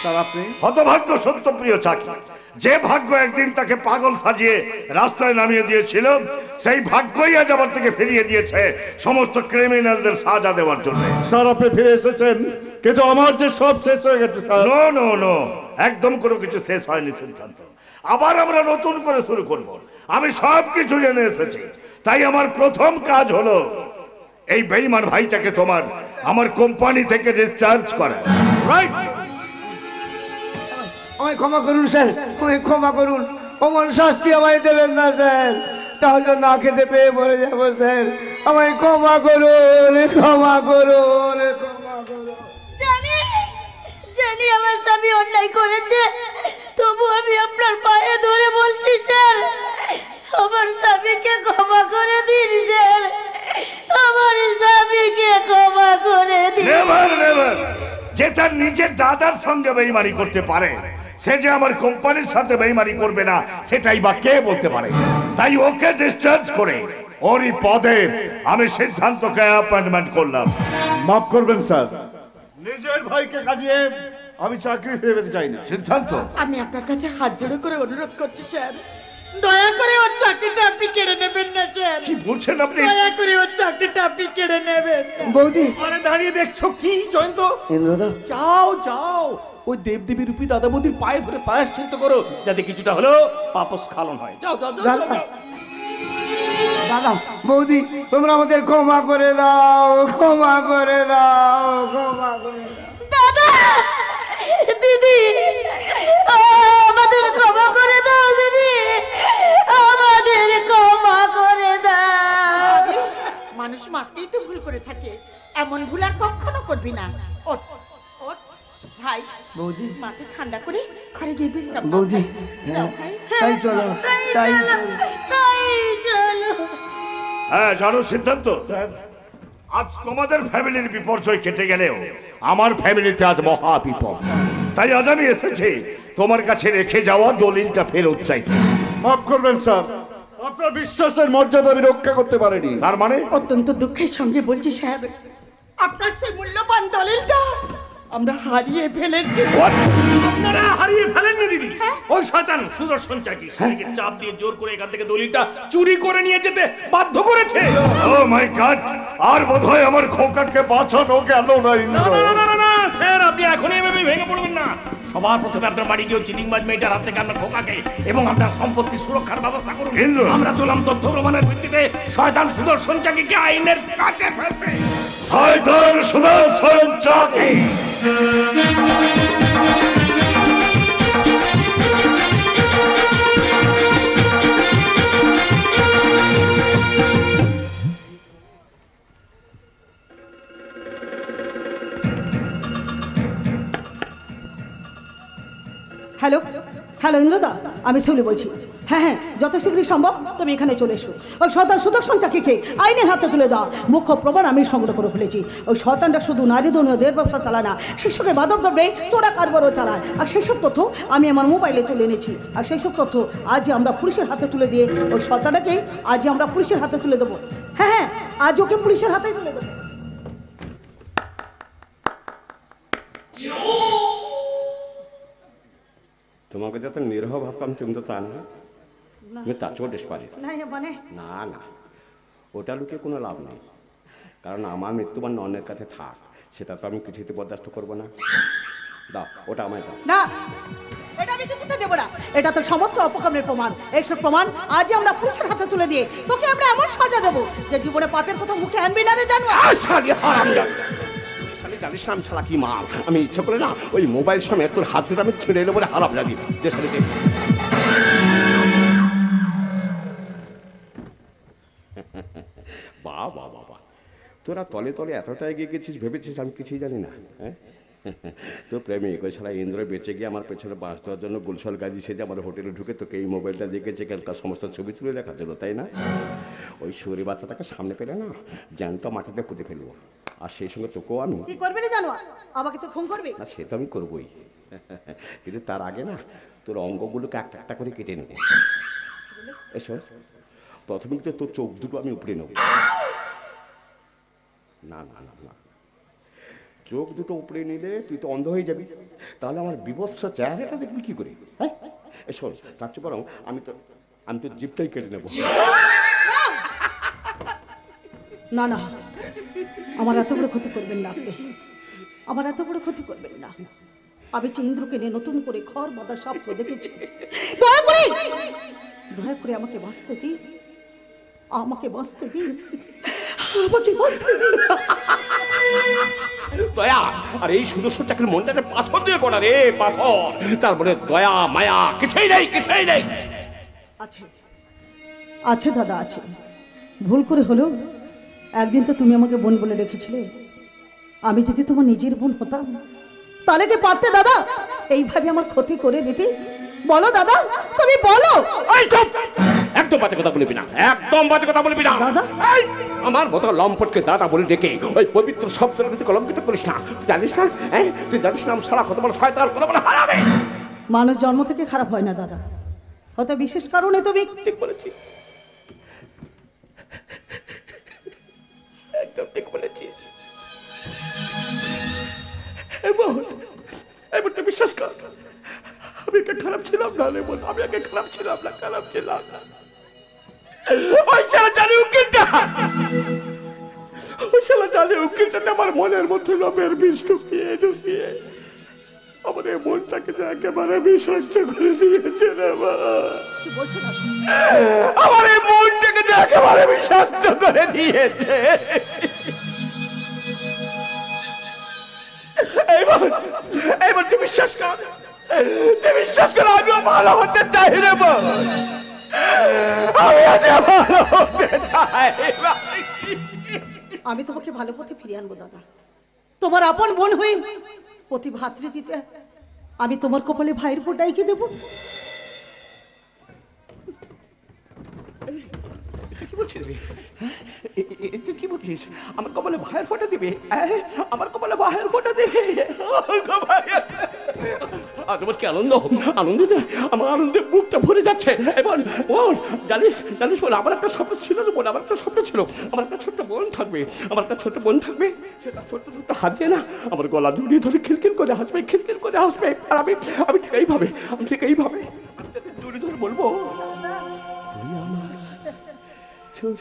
স্যার আপনি? হতভাগ্য সত্যপ্রিয় চাকরি, যে ভাগ্য একদিন তাকে পাগল সাজিয়ে রাস্তায় নামিয়ে দিয়েছিল, সেই ভাগ্যই আজ আমার থেকে ফিরিয়ে দিয়েছে সমস্ত ক্রিমিনালদের সাজা দেওয়ার জন্য। স্যার আপনি ফিরে এসেছেন, কিন্তু আমার যে সব শেষ হয়ে গেছে স্যার। নো নো নো, একদম কোনো কিছু শেষ হয়নি সিদ্ধান্ত। আবার আমরা নতুন করে শুরু করব। আমি সব কিছু জেনে এসেছি, তাই আমার প্রথম কাজ হলো এই বেঈমান ভাইটাকে তোমার আমার কোম্পানি থেকে ডিসচার্জ করা। রাইট? আমায় ক্ষমা করুন স্যার, আমায় ক্ষমা করুন, অমন শাস্তি আমায় দেবেন না স্যার, তাহলে না খেতে পেয়ে মরে যাবো স্যার। আমায় ক্ষমা করুন, ক্ষমা করুন, ক্ষমা করুন। জানি জানি আমার স্বামী অন্যায় করেছে, তবু আমি আপনার পায়ে ধরে বলছি স্যার, আমার স্বামীকে ক্ষমা করে দিন স্যার, আমার স্বামীকে ক্ষমা করে দিন। Never never. যে তার নিজের দাদার সঙ্গে বেঈমানি করতে পারে, সে যে আমার কোম্পানির সাথে বেঈমানি করবে না সেটাই বা কে বলতে পারে? তাই ওকে ডিসচার্জ করে ওরই পদে আমি সিদ্ধান্তকে অ্যাপয়েন্টমেন্ট করলাম। মাফ করবেন স্যার, নিজের ভাইকে কাজিয়ে আমি চাকরি ফিরে পেতে চাই না। সিদ্ধান্ত, আমি আপনার কাছে হাত জোড়ো করে অনুরোধ করছি স্যার, দয়া করে ওর চাকরিটা আপনি কেড়ে নেবেন না স্যার। কি বলছেন আপনি? দয়া করে ওর চাকরিটা আপনি কেড়ে নেবেন। বৌদি, আরে দাঁড়িয়ে দেখছো কি জয়ন্ত? ইন্দ্রদা, যাও যাও, ওই দেবদেবী রূপী দাদা বৌদির পায়ে ধরে প্রায়শ্চিত্ত করো, যাতে কিছুটা হলো পাপস্খলন হয়। যাও যাও যাও, দাদা, যাও। দাদা, বৌদি, তোমরা আমাদের ক্ষমা করে দাও, ক্ষমা করে দাও, ক্ষমা করে দাও। দাদা, দিদি, আমাদের ক্ষমা করে দাও দিদি, আমাদের ক্ষমা করে দাও। মানুষ মাত্রই তো ভুল করে থাকে, এমন ভুল আর কখনো করবি না। ওঠ ওঠ ভাই, বৌদি, মাথা ঠান্ডা করে ঘরে গিয়ে বিশ্রাম নাও বৌদি, ভাই। যাও ভাই, তাই চলো, তাই চলো, চলো। তাই চলো। হ্যাঁ জানো সিদ্ধান্ত, আজ তোমাদের ফ্যামিলির বিপর্যয় কেটে গেলেও আমার ফ্যামিলিতে আজ মহা বিপদ। তাই আজ আমি এসেছি তোমার কাছে রেখে যাওয়া দলিলটা ফেরত চাইতে। মাফ করবেন স্যার, আপনার বিশ্বাসের মর্যাদা আমি রক্ষা করতে পারিনি। তার মানে অত্যন্ত দুঃখের সঙ্গে বলছি স্যার, আপনার সেই মূল্যবান দলিলটা আমরা হারিয়ে ফেলেছি। What? আপনারা হারিয়ে ফেলেননি দিদি, ওই শয়তান সুদর্শন চাকি স্বামীকে চাপ দিয়ে জোর করে এখান থেকে দলিলটা চুরি করে নিয়ে যেতে বাধ্য করেছে। ও মাই গড, আর বোধহয় আমার খোকাকে বাঁচানো গেল না না ইন্দ্র। না না না না স্যার, আপনি এখনই এভাবে ভেঙে পড়বেন না। সবার প্রথমে আপনার বাড়ি গিয়ে চিটিংবাজ মেয়েটার হাত থেকে আপনার খোকাকে এবং আপনার সম্পত্তি সুরক্ষার ব্যবস্থা করুন। ইন্দ্র। আমরা চললাম তথ্য প্রমাণের ভিত্তিতে শয়তান সুদর্শন চাকিকে আইনের কাছে ফেলতে। শয়তান সুদর্শন চাকি। হ্যালো হ্যালো ইন্দ্রদা, আমি শিউলি বলছি। হ্যাঁ হ্যাঁ, যত শীঘ্রই সম্ভব তুমি এখানে চলে এসো। ওই শয়তান সুদর্শন চাকিকে আইনের হাতে তুলে দাও। মুখ্য প্রমাণ আমি সংগ্রহ করে ফেলেছি। ওই শয়তানটা শুধু নারী দনীয়দের ব্যবসা চালায় না, সেই সঙ্গে মাদক দ্রব্যে চোরা কারবারও চালায়। আর সেই সব তথ্য আমি আমার মোবাইলে তুলে এনেছি। আর সেই সব তথ্য আজ আমরা পুলিশের হাতে তুলে দিয়ে ওই শয়তানটাকেই আজ আমরা পুলিশের হাতে তুলে দেবো। হ্যাঁ হ্যাঁ, আজ ওকে পুলিশের হাতেই তুলে দেবো। তোমাকে যত নিরহ ভাবতাম তুমি তো তা না, তুমি তার চেয়েও বেশ পারি। না মানে না না, ওটা লুকিয়ে কোনো লাভ নেই, কারণ আমার মৃত্যুবান অন্যের কাছে থাক, সেটা তো আমি কিছুতে বরদাস্ত করবো না। দাও ওটা আমায় দাও। না, এটা আমি কিছুতে দেবো না। এটা তো সমস্ত অপকর্মের প্রমাণ। এইসব প্রমাণ আজ আমরা পুলিশের হাতে তুলে দিয়ে তোকে আমরা এমন সাজা দেবো যে জীবনে পাপের কথা মুখে আনবি না রে, জানো? জানিস না আমি ছাড়া কি মাল, আমি ইচ্ছে করে না ওই মোবাইল সময় তোর হাত ধরে আমি ছেড়ে এলো বলে হারাম লাগি দেশালিতে। বাবা বাবা, তোরা তলে তলে এতটা এগিয়ে গেছিস, ভেবেছিস আমি কিছুই জানি না। হ্যাঁ, তো প্রেমিক ওই ছাড়া ইন্দ্র বেঁচে গিয়ে আমার পেছনে বাঁশ দেওয়ার জন্য গুলশাল গাজি সেজে আমার হোটেলে ঢুকে তোকে এই মোবাইলটা দেখেছে কালকার সমস্ত ছবি তুলে রাখার জন্য, তাই না? ওই শরীর বাচ্চাটাকে সামনে পেলে না জ্যান্ত মাটিতে পুঁতে ফেলবো, আর সেই সঙ্গে তোকেও আমি। কি করবি না জানো? আমাকে তো খুন করবি। না সে তো আমি করবোই, কিন্তু তার আগে না তোর অঙ্গগুলোকে একটা একটা করে কেটে নেবো। এসো, প্রথমে কিন্তু তোর চোখ দুটো আমি উপড়ে নেব। না না না না, চোখ দুটো উপড়ে নিলে তুই তো অন্ধ হয়ে যাবি, তাহলে আমার বিভৎস চেহারাটা দেখবি কি করে? হ্যাঁ এসো, তার চেয়ে বরং আমি তো জিভটাই কেটে নেবো। না না, আমার এত বড় ক্ষতি করবেন না আপনি, আমার এত বড় ক্ষতি করবেন না। আমি যে ইন্দ্রকে নিয়ে নতুন করে ঘর বাঁধার স্বপ্ন দেখেছি। দয়া করে আমাকে বাঁচতে দিন, আমাকে বাঁচতে দিন, আমাকে বাঁচতে দিন। দয়া আর এই সুদর্শন চাকরির মনটাকে পাথর দিয়ে করা রে, পাথর। তারপরে দয়া মায়া কিছুই নেই, কিছুই নেই। আছে আছে দাদা, আছে। ভুল করে হলেও একদিন তো তুমি আমাকে বোন বলে রেখেছিলে। আমি যদি তোমার নিজের বোন হতাম তাহলে কি পারতে দাদা এইভাবে আমার ক্ষতি করে দিতে? বলো দাদা, তুমি বলো। একদম বাজে কথা বলবি না, একদম বাজে কথা বলবি না দাদা। আমার মতো লম্পটকে দাদা বলে ডেকে ওই পবিত্র শব্দের ভিতরে কলঙ্কিত করিস না। তুই জানিস না, হ্যাঁ তুই জানিস না সারা কত বড় শয়তান, কত বড় হারাবে। মানুষ জন্ম থেকে খারাপ হয় না দাদা, হয়তো বিশেষ কারণে তুমি ঠিক বলেছিস, একদম ঠিক বলেছিস। এবার তো বিশ্বাস কর, আমি আগে খারাপ ছিলাম না রে বোন, আমি আগে খারাপ ছিলাম না, খারাপ ছিলাম না। ওই শালা জানে উকিলটা, ওই শালা জানে উকিলটাতে আমার মনের মধ্যে লোভের বিষ ঢুকিয়ে ঢুকিয়ে আমার এই মনটাকে যে একেবারে বিষাক্ত করে দিয়েছে রে মা। আমার এই মনটাকে যে একেবারে বিষাক্ত করে দিয়েছে। এইবার তুই বিশ্বাস কর, তুই বিশ্বাস কর, আমিও ভালো হতে চাই রে বোন, আমি আজ ভালো হতে চাই। আমি তোমাকে ভালো পথে ফিরিয়ে আনবো দাদা, তোমার আপন বোন হয়ে প্রতি ভাতৃ দিতে আমি তোমার কপালে ভাইয়ের ফোঁটাই কি দেবো। কি বলছিস রে? তুই কি বলছিস? আমার কপালে ভাইয়ের ফোঁটা দিবে? আমার কপালে ভাইয়ের ফোঁটা দিবে? তোমার কি আনন্দ, আনন্দিত? আমার আনন্দে বুকটা ভরে যাচ্ছে। এবার বল, জানিস জানিস বল, আমার একটা স্বপ্ন ছিল না বল, আমার একটা স্বপ্ন ছিল, আমার একটা ছোট্ট বোন থাকবে, আমার একটা ছোট্ট বোন থাকবে, সেটা ছোট্ট ছোট্ট হাত দিয়ে না আমার গলা জড়িয়ে ধরে খিলখিল করে হাসবে, খিলখিল করে হাসবে। আর আমি আমি ঠিক এইভাবে, আমি ঠিক এইভাবে জড়িয়ে ধরে বলবো, তুই আমার ছোট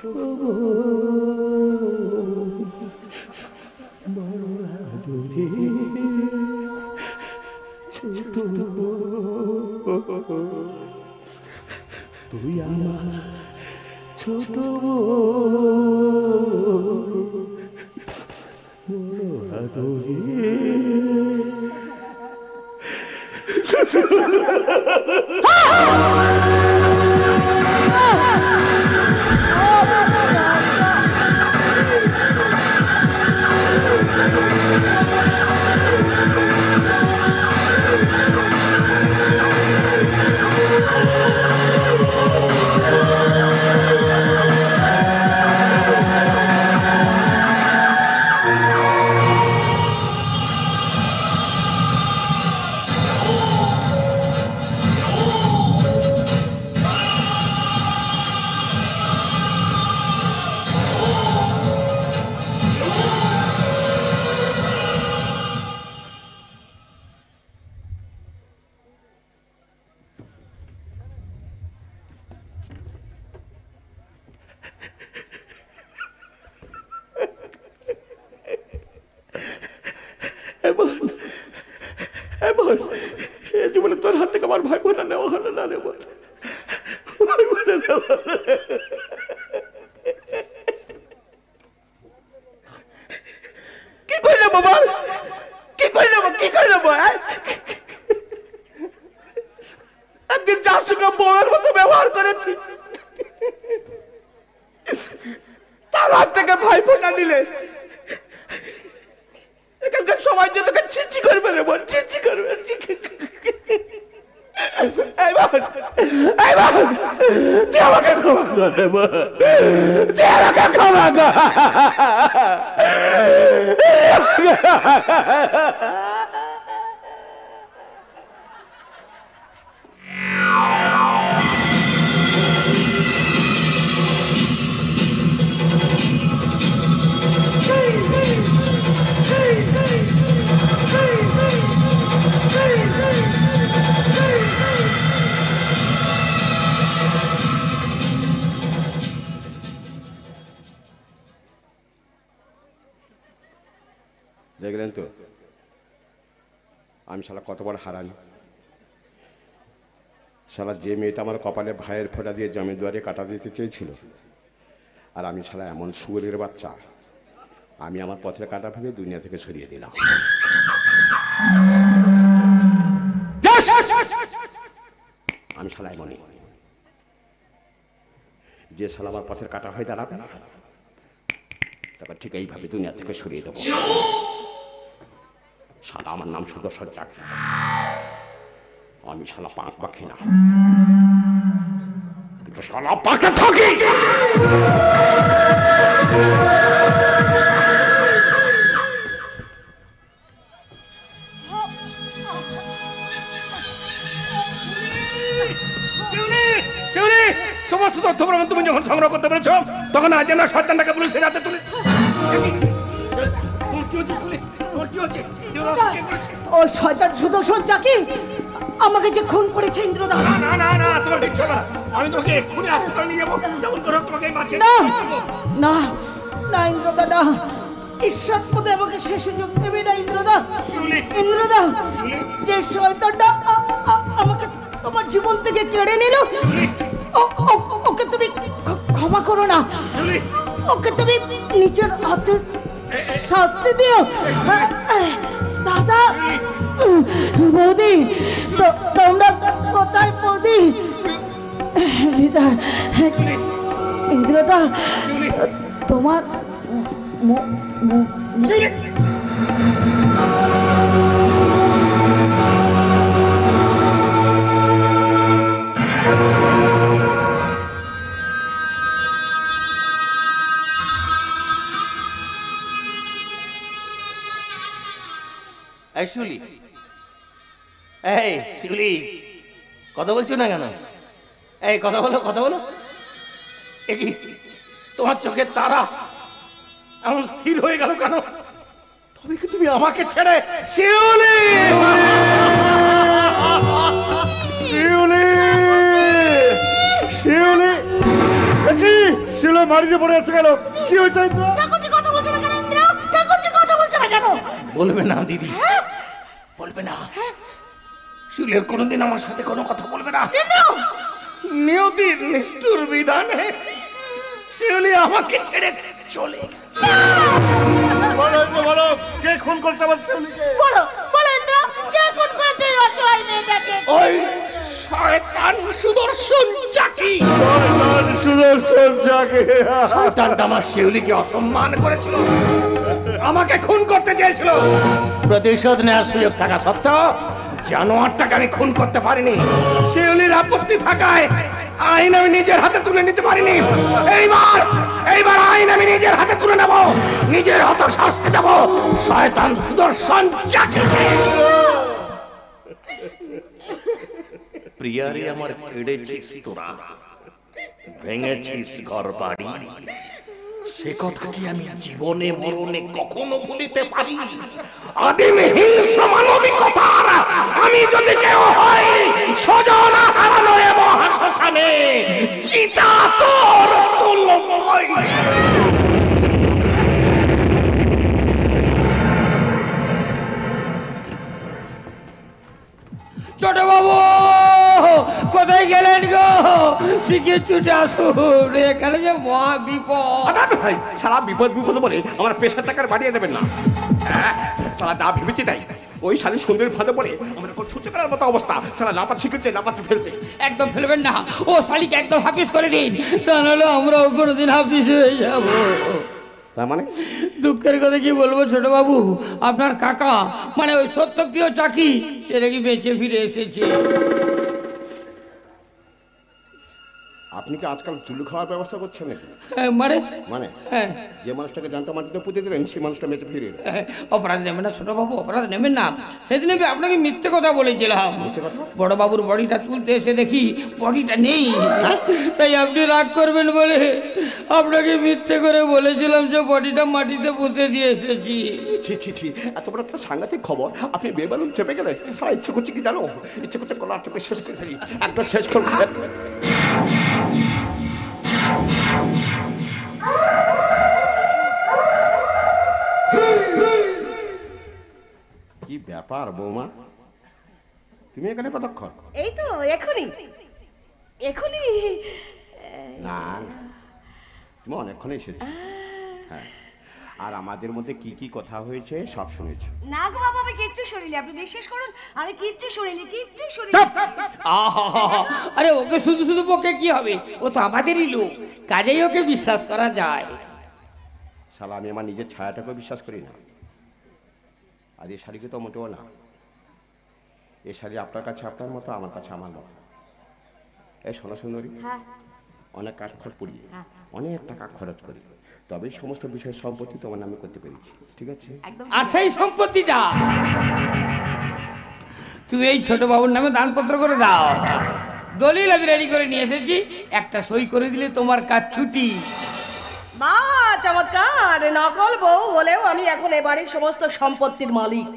বড় আদরে ছোট, তুই আমার ছোট বড় আদরে। জীবনে তোর হাত থেকে আমার ভাই বোনা নেওয়া হলো না রে বোন, ভাই বোনা নেওয়া। কি কইলে বাবা, কি কইলে, কি কইলে বল? একদিন যার সঙ্গে বউয়ের মতো ব্যবহার করেছি, তার হাত থেকে ভাই ফোঁটা নিলে এখানকার সবাই যে তোকে চিচি করবে রে বোন, চিচি করবে। তুই আমাকে ক্ষমা কর রে বোন, তুই আমাকে ক্ষমা কর। দেখলেন তো, আমি শালা কত বড় হারামি। শালা যে মেয়েটা আমার কপালে ভাইয়ের ফোঁটা দিয়ে জমি দুয়ারে কাটা দিতে চেয়েছিল, আর আমি শালা এমন শুয়োরের বাচ্চা, আমি আমার পথের কাটা ভেবে দুনিয়া থেকে সরিয়ে দিলাম। আমি শালা এমনই, যে শালা আমার পথের কাটা হয়ে দাঁড়াবে তারপর ঠিক এইভাবে দুনিয়া থেকে সরিয়ে দেবো। শালা আমার নাম সুদর্শন চাকরি, আমি শালা পাঁক পাখি না, কিন্তু শালা পাকে থাকি। সমস্ত তথ্য প্রমাণ তুমি যখন সংগ্রহ করতে পেরেছ, তখন আজ না শয়তানটাকে পুলিশের হাতে তুলে। ওই শয়তান সুদর্শন চাকি আমাকে যে খুন করেছে ইন্দ্রদা। না না না, তোমার কিচ্ছু হবে না, আমি তোমাকে এক্ষুনি হাসপাতালে নিয়ে যাবো, যেমন করে তোমাকে বাঁচিয়ে না না না ইন্দ্রদা, না, ঈশ্বর পদে আমাকে সে সুযোগ দেবে না ইন্দ্রদা। ইন্দ্রদা, যে শয়তানটা আমাকে তোমার জীবন থেকে কেড়ে নিল, ওকে তুমি ক্ষমা করো না, ওকে তুমি নিজের হাতে শাস্তি দিও। দাদা, বৌদি, তোমরা কোথায় বৌদি? ইন্দ্রদা, তোমার এই শিউলি, এই শিউলি, কথা বলছো না কেন? এই কথা বলো, কথা বলো। কি তোমার চোখের তারা এমন স্থির হয়ে গেল কেন? তবে কি তুমি আমাকে ছেড়ে? শিউলি, শিউলি, শিউলি, কি শিউলি মারিতে পড়ে আছে কেন? কি হয়েছে? কথা বলছে না কেন ইন্দ্র? কথা বলছে না কেন? বলবে না দিদি, বলবে না। শিউলির কোনোদিন আমার সাথে কোনো কথা বলবে না। নিয়তির নিষ্ঠুর বিধানে শিউলি আমাকে ছেড়ে চলে গেছে। বলো, কে খুন করছে আমার শিউলিকে? বলো বলো ইন্দ্র, কে খুন করেছে এই অসহায় মেয়েটাকে? ওই শয়তান সুদর্শন চাকি। শয়তান সুদর্শন চাকি। শয়তানটা আমার শিউলিকে অসম্মান করেছিল, আমাকে খুন করতে চেয়েছিল। প্রতিশোধ নেওয়ার সুযোগ থাকা সত্ত্বেও জানোয়ারটাকে আমি খুন করতে পারিনি। শিউলির আপত্তি থাকায় আইন আমি নিজের হাতে তুলে নিতে পারিনি। এইবার আইন আমি নিজের হাতে তুলে নেব, নিজের হাতে শাস্তি দেব শয়তান সুদর্শন চাকিকে। প্রিয়ারে আমার কেড়েছিস তোরা, ভেঙেছিস ঘর বাড়ি, সে কথা কি আমি জীবনে মরণে কখনো ভুলিতে পারি? আদিম হিংস্র মানবিকতার আমি যদি কেউ হই, স্বজন হারানো এ মহাশ্মশানে চিতা তোর তুল্যময়। ছোট বাবু কোথায় গেলেন গো? শিখে ছুটে আসুন, এখানে যে মহা বিপদ। ভাই সারা বিপদ বলে আমার পেশার টাকার বাড়িয়ে দেবেন না। সারা যা ভেবেছি তাই, ওই শালি সুন্দর ফাঁদে পড়ে আমার এখন ছুটে করার মতো অবস্থা। সারা লাপাত শিখেছে, লাপাতে ফেলতে। একদম ফেলবেন না, ও শালিকে একদম হাফিজ করে দিন, তা নাহলে আমরাও কোনোদিন হাফিজ হয়ে যাব। তার মানে দুঃখের কথা কি বলবো ছোট বাবু, আপনার কাকা মানে ওই সত্যপ্রিয় চাকি সে নাকি বেঁচে ফিরে এসেছে। আপনি কি আজকাল চুলু খাওয়ার ব্যবস্থা করছেন নাকি? মানে মানে যে মানুষটাকে জানতো মাটিতে পুঁতে দিলেন, সেই মানুষটা মেচে ফিরে এলো। অপরাধ নেবেন না ছোট বাবু, অপরাধ নেবেন না। সেদিন আমি আপনাকে মিথ্যে কথা বলেছিলাম। বড় বাবুর বডিটা তুলতে এসে দেখি বডিটা নেই, তাই আপনি রাগ করবেন বলে আপনাকে মিথ্যে করে বলেছিলাম যে বডিটা মাটিতে পুঁতে দিয়ে এসেছি। ছি ছি ছি, এত বড় একটা সাংঘাতিক খবর আপনি বেবালুন চেপে গেলেন। সারা ইচ্ছে করছে কি জানো, ইচ্ছে করছে কলার চেপে শেষ করে ফেলি, একদম শেষ করে। কি ব্যাপার বৌমা, তুমি এখানে কতক্ষণ? এই তো এখনই এখনই। না না, তুমি অনেকক্ষণ এসেছো। হ্যাঁ, আর আমাদের মধ্যে কি কি কথা হয়েছে সব শুনেছো। না গো বাবা, আমি কিচ্ছু শুনিনি, আপনি বিশ্বাস করুন, আমি কিচ্ছু শুনিনি, কিচ্ছু শুনিনি। আরে ওকে শুধু শুধু বকে কি হবে, ও তো আমাদেরই লোক, কাজেই ওকে বিশ্বাস করা যায়। শালা আমি আমার নিজের ছায়াটাকেও বিশ্বাস করি না, আর এ শাড়িকে তো মোটেও না। এ শাড়ি আপনার কাছে আপনার মতো, আমার কাছে আমার মতো। এই সোনা সুন্দরী, অনেক কাঠ খরচ করি, অনেক টাকা খরচ করি, তবে সমস্ত বিষয় সম্পত্তি তোমার নামে করতে পেরেছি, ঠিক আছে? আর সেই সম্পত্তিটা তুমি এই ছোট বাবুর নামে দানপত্র করে দাও। দলিল আমি রেডি করে নিয়ে এসেছি, একটা সই করে দিলে তোমার কাজ ছুটি। বা চমৎকার! নকল বউ হলেও আমি এখন এ বাড়ির সমস্ত সম্পত্তির মালিক।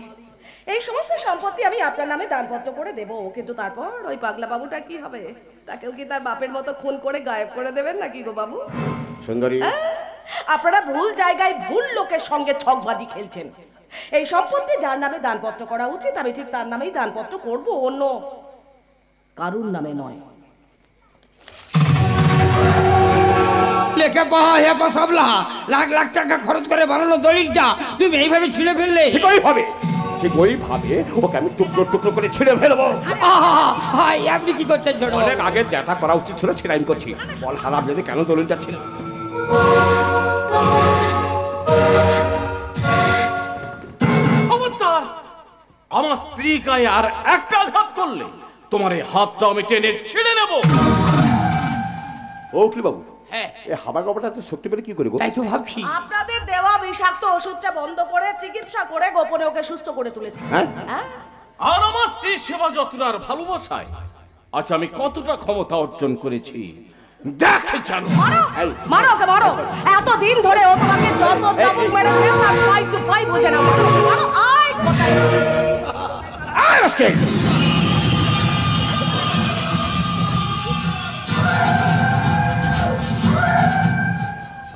এই সমস্ত সম্পত্তি আমি আপনার নামে দানপত্র করে দেব, কিন্তু তারপর ওই পাগলা বাবুটা কি হবে? তাকেও কি তার বাপের মতো খুন করে গায়েব করে দেবেন নাকি গো বাবু? সুন্দরী, আপনারা ভুল জায়গায় ভুল লোকের সঙ্গে ছকবাজি খেলছেন। এই সম্পত্তি যার নামে দানপত্র করা উচিত, আমি ঠিক তার নামেই দানপত্র করব, অন্য কারুর নামে নয়। লেখা পাহা হেপা সবলা লাখ লাখ টাকা খরচ করে বানানো দলিলটা তুমি এইভাবে ছিঁড়ে ফেললে। ঠিক ওইভাবে, ঠিক ওইভাবে ওকে আমি টুকরো টুকরো করে ছিঁড়ে ফেলবো। হাই, আপনি কি করছেন ছোট? অনেক আগে যেটা করা উচিত ছিল সেটা আমি করছি। বল হারাম যদি কেন দলিলটা ছিল? খবরদার! আমার স্ত্রী গায়ে আর একটা আঘাত করলে তোমার এই হাতটা আমি টেনে ছিঁড়ে নেব। ও উকিল বাবু, হ্যাঁ, এই হাবা গবাটা তো শক্তি পেলে কি করবো? তাই তো ভাবছি। আপনাদের দেওয়া বিষাক্ত ওষুধটা বন্ধ করে চিকিৎসা করে গোপনে ওকে সুস্থ করে তুলেছি। হ্যাঁ, আর আমার স্ত্রীর সেবা যত্ন আর ভালোবাসায় আজ আমি কতটা ক্ষমতা অর্জন করেছি দেখে জানো। মারো ওকে, মারো। এতদিন ধরে ও তোমাকে যত চাবুক মেরেছে তার 5 to 5 বোঝে না। মারো ওকে, মারো। আয় কোথায়? আজকে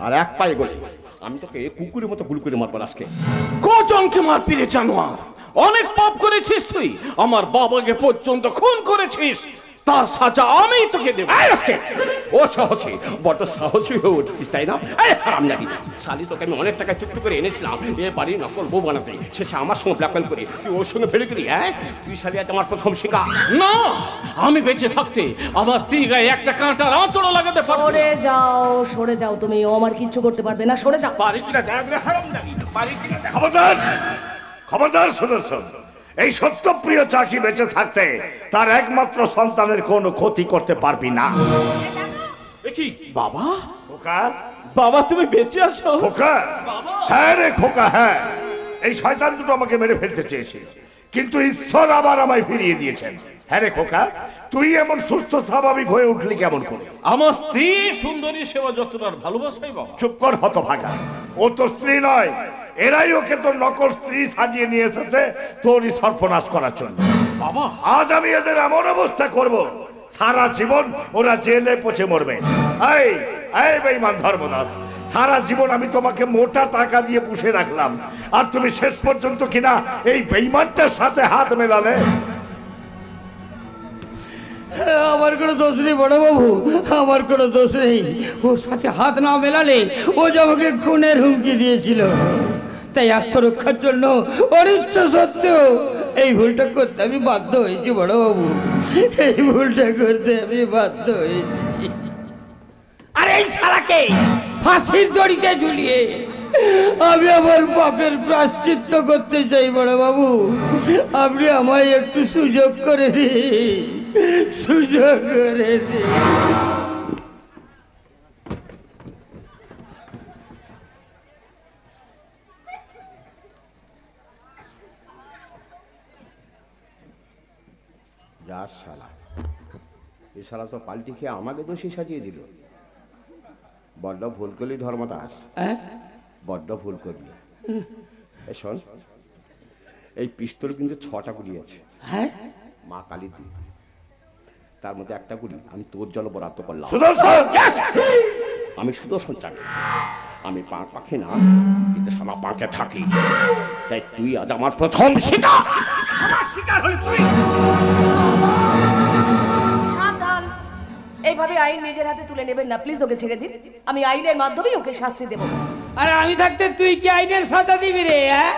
আর এক পায়ে গলে আমি তোকে কুকুরের মতো গুল করে মারবো আজকে। কজনকে মারপিরে জানোয়ার! অনেক পাপ করেছিস তুই, আমার বাবাকে পর্যন্ত খুন করেছিস, তার সাজা আমি তোকে দেব। আজকে ও সাহসী, বড্ড সাহসী হয়ে উঠছিস তাই না? এই হারামজাদি শালি, তোকে আমি অনেক টাকা চুক্তি করে এনেছিলাম এ বাড়ির নকল বউ বানাতে, শেষে আমার সঙ্গে ব্ল্যাকমেল করি তুই ওর সঙ্গে ফেলে গেলি। হ্যাঁ, তুই শালি আজ আমার প্রথম শিকার। না, আমি বেঁচে থাকতে আমার স্ত্রী গায়ে একটা কাঁটার আঁচড়ও লাগাতে পারবো না। সরে যাও, সরে যাও, তুমি ও আমার কিচ্ছু করতে পারবে না, সরে যাও। পারি কিনা দেখ রে হারামজাদি, পারি কিনা দেখ। খবরদার, খবরদার সুদর্শন! এই সত্যপ্রিয় চাকি বেঁচে থাকতে তার একমাত্র সন্তানের কোনো ক্ষতি করতে পারবি না। দেখি বাবা, খোকা, বাবা তুমি বেঁচে আছো? খোকা, হ্যাঁ রে খোকা, হ্যাঁ। এই শয়তান দুটো আমাকে মেরে ফেলতে চেয়েছিল, কিন্তু ঈশ্বর আবার আমায় ফিরিয়ে দিয়েছেন। হ্যাঁ রে খোকা, তুই এমন সুস্থ স্বাভাবিক হয়ে উঠলি কেমন করে? আমার স্ত্রী সুন্দরী সেবা যত্ন আর ভালোবাসাই বাবা। চুপ কর হতভাগা, ও তোর স্ত্রী নয়, এরাই ওকে তোর নকল স্ত্রী সাজিয়ে নিয়ে এসেছে তোরই সর্বনাশ করার জন্য। বাবা, আজ আমি এদের এমন অবস্থা করব, সারা জীবন ওরা জেলে পচে মরবে। এই এই বেঈমান ধর্মদাস, সারা জীবন আমি তোমাকে মোটা টাকা দিয়ে পুষে রাখলাম, আর তুমি শেষ পর্যন্ত কিনা এই বেঈমানটার সাথে হাত মেলালে। আমার কোনো দোষ নেই বড় বাবু, আমার কোনো দোষ নেই। ওর সাথে হাত না মেলালে ও যে আমাকে খুনের হুমকি দিয়েছিল, তাই আত্মরক্ষার জন্য অনিচ্ছা সত্ত্বেও এই ভুলটা করতে আমি বাধ্য হয়েছি বড় বাবু, এই ভুলটা করতে আমি বাধ্য হয়েছি। আর এই শালাকে ফাঁসির দড়িতে ঝুলিয়ে আমি আমার পাপের প্রায়শ্চিত্ত করতে চাই বড় বাবু, আপনি আমায় একটু সুযোগ করে দিন, সুযোগ করে দিন। যা শালা, এ শালা তো পাল্টি খেয়ে আমাকে দোষী সাজিয়ে দিল। বড্ড ভুল করলি ধর্মদাস, বড্ড ভুল করলি। এই শোন, এই পিস্তল কিন্তু 6টা গুলি আছে। হ্যাঁ, মা কালী দি, তার মধ্যে একটা গুলি আমি তোর জন্য বরাদ্দ করলাম। সুদর্শন, আমি সুদর্শন চাকরি, আমি পাখি না, কিন্তু সারা পাঁকে থাকি। তাই তুই আজ আমার প্রথম শিকার। আমার শিকার হলি তুই। সাবধান, এইভাবে আইন নিজের হাতে তুলে নেবেন না, প্লিজ ওকে ছেড়ে দিন। আমি আইনের মাধ্যমেই ওকে শাস্তি দেব। আরে আমি থাকতে তুই কি আইনের সাজা দিবি রে? হ্যাঁ,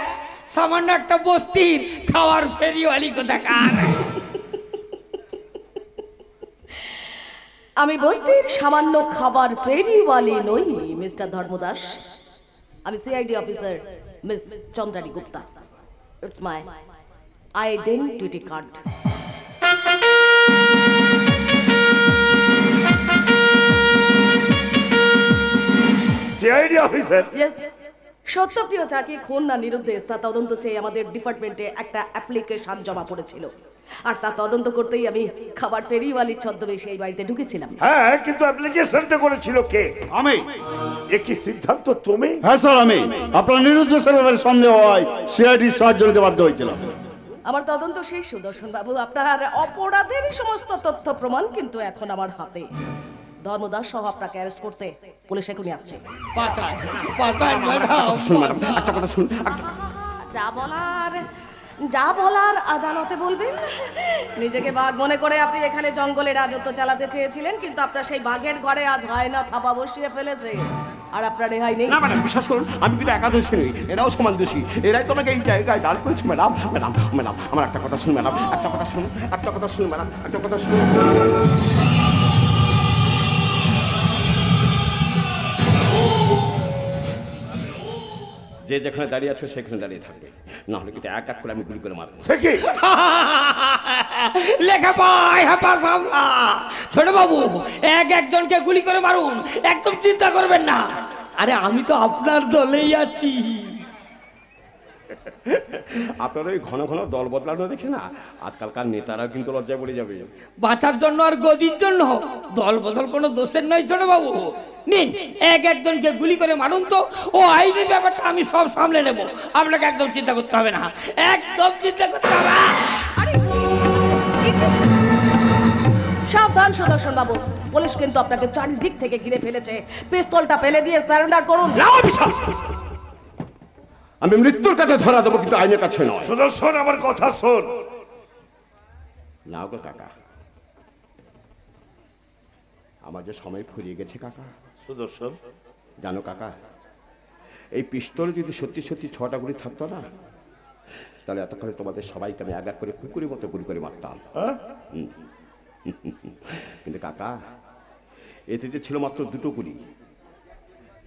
সামান্য একটা বস্তির খাওয়ার ফেরিওয়ালি কোথাকার। আমি বস্তির সামান্য খাবার ফেরিওয়ালি নই মিস্টার ধর্মদাস। আমি CID officer miss Chandrani Gupta. It's my identity card. CID officer? Yes. Satyapriya চাকি খুন না নিরুদ্দেশ তা তদন্ত চেয়ে আমাদের ডিপার্টমেন্টে একটা অ্যাপ্লিকেশন জমা পড়েছিল, আর তা তদন্ত করতেই আমি খাবার ফেরিওয়ালির ছদ্মবেশে এই বাড়িতে ঢুকেছিলাম। হ্যাঁ, কিন্তু অ্যাপ্লিকেশনটা করেছিল কে? আমি। একই সিদ্ধান্ত তুমি? হ্যাঁ স্যার, আমি। আপনার নিরুদ্দেশের ব্যাপারে সন্দেহ হয়, সিআইডির সাহায্য নিতে বাধ্য হয়েছিলাম। আমার তদন্ত শেষ সুদর্শন বাবু। আপনার অপরাধের সমস্ত তথ্য প্রমাণ কিন্তু এখন আমার হাতে। ধর্মদাস সহ আপনাকে অ্যারেস্ট করতে পুলিশ এখনই আসছে। একটা কথা শুন। যা বলার আদালতে বলবেন। নিজেকে বাঘ মনে করে আপনি এখানে জঙ্গলে রাজত্ব চালাতে চেয়েছিলেন, কিন্তু আপনার সেই বাঘের ঘরে আজ হয় না থাপা বসিয়ে ফেলেছে, আর আপনার রেহাই নেই। না ম্যাডাম, বিশ্বাস করুন, আমি কিন্তু একাদশী নই, এরাও সমান দোষী। এরাই তোমাকে এই জায়গায় দাঁড় করেছে ম্যাডাম। ম্যাডাম ম্যাডাম আমার একটা কথা শুনুন ম্যাডাম, একটা কথা শুনুন, একটা কথা শুনুন ম্যাডাম, একটা কথা শুনুন। যে যেখানে দাঁড়িয়ে আছো সেখানে দাঁড়িয়ে থাকবে, না হলে কিন্তু এক এক করে আমি গুলি করে মারবো। সে কি? লেখা পাই হাপা সামলা। ছোট বাবু, একজনকে গুলি করে মারুন, একদম চিন্তা করবেন না। আরে আমি তো আপনার দলেই আছি। আপনার ওই ঘন ঘন দল বদলানো দেখে না আজকালকার নেতারাও কিন্তু লজ্জায় পড়ে যাবে। বাঁচার জন্য আর গদির জন্য দল বদল কোনো দোষের নয় ছোট বাবু। নিন, একজনকে গুলি করে মারুন তো, ও আইনি ব্যাপারটা আমি সব সামলে নেব। আপনাকে একদম চিন্তা করতে হবে না, একদম চিন্তা করতে হবে না। সাবধান সুদর্শন বাবু, পুলিশ কিন্তু আপনাকে চারিদিক থেকে ঘিরে ফেলেছে। পিস্তলটা ফেলে দিয়ে সারেন্ডার করুন। আমি মৃত্যুর কাছে ধরা দেবো, কিন্তু আইনের কাছে নয়। সুদর্শন, আমার কথা শোন। না গো কাকা, আমার যে সময় ফুরিয়ে গেছে কাকা। সুদর্শন, জানো কাকা, এই পিস্তলে যদি সত্যি সত্যি 6টা গুলি থাকতো না, তাহলে এতক্ষণে তোমাদের সবাইকে আমি এক এক করে কুকুরের মতো গুলি করে মারতাম। কিন্তু কাকা, এতে যে ছিল মাত্র 2টো গুলি,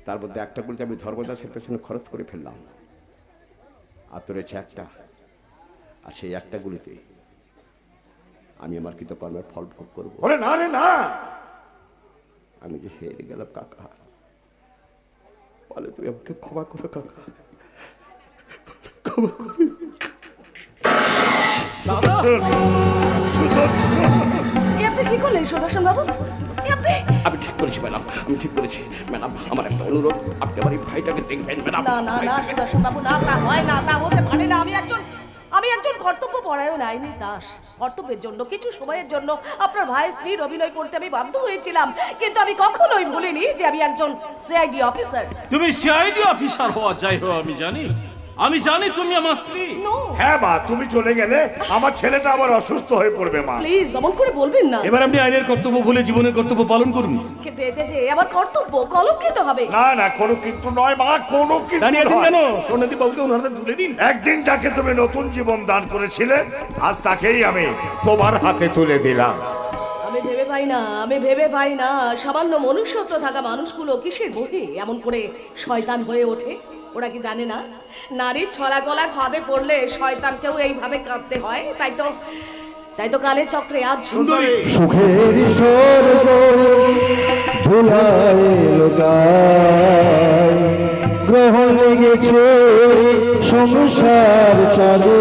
তার মধ্যে একটা গুলিতে আমি ধর্মদাসের পেছনে খরচ করে ফেললাম, আর তো রয়েছে একটা। আর সেই একটা গুলিতে আমি আমার কৃতকর্মের ফল ভোগ করবো। না রে না, আমি যে হেরে গেলাম কাকা, বলে তুই আমাকে ক্ষমা করো কাকা, ক্ষমা করো। আপনি কি করলেন সুদর্শন বাবু? আমি ঠিক করেছি ম্যাডাম, আমি ঠিক করেছি ম্যাডাম। আমার একটা অনুরোধ, আপনি আমার এই ভাইটাকে দেখবেন ম্যাডাম। না না না সুদর্শন বাবু, না, তা হয় না, তা হতে পারে না। আমি একজন কর্তব্য পরায়ণ আইনি দাস। কর্তব্যের জন্য কিছু সময়ের জন্য আপনার ভাইয়ের স্ত্রীর অভিনয় করতে আমি বাধ্য হয়েছিলাম, কিন্তু আমি কখনোই ভুলিনি যে আমি একজন সিআইডি অফিসার। তুমি সিআইডি অফিসার হওয়া যাই হোক, আমি জানি তুমি আমার স্ত্রী। হ্যাঁ মা, তুমি চলে গেলে আমার ছেলেটা আবার অসুস্থ হয়ে পড়বে মা। প্লিজ এমন করে বলবেন না। এবার আপনি আইনের কর্তব্য ভুলে জীবনের কর্তব্য পালন করুন। কিন্তু এতে যে আমার কর্তব্য কলঙ্কিত হবে। না না, কোনো কিন্তু নয় মা, কোনো কিন্তু দাঁড়িয়ে আছেন নয়। কেন? সোনাদি বাবুকে ওনার হাতে তুলে দিন। একদিন যাকে তুমি নতুন জীবন দান করেছিলে, আজ তাকেই আমি তোমার হাতে তুলে দিলাম। আমি ভেবে পাই না সামান্য মনুষ্যত্ব থাকা মানুষগুলো কিসের মোহে এমন করে শয়তান হয়ে ওঠে। ওরা কি জানে না নারীর ছলা গলার ফাঁদে পড়লে শয়তানকেও এইভাবে কাঁদতে হয়? তাই তো কালের চক্রে আজ সুন্দরী সুখের স্বর্গ ধুলায় লোকায় গ্রহ লেগেছে সংসার চলে,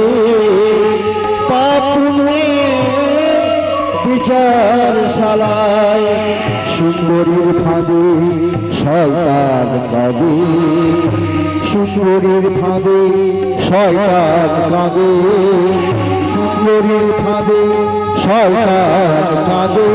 পাপ পুণ্যের বিচার শালায় সুন্দরীর ফাঁদে শয়তান কাঁদে, সুন্দরীর ফাঁদে শয়তান কাঁদে, সুন্দরীর ফাঁদে শয়তান কাঁদে।